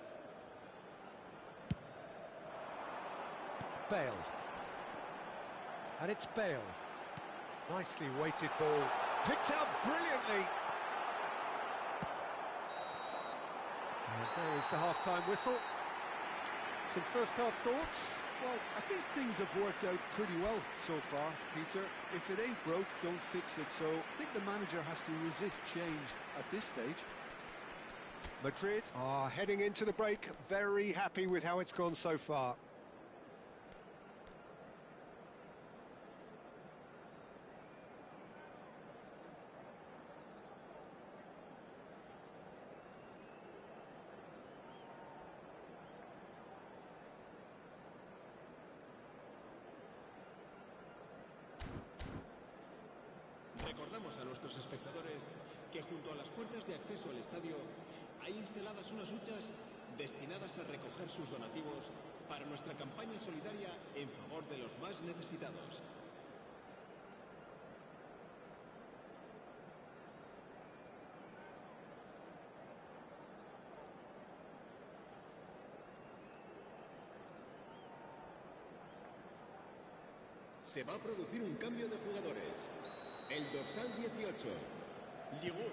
Bale. And it's Bale. Nicely weighted ball. Picked out brilliantly. And there is the half-time whistle. Some first-half thoughts? Well, I think things have worked out pretty well so far, Peter. If it ain't broke, don't fix it. So I think the manager has to resist change at this stage. Madrid are heading into the break, very happy with how it's gone so far. Recordamos a nuestros espectadores que junto a las puertas de acceso al estadio hay instaladas unas huchas destinadas a recoger sus donativos para nuestra campaña solidaria en favor de los más necesitados. Se va a producir un cambio de jugadores. El dorsal 18, Giroud.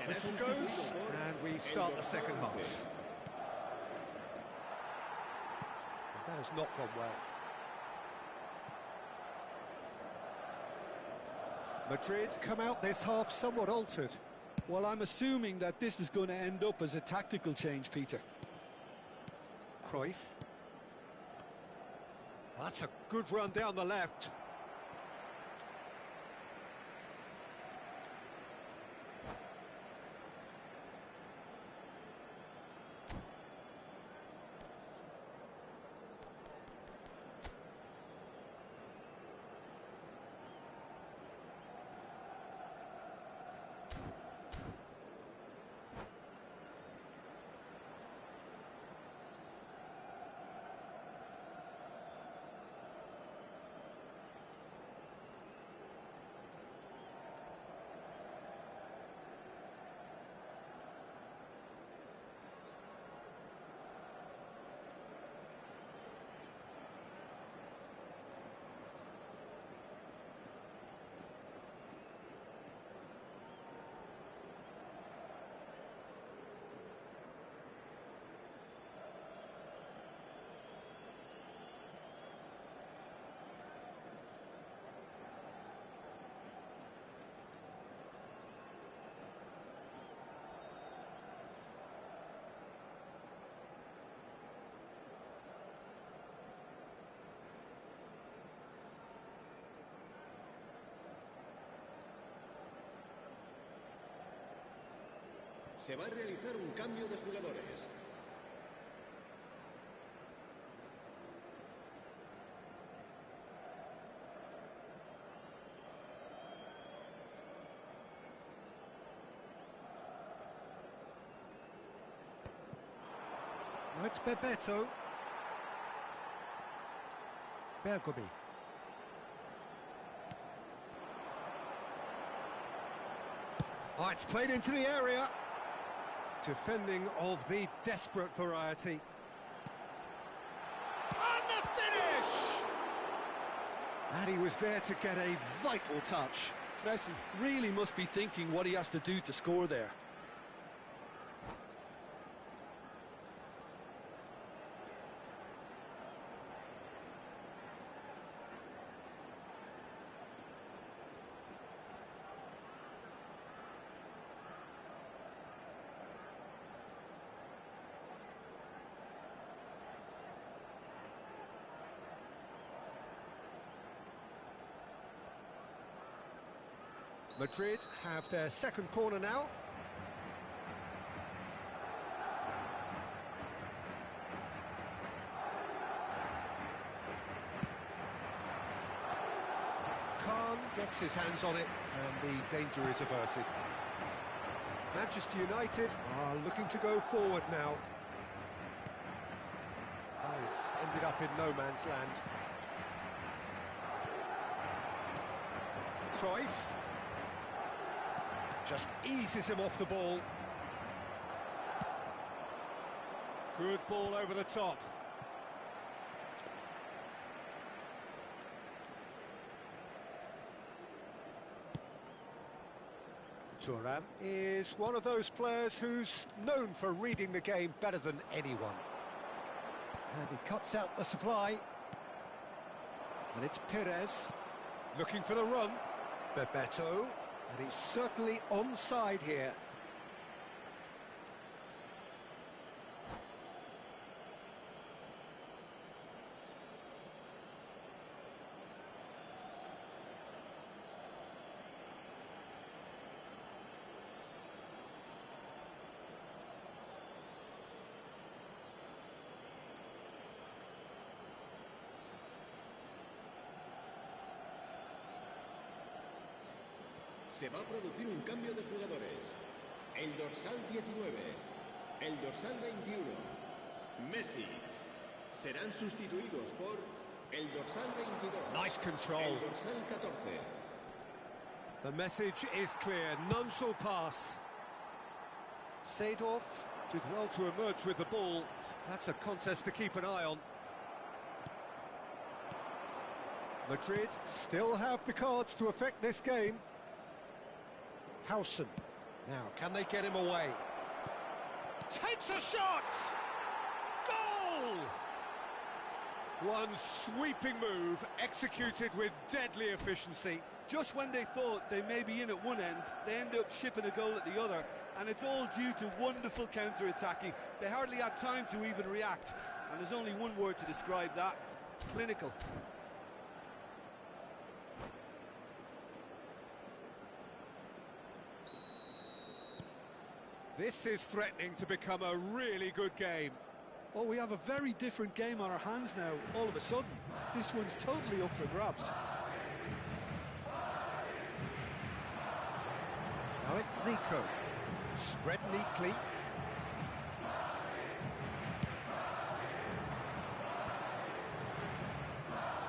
Whistle goes, and we start the second half. That has not gone well. Madrid come out this half somewhat altered. Well, I'm assuming that this is going to end up as a tactical change, Peter. Cruyff. That's a good run down the left. Se va a realizar un cambio de jugadores. Now it's Bebeto. Bergomi. Oh, it's played into the area. Defending of the desperate variety. And the finish! And he was there to get a vital touch. Messi really must be thinking what he has to do to score there. Madrid have their second corner now. Khan gets his hands on it and the danger is averted. Manchester United are looking to go forward now. This ended up in no man's land. Cruyff just eases him off the ball. Good ball over the top. Thuram is one of those players who's known for reading the game better than anyone. And he cuts out the supply. And it's Perez looking for the run. Bebeto. And he's certainly onside here. Se va a producir un cambio de jugadores. El dorsal 19, el dorsal 21, Messi, serán sustituidos por el dorsal 22. Nice control. El dorsal 14. The message is clear, none shall pass. Seedorf did well to emerge with the ball. That's a contest to keep an eye on. Madrid still have the cards to affect this game. Howson. Now, can they get him away? Takes a shot! Goal! One sweeping move, executed with deadly efficiency. Just when they thought they may be in at one end, they end up shipping a goal at the other, and it's all due to wonderful counter-attacking. They hardly had time to even react, and there's only one word to describe that: clinical. This is threatening to become a really good game. Well, we have a very different game on our hands now, all of a sudden. This one's totally up for grabs. Now it's Zico. Spread neatly.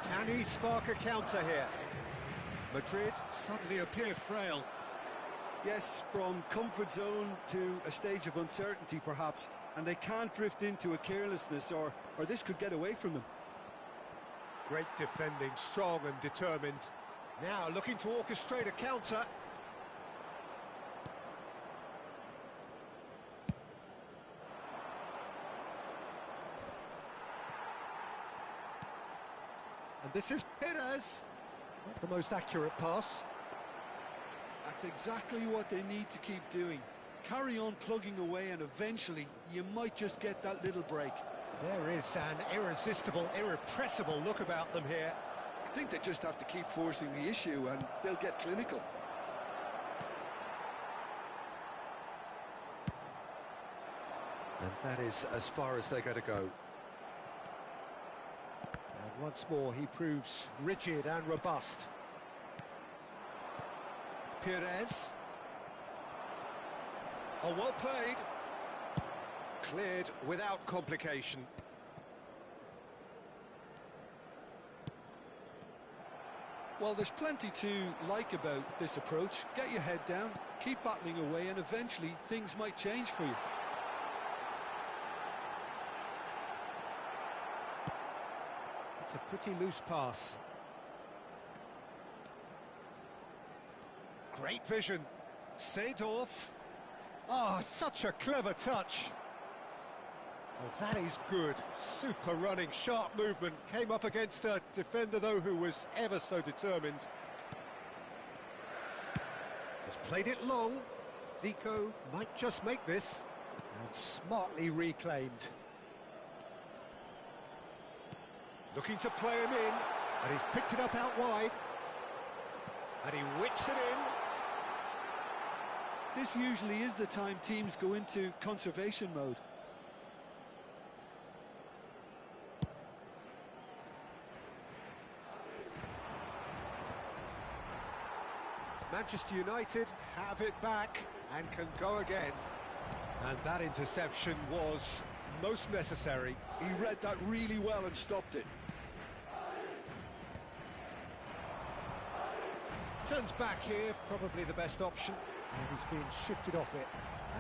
Can he spark a counter here? Madrid suddenly appear frail. Yes, from comfort zone to a stage of uncertainty, perhaps, and they can't drift into a carelessness, or this could get away from them. Great defending, strong and determined. Now looking to orchestrate a counter. And this is Perez. Not the most accurate pass. That's exactly what they need to keep doing. Carry on plugging away, and eventually you might just get that little break. There is an irresistible, irrepressible look about them here. I think they just have to keep forcing the issue and they'll get clinical. And that is as far as they're going to go. And once more, he proves rigid and robust. Perez. Oh, well played. Cleared without complication. Well, there's plenty to like about this approach. Get your head down, keep battling away, and eventually things might change for you. It's a pretty loose pass. Great vision. Seedorf. Oh, such a clever touch. Well, that is good. Super running, sharp movement. Came up against a defender, though, who was ever so determined. Has played it long. Zico might just make this. And smartly reclaimed. Looking to play him in. And he's picked it up out wide. And he whips it in. This usually is the time teams go into conservation mode. Manchester United have it back and can go again. And that interception was most necessary. He read that really well and stopped it. Turns back here, probably the best option. And he's being shifted off it.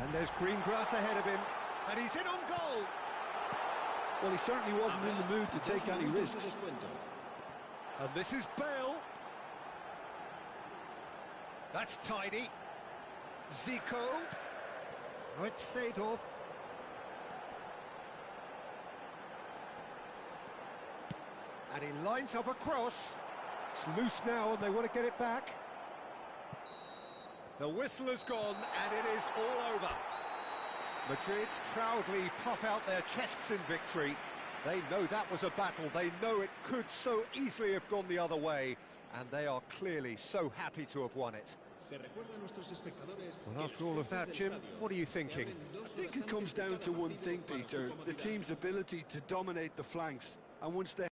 And there's green grass ahead of him. And he's in on goal. Well, he certainly wasn't in the mood to take any risks. And this is Bale. That's tidy. Zico. Oh, it's Seedorf. And he lines up a cross. It's loose now and they want to get it back. The whistle has gone and it is all over. Madrid proudly puff out their chests in victory. They know that was a battle. They know it could so easily have gone the other way. And they are clearly so happy to have won it. Well, after all of that, Jim, what are you thinking? I think it comes down to one thing, Peter. The team's ability to dominate the flanks. And once they